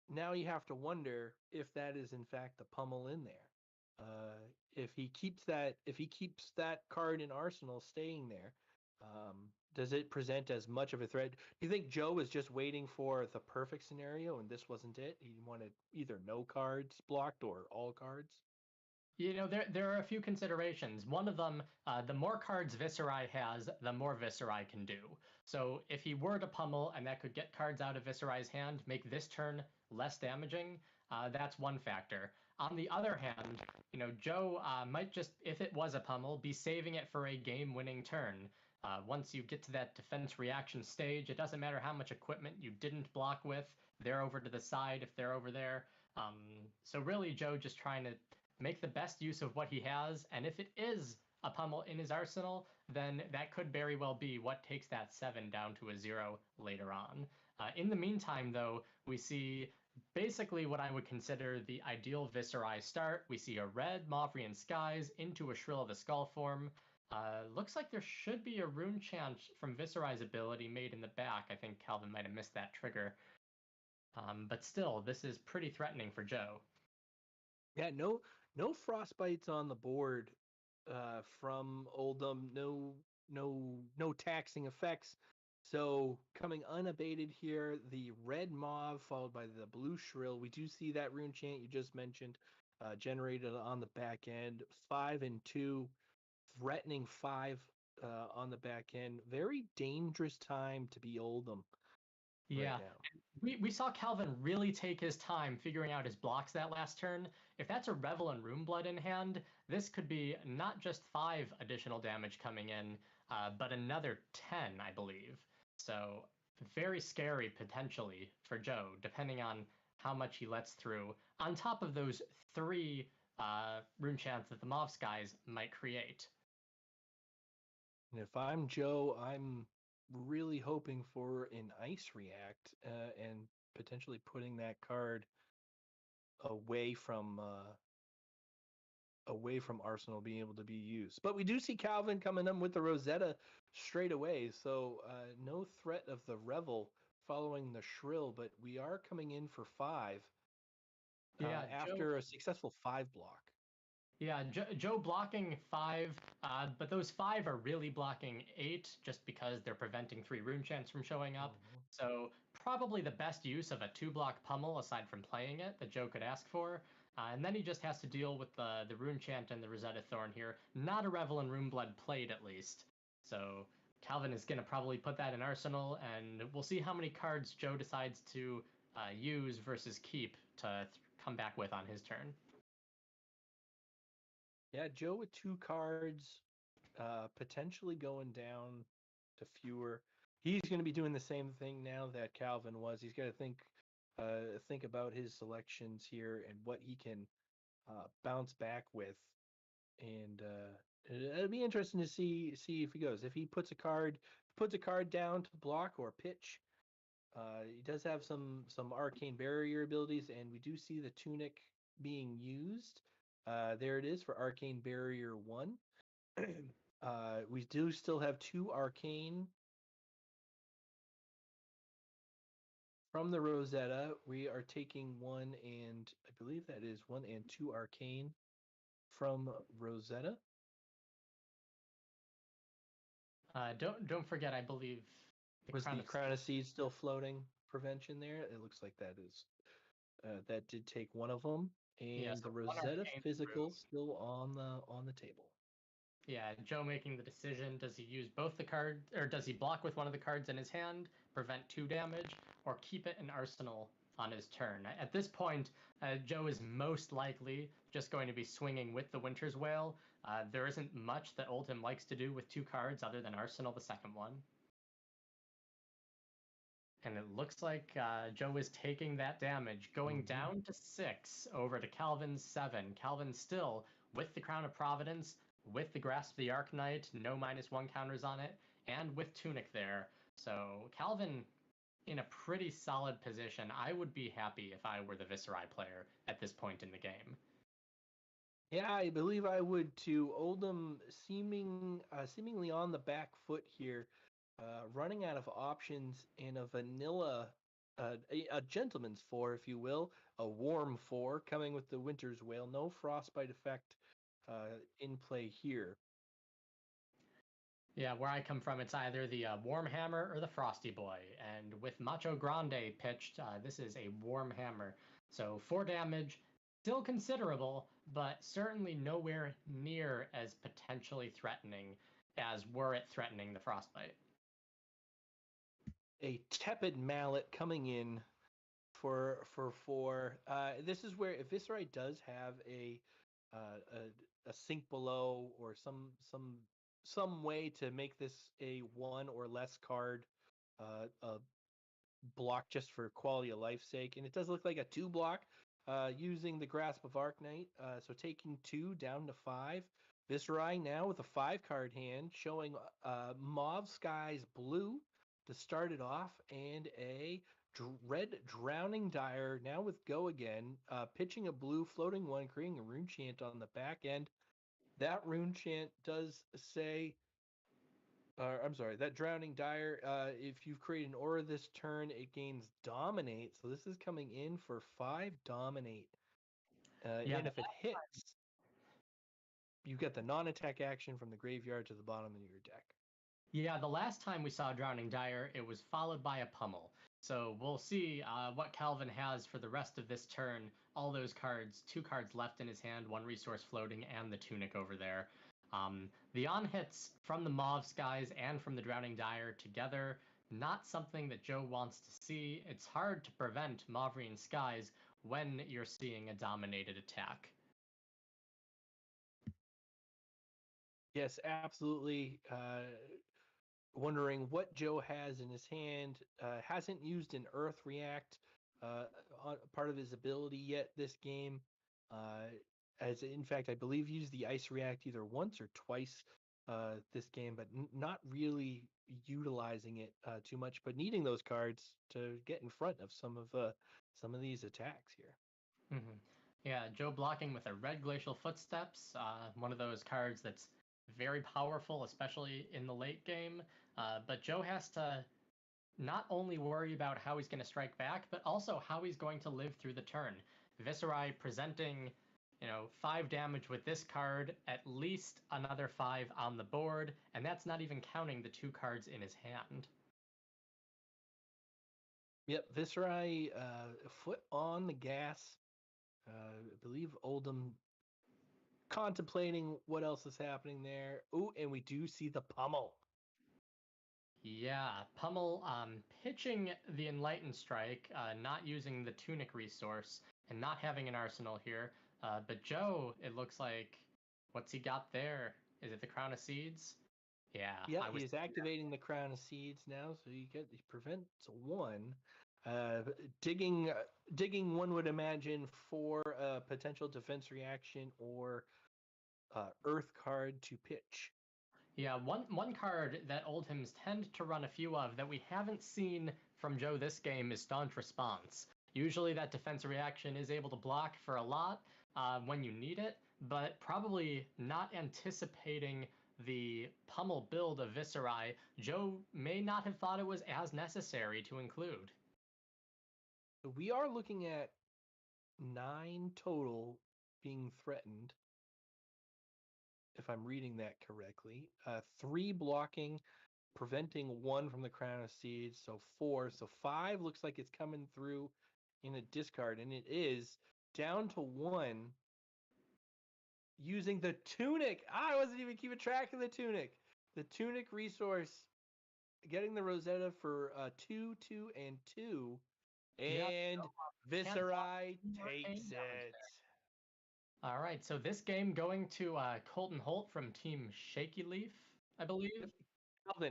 Now you have to wonder if that is in fact the pummel in there. if he keeps that card in arsenal staying there, does it present as much of a threat? Do you think Joe was just waiting for the perfect scenario and this wasn't it? He wanted either no cards blocked or all cards? There are a few considerations. One of them, the more cards Viserai has, the more Viserai can do. So if he were to pummel and that could get cards out of Viserai's hand, make this turn less damaging, that's one factor. On the other hand, Joe might just, if it was a pummel, be saving it for a game-winning turn. Once you get to that defense reaction stage, it doesn't matter how much equipment you didn't block with. They're over to the side if they're over there. So really, Joe just trying to make the best use of what he has, and if it is a pummel in his arsenal, then that could very well be what takes that 7 down to a 0 later on. In the meantime, though, we see basically what I would consider the ideal Viserai start. We see a red Mauvrian Skies into a Shrill of the Skull form. Looks like there should be a rune chant from Viserai's ability made in the back. I think Calvin might have missed that trigger. But still, this is pretty threatening for Joe. Yeah, no frostbites on the board from Oldham. No taxing effects. So coming unabated here, the red Mauve followed by the blue Shrill. We do see that rune chant you just mentioned generated on the back end. 5 and 2, threatening 5 on the back end. Very dangerous time to be Oldham. Yeah, right now. we saw Calvin really take his time figuring out his blocks that last turn. If that's a Revel and Runeblood in hand, this could be not just 5 additional damage coming in, but another 10, I believe. So very scary potentially for Joe, depending on how much he lets through, on top of those 3 rune chants that the Mauve Skies might create. And if I'm Joe, I'm really hoping for an ice react and potentially putting that card away from Arsenal being able to be used. But we do see Calvin coming in with the Rosetta straight away, so no threat of the Revel following the Shrill, but we are coming in for 5 after a successful 5 block. Yeah, Joe blocking 5, but those 5 are really blocking 8 just because they're preventing 3 rune chants from showing up. Mm-hmm. So probably the best use of a 2-block pummel aside from playing it that Joe could ask for. And then he just has to deal with the rune chant and the Rosetta Thorn here. Not a Revel and Runeblood played at least. So Calvin is going to probably put that in Arsenal, and we'll see how many cards Joe decides to use versus keep to come back with on his turn. Yeah, Joe with 2 cards, potentially going down to fewer. He's going to be doing the same thing now that Calvin was. He's got to think about his selections here and what he can bounce back with. And it'll be interesting to see if he goes. If he puts a card down to block or pitch. He does have some arcane barrier abilities, and we do see the tunic being used. There it is for Arcane Barrier 1. We do still have 2 Arcane from the Rosetta. We are taking 1 and I believe that is 1 and 2 Arcane from Rosetta. Don't forget, I believe was the Crown of Seeds still floating prevention there? It looks like that is that did take 1 of them. And so the Rosetta physical still on the table. Yeah, Joe making the decision: does he use both the cards, or does he block with one of the cards in his hand, prevent 2 damage, or keep it in Arsenal on his turn? At this point, Joe is most likely just going to be swinging with the Winter's Wail. There isn't much that Oldham likes to do with 2 cards other than Arsenal the second one. And it looks like Joe is taking that damage, going down to 6 over to Calvin's 7. Calvin still with the Crown of Providence, with the Grasp of the Arknight, no -1 counters on it, and with Tunic there. So Calvin in a pretty solid position. I would be happy if I were the Viserai player at this point in the game. Yeah, I believe I would too. Oldham seemingly on the back foot here. Running out of options in a vanilla a gentleman's 4, if you will, a warm 4 coming with the Winter's Wail. No frostbite effect in play here. Yeah, where I come from, it's either the Warm Hammer or the Frosty Boy. And with Macho Grande pitched, this is a Warm Hammer. So 4 damage, still considerable, but certainly nowhere near as potentially threatening as were it threatening the Frostbite. A tepid mallet coming in for 4. This is where if Viserai does have a sink below or some way to make this a 1 or less card block just for quality of life sake, and it does look like a 2 block using the Grasp of Arknight, so taking 2 down to 5. Viserai now with a 5 card hand showing Mauve Skies Blue to start it off, and a red Drowning Dire now with Go again, pitching a blue, floating 1, creating a rune chant on the back end. That rune chant does say, I'm sorry, that Drowning Dire, if you've created an aura this turn, it gains Dominate. So this is coming in for 5 Dominate. And if it hits, you get the non-attack action from the graveyard to the bottom of your deck. Yeah, the last time we saw Drowning Dire, it was followed by a Pummel. So we'll see what Calvin has for the rest of this turn. All those cards, 2 cards left in his hand, 1 resource floating, and the Tunic over there. The on-hits from the Mauve Skies and from the Drowning Dire together, not something that Joe wants to see. It's hard to prevent Mauvrian Skies when you're seeing a dominated attack. Yes, absolutely. Wondering what Joe has in his hand. Hasn't used an Earth React on part of his ability yet this game. As in fact, I believe used the Ice React either once or twice this game, but not really utilizing it too much. But needing those cards to get in front of some of these attacks here. Mm-hmm. Yeah, Joe blocking with a red Glacial Footsteps, one of those cards that's very powerful, especially in the late game. But Joe has to not only worry about how he's going to strike back, but also how he's going to live through the turn. Viserai presenting, 5 damage with this card, at least another 5 on the board, and that's not even counting the 2 cards in his hand. Yep, Viserai, foot on the gas. I believe Oldham contemplating what else is happening there. Ooh, and we do see the Pummel. Yeah, Pummel pitching the Enlightened Strike, not using the Tunic resource, and not having an arsenal here. But Joe, it looks like, what's he got there? Is it the Crown of Seeds? Yeah. Yeah, he's activating the Crown of Seeds now, so he prevents 1. Digging, one would imagine, for a potential defense reaction or Earth card to pitch. Yeah, one card that Oldhams tend to run a few of that we haven't seen from Joe this game is Staunch Response. Usually that defense reaction is able to block for a lot when you need it, but probably not anticipating the Pummel build of Viserai, Joe may not have thought it was as necessary to include. We are looking at 9 total being threatened, if I'm reading that correctly. 3 blocking, preventing 1 from the Crown of Seeds, so 4. So 5 looks like it's coming through in a discard, and it is down to 1 using the Tunic. I wasn't even keeping track of the Tunic. The Tunic resource, getting the Rosetta for 2, 2, and 2. And Viserai takes it. All right, so this game going to Colton Holt from Team Shaky Leaf, I believe.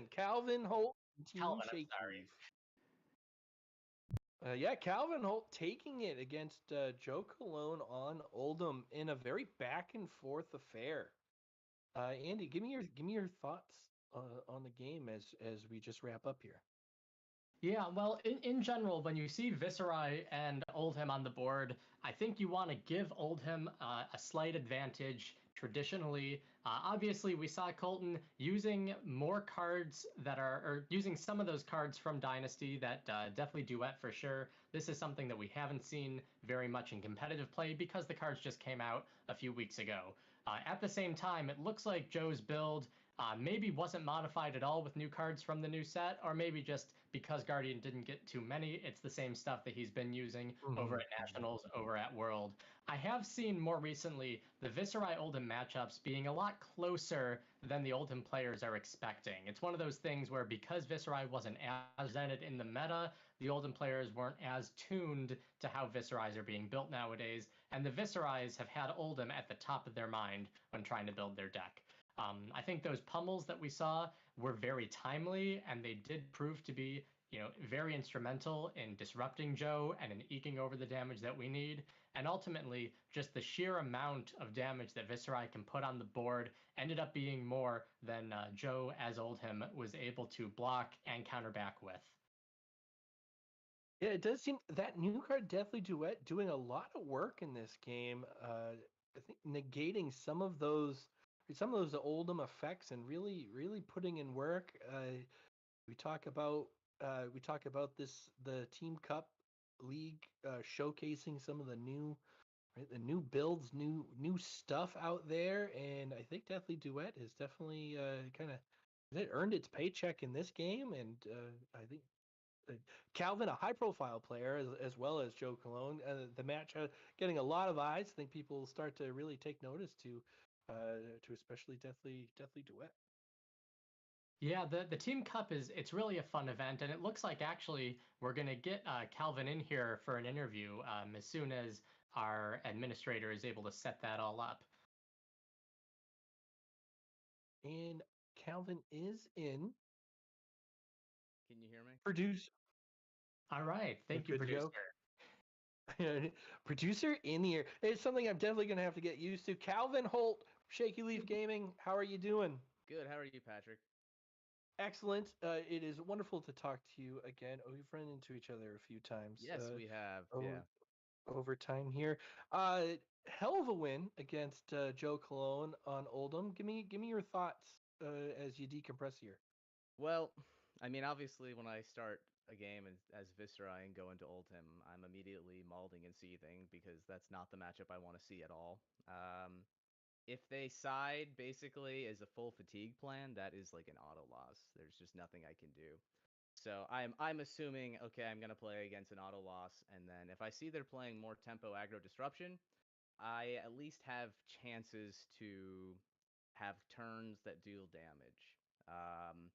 Calvin Holt, Team Calvin, Shaky I'm sorry. Leaf. Yeah, Calvin Holt taking it against Joe Colon on Oldham in a very back and forth affair. Andy, give me your thoughts on the game as we just wrap up here. Yeah, well, in general, when you see Viserai and Oldhim on the board, I think you want to give Oldhim a slight advantage traditionally. Obviously, we saw Colton using more cards that are, or using some of those cards from Dynasty that definitely duet for sure. This is something that we haven't seen very much in competitive play because the cards just came out a few weeks ago. At the same time, it looks like Joe's build maybe wasn't modified at all with new cards from the new set, or maybe just because Guardian didn't get too many, it's the same stuff that he's been using over at Nationals, over at World. I have seen more recently the Viserai Oldhim matchups being a lot closer than the Oldhim players are expecting. It's one of those things where because Viserai wasn't as presented in the meta, the Oldhim players weren't as tuned to how Viserais are being built nowadays, and the Viserais have had Oldhim at the top of their mind when trying to build their deck. I think those pummels that we saw were very timely, and they did prove to be, very instrumental in disrupting Joe and in eking over the damage that we need. And ultimately, just the sheer amount of damage that Viserai can put on the board ended up being more than Joe, as Oldhim, was able to block and counter back with. Yeah, it does seem that new card Deathly Duet doing a lot of work in this game. I think negating some of those Oldhim effects and really putting in work. We talk about the Team Cup League showcasing some of the new builds, new stuff out there, and I think Deathly Duet has definitely kind of it earned its paycheck in this game, and I think Calvin, a high-profile player, as well as Joe Cologne. The match getting a lot of eyes. I think people will start to really take notice to especially Deathly Duet. Yeah, the Team Cup it's really a fun event, and it looks like actually we're gonna get Calvin in here for an interview as soon as our administrator is able to set that all up. And Calvin is in. Can you hear me? Produce. All right, thank you, Good producer. joke. Producer in here. It's something I'm definitely going to have to get used to. Calvin Holt, Shaky Leaf Gaming. How are you doing? Good. How are you, Patrick? Excellent. It is wonderful to talk to you again. Oh, we've run into each other a few times. Yes, we have. Over, Yeah. over time here. Hell of a win against Joe Cologne on Oldham. Give me your thoughts as you decompress here. Well, I mean, obviously, when I start a game as Viserai and go into Oldhim, I'm immediately malding and seething because that's not the matchup I want to see at all. If they side basically as a full fatigue plan, that is like an auto loss. There's just nothing I can do. So I'm assuming, okay, I'm gonna play against an auto loss, and then if I see they're playing more tempo aggro disruption, I at least have chances to have turns that deal damage. Um,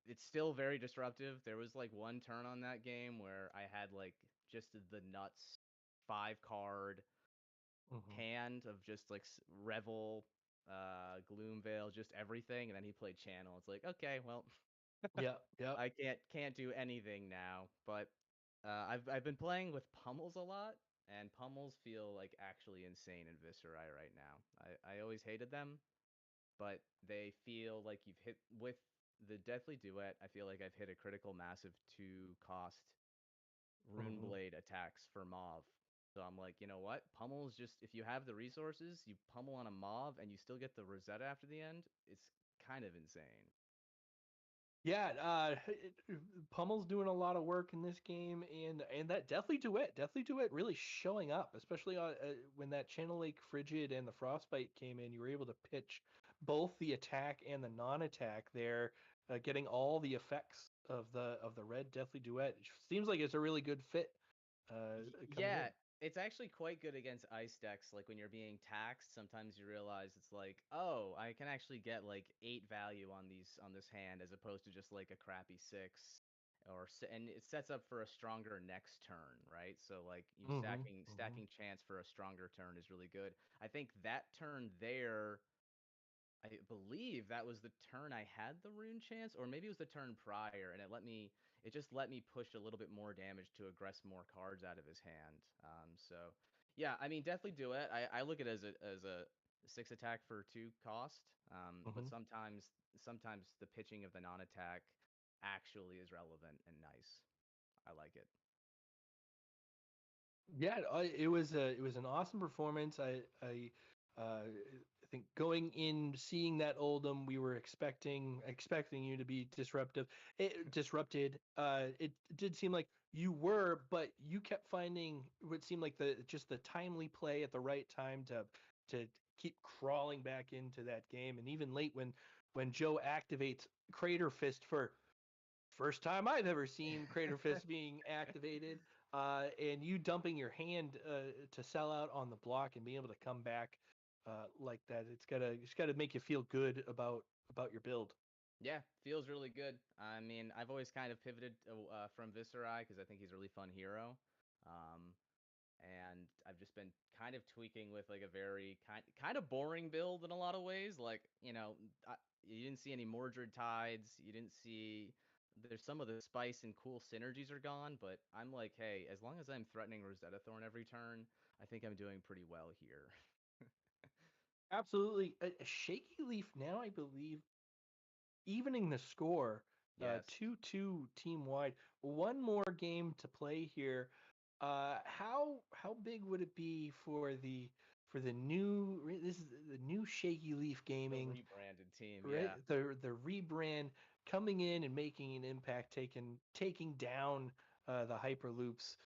it's still very disruptive. There was like one turn on that game where I had like just the nuts 5 card hand of just like Revel, Gloomveil, just everything, and then he played Channel. It's like, okay, well, Yeah. I can't do anything now. But I've been playing with pummels a lot, and pummels feel like actually insane in Viserai right now. I always hated them, but they feel like you've hit with the Deathly Duet. I feel like I've hit a critical massive 2 cost Runeblade attacks for Mauve. So I'm like, you know what? Pummels just if you have the resources, you pummel on a Mauve and you still get the Rosetta after the end. It's kind of insane. Yeah, Pummel's doing a lot of work in this game, and that Deathly Duet really showing up, especially when that Channel Lake Frigid and the Frostbite came in. You were able to pitch both the attack and the non-attack there, getting all the effects of the red Deathly Duet. It seems like it's a really good fit. Yeah, it's actually quite good against ice decks. Like when you're being taxed, sometimes you realize it's like, oh, I can actually get like 8 value on this hand as opposed to just like a crappy 6 and it sets up for a stronger next turn, right? So like you stacking chance for a stronger turn is really good. I think that turn there, I believe that was the turn I had the rune chance, or maybe it was the turn prior, and it just let me push a little bit more damage to aggress more cards out of his hand. So yeah, I mean, definitely do it. I look at it as a 6 attack for 2 cost. But sometimes the pitching of the non-attack actually is relevant and nice. I like it. Yeah, it was an awesome performance. I think going in seeing that Oldham, we were expecting you to be disrupted. It did seem like you were, but you kept finding what seemed like the timely play at the right time to keep crawling back into that game. And even late when Joe activates Crater Fist for first time I've ever seen Crater Fist being activated, and you dumping your hand to sell out on the block and being able to come back like that. It's gotta make you feel good about your build. Yeah, feels really good. I mean, I've always kind of pivoted from Viserai because I think he's a really fun hero. Um, and I've just been kind of tweaking with like a very kind of boring build in a lot of ways. Like, you didn't see any Mordred tides. You didn't see there's some of the spice and cool synergies are gone, but I'm like, hey, as long as I'm threatening Rosetta Thorn every turn, I think I'm doing pretty well here. Absolutely, a Shaky Leaf now, I believe, evening the score. Yes. 2-2 team wide. One more game to play here. How big would it be for the new this is the new Shaky Leaf The Gaming, rebranded team, right? yeah. The rebrand coming in and making an impact, taking down the Hyperloops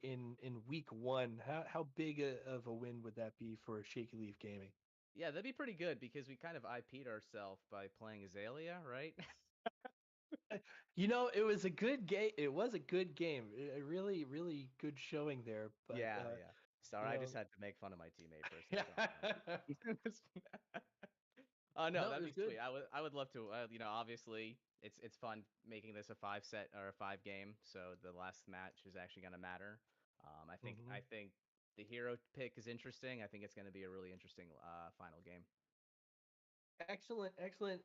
in week 1. How big of a win would that be for Shaky Leaf Gaming? Yeah, that'd be pretty good because we kind of IP'd ourselves by playing Azalea, right? It was a good game. It was a good game. A really, really good showing there. But Yeah, yeah. Sorry, I just had to make fun of my teammate for a second. No, No, it that'd was be good. sweet. I would love to. Obviously, it's fun making this a 5-set or a 5 game. So the last match is actually going to matter. I think the hero pick is interesting. I think it's going to be a really interesting final game. Excellent, excellent.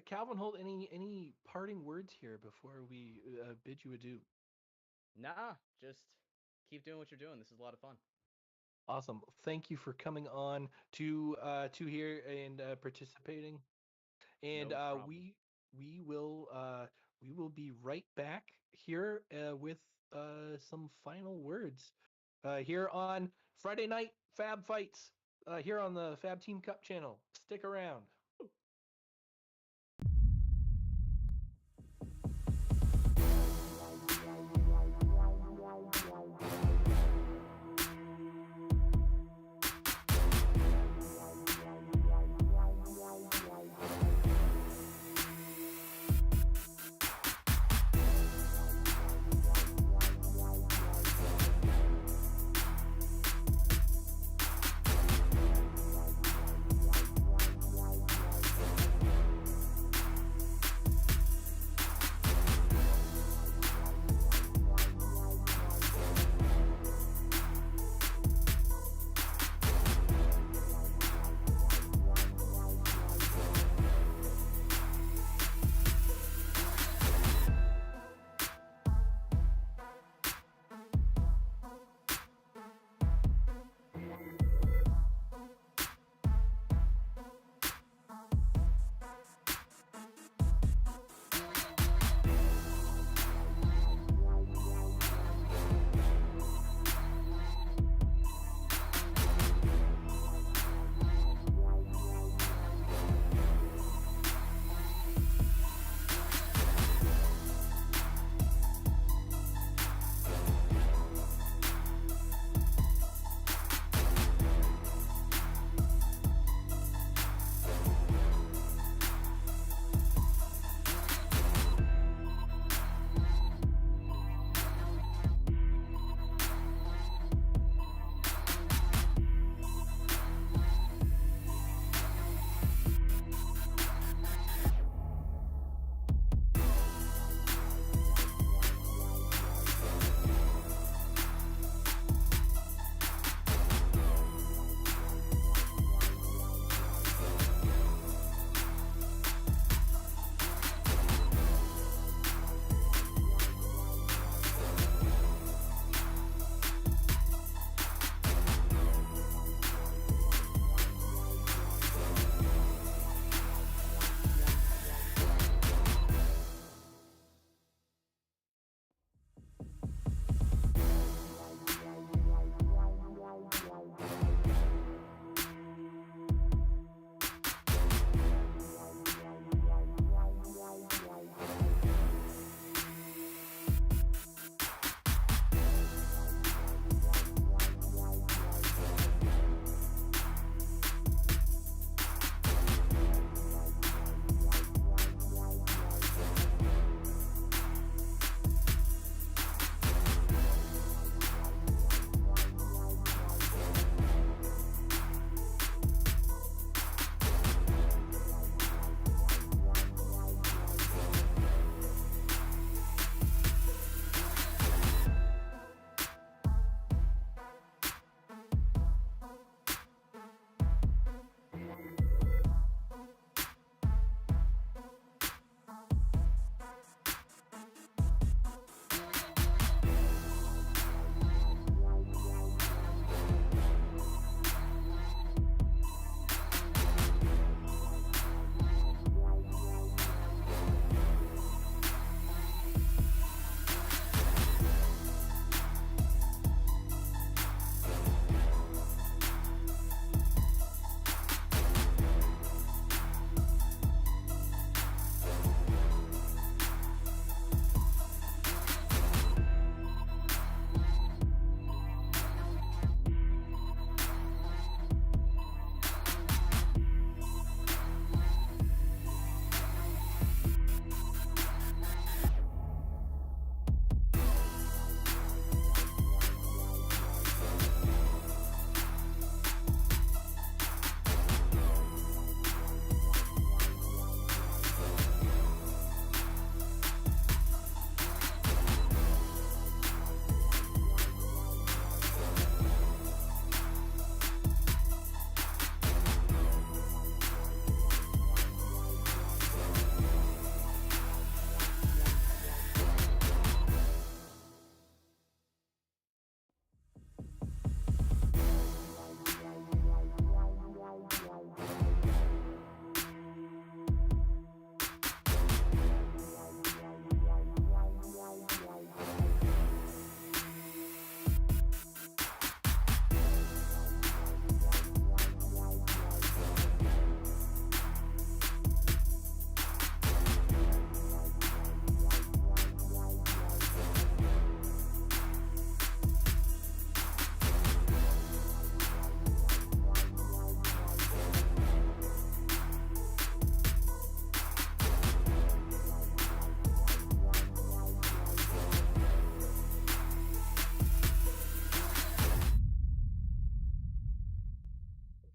Calvin Holt, any parting words here before we bid you adieu? Nah, just keep doing what you're doing. This is a lot of fun. Awesome. Thank you for coming on to here and participating. And No problem. we will be right back here with some final words here on Friday Night Fab Fights here on the Fab Team Cup channel. Stick around.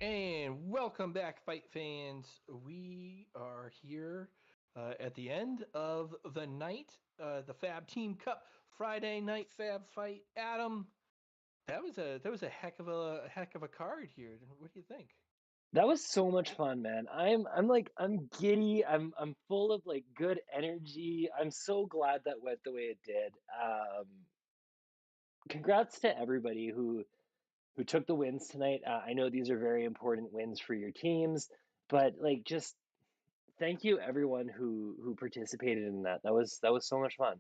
And welcome back, fight fans. We are here at the end of the night, the Fab Team Cup Friday Night Fab Fight. Adam, that was a heck of a card here. What do you think? That was so much fun, man. I'm giddy. I'm full of like good energy. I'm so glad that went the way it did. Congrats to everybody who took the wins tonight. I know these are very important wins for your teams, but like just thank you everyone who participated in that. That was so much fun.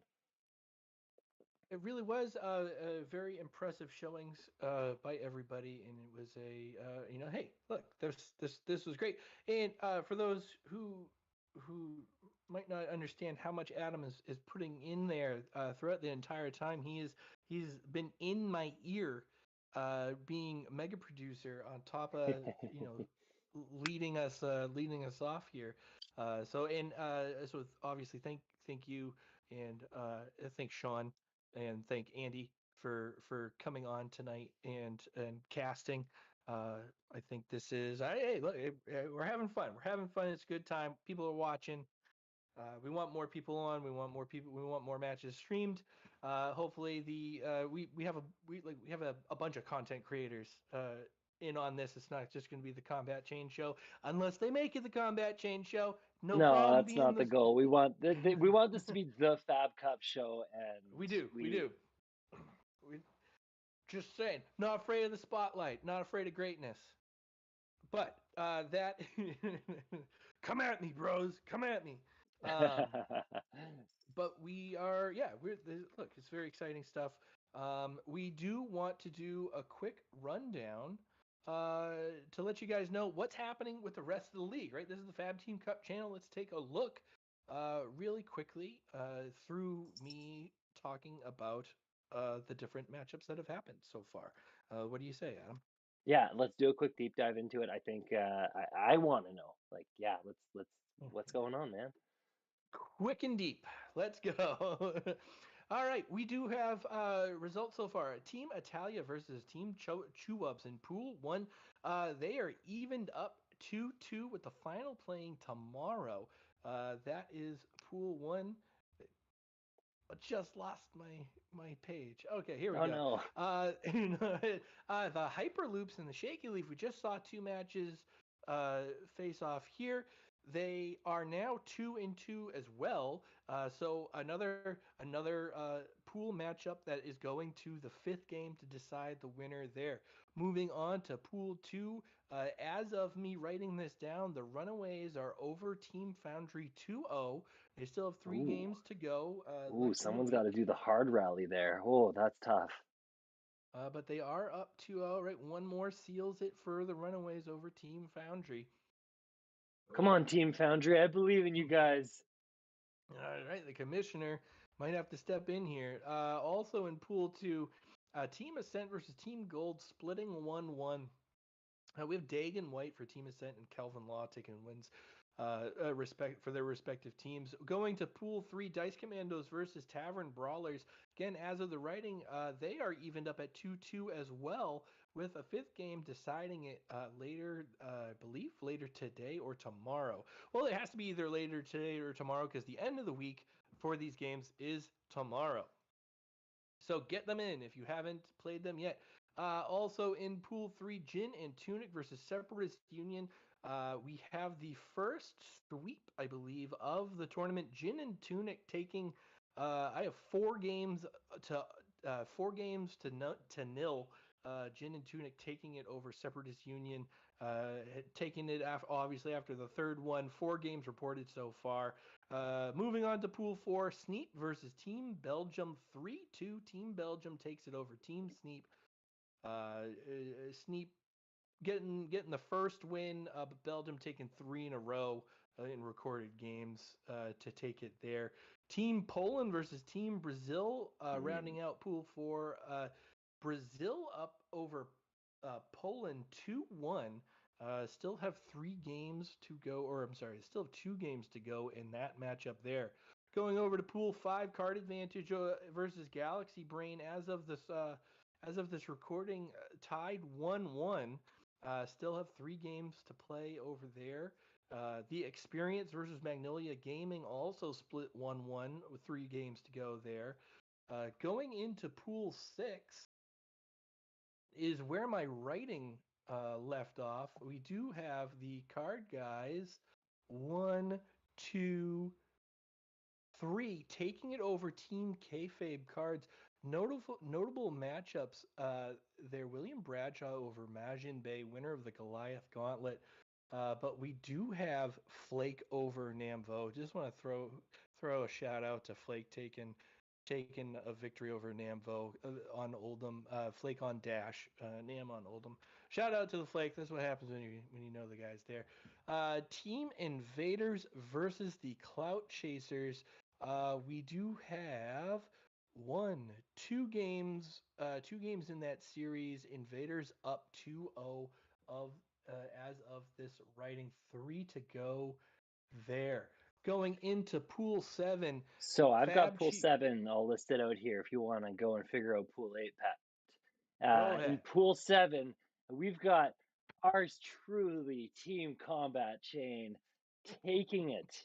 It really was a very impressive showings by everybody, and it was hey, look, this was great. And for those who might not understand how much Adam is putting in there throughout the entire time, he's been in my ear, being mega producer on top of you know leading us off here. So obviously thank you and thank Sean and thank Andy for coming on tonight and casting. I think this is hey look, we're having fun. We're having fun. It's a good time. People are watching. We want more people on. We want more people. We want more matches streamed. Hopefully we have a bunch of content creators in on this. It's not just going to be the Combat Chain show unless they make it the Combat Chain show. No No, problem that's being not the the. goal. We want this to be the Fab Cup show, and We do. We, just saying, not afraid of the spotlight, not afraid of greatness. But that, come at me, bros, come at me. Um, but we are, yeah, look, it's very exciting stuff. We do want to do a quick rundown to let you guys know what's happening with the rest of the league, right? This is the Fab Team Cup channel. Let's take a look really quickly through me talking about the different matchups that have happened so far. What do you say, Adam? Yeah, let's do a quick deep dive into it. I think I want to know. Like, yeah, let's what's going on, man? Quick and deep. Let's go. All right, we do have results so far. Team Italia versus Team Chuwubs in Pool 1. They are evened up 2-2 with the final playing tomorrow. That is Pool 1. I just lost my page. Okay, here we Oh go. no. The Hyperloops and the Shaky Leaf. We just saw two matches face off here. They are now 2-2 as well. So another pool matchup that is going to the fifth game to decide the winner there. Moving on to Pool 2. As of me writing this down, the Runaways are over Team Foundry 2-0. They still have three Ooh, games to go ooh, left in the someone's got to week. do the hard rally there. Oh, that's tough. But they are up 2-0, right? One more seals it for the Runaways over Team Foundry. Come on, Team Foundry. I believe in you guys. All right, the commissioner might have to step in here. Also in Pool 2, Team Ascent versus Team Gold splitting 1-1. We have Dagan White for Team Ascent and Kelvin Law taking wins respect for their respective teams. Going to Pool 3, Dice Commandos versus Tavern Brawlers. Again, as of the writing, they are evened up at 2-2 as well, with a fifth game deciding it later, I believe later today or tomorrow. Well, it has to be either later today or tomorrow because the end of the week for these games is tomorrow. So get them in if you haven't played them yet. Also in Pool 3, Jin and Tunic versus Separatist Union. We have the first sweep, I believe, of the tournament. Jin and Tunic taking. I have four games to nil. Jin and Tunic taking it over Separatist Union, taking it obviously after the third one. 4 games reported so far. Moving on to Pool 4, Sneap versus Team Belgium 3-2. Team Belgium takes it over Team Sneap. Sneap getting the first win, but Belgium taking 3 in a row in recorded games to take it there. Team Poland versus Team Brazil, rounding out Pool 4. Brazil up over Poland 2-1. Still have 3 games to go, or I'm sorry, still have 2 games to go in that matchup there. Going over to Pool 5, Card Advantage versus Galaxy Brain. As of this recording, tied 1-1. Still have 3 games to play over there. The Experience versus Magnolia Gaming also split 1-1 with 3 games to go there. Going into Pool 6 is where my writing left off. We do have the card guys 1, 2, 3 taking it over Team Kayfabe cards. Notable matchups there. William Bradshaw over Majin Bay, winner of the Goliath Gauntlet. But we do have Flake over Namvo. Just want to throw a shout out to Flake taking a victory over Namvo on Oldham. Flake on Dash, Nam on Oldham. Shout out to the Flake. That's what happens when you know the guys there. Team Invaders versus the Clout Chasers. We do have 2 games in that series. Invaders up 2-0 of as of this writing, 3 to go there. Going into Pool 7. So I've got Fab Pool Chi- 7 all listed out here if you want to go and figure out Pool 8, Pat. Go In ahead. Pool 7, we've got ours truly Team Combat Chain taking it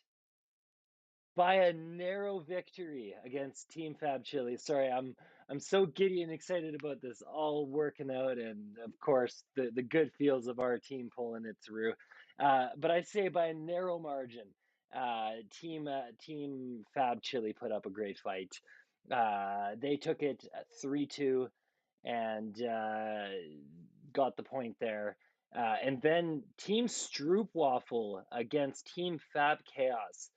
by a narrow victory against Team Fab Chili. Sorry, I'm so giddy and excited about this all working out, and of course the good feels of our team pulling it through. But I say by a narrow margin. Team Fab Chili put up a great fight. They took it 3-2 and got the point there. And then Team Stroopwafel against Team Fab Chaos.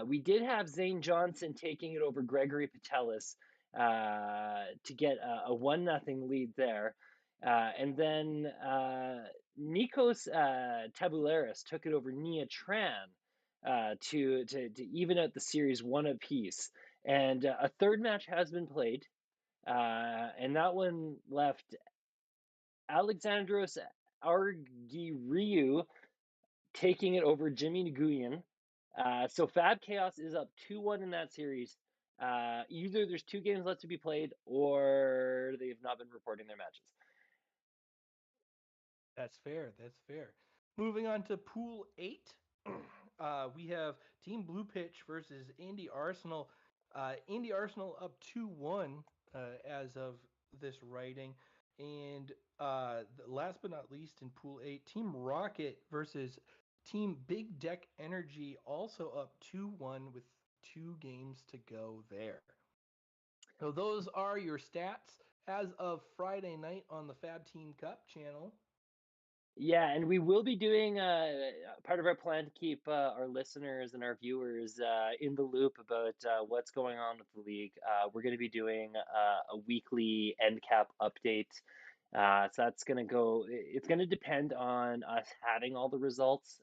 We did have Zane Johnson taking it over Gregory Patelis to get a 1-0 lead there. And then Nikos Tabularis took it over Nia Tran to even out the series 1 apiece. And a third match has been played. And that one left Alexandros Argiriou taking it over Jimmy Nguyen. So Fab Chaos is up 2-1 in that series. Either there's 2 games left to be played or they have not been reporting their matches. That's fair. That's fair. Moving on to Pool 8. We have Team Blue Pitch versus Indy Arsenal. Indy Arsenal up 2-1 as of this writing. And last but not least in Pool 8, Team Rocket versus Team Big Deck Energy also up 2-1 with 2 games to go there. So those are your stats as of Friday night on the Fab Team Cup channel. Yeah, and we will be doing part of our plan to keep our listeners and our viewers in the loop about what's going on with the league. We're going to be doing a weekly end cap update. So that's going to go, it's going to depend on us having all the results.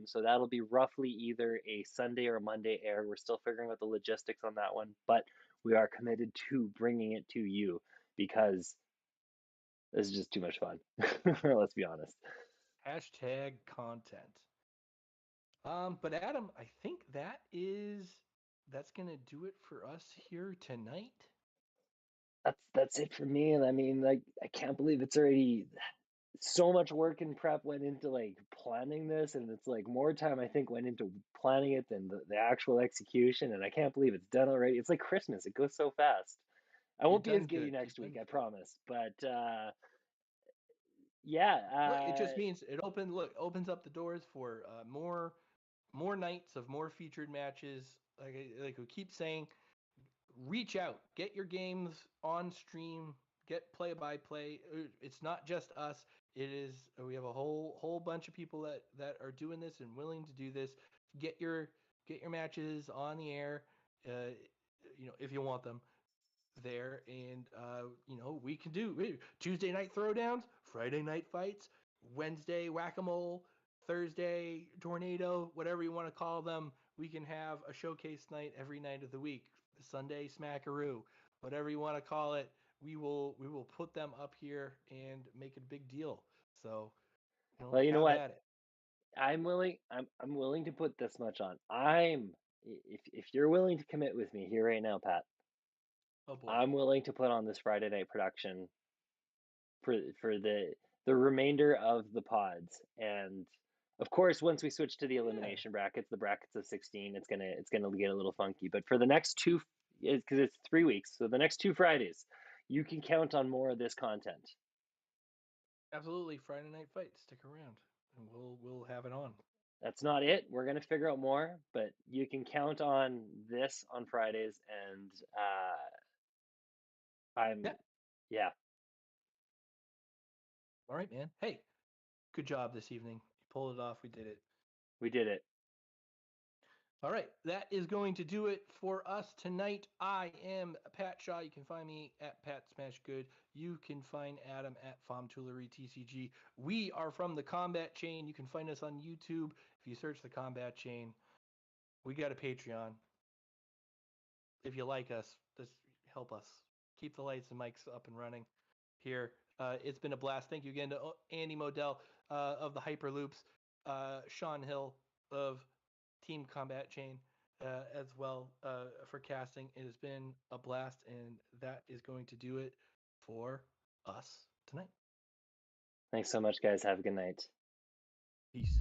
So that'll be roughly either a Sunday or a Monday air. We're still figuring out the logistics on that one, but we are committed to bringing it to you because this is just too much fun. Let's be honest. Hashtag content. But Adam, I think that's gonna do it for us here tonight. That's it for me. And I mean, like, I can't believe it's already so much work and prep went into like planning this, and it's like more time I think went into planning it than the actual execution. And I can't believe it's done already. It's like Christmas; it goes so fast. I won't be as giddy next week, I promise. But yeah, Look, it just means opens up the doors for more nights of more featured matches. Like we keep saying, reach out, get your games on stream, get play by play. It's not just us. It is we have a whole bunch of people that are doing this and willing to do this. Get your matches on the air, if you want them there, and we can do Tuesday night throwdowns, Friday night fights, Wednesday whack-a-mole, Thursday tornado, whatever you want to call them. We can have a showcase night every night of the week. Sunday smackaroo, whatever you want to call it. We will put them up here and make it a big deal. So well, you know have what? at it. I'm willing. I'm willing to put this much on. If you're willing to commit with me here right now, Pat. Oh boy. I'm willing to put on this Friday night production for the remainder of the pods. And of course, once we switch to the elimination brackets, the brackets of 16, it's gonna get a little funky. But for the next two, because it's 3 weeks, so the next 2 Fridays, you can count on more of this content. Absolutely, Friday Night Fight. Stick around, and we'll have it on. That's not it. We're gonna figure out more, but you can count on this on Fridays, and yeah. All right, man. Hey, good job this evening. You pulled it off. We did it. We did it. All right, that is going to do it for us tonight. I am Pat Shaw. You can find me at Pat Smash Good. You can find Adam at Fomtoolery TCG. We are from the Combat Chain. You can find us on YouTube if you search the Combat Chain. We got a Patreon. If you like us, just help us keep the lights and mics up and running here. It's been a blast. Thank you again to Andy Modell of the Hyperloops, Sean Hill of Team Combat Chain as well for casting. It has been a blast, and that is going to do it for us tonight. Thanks so much, guys. Have a good night. Peace.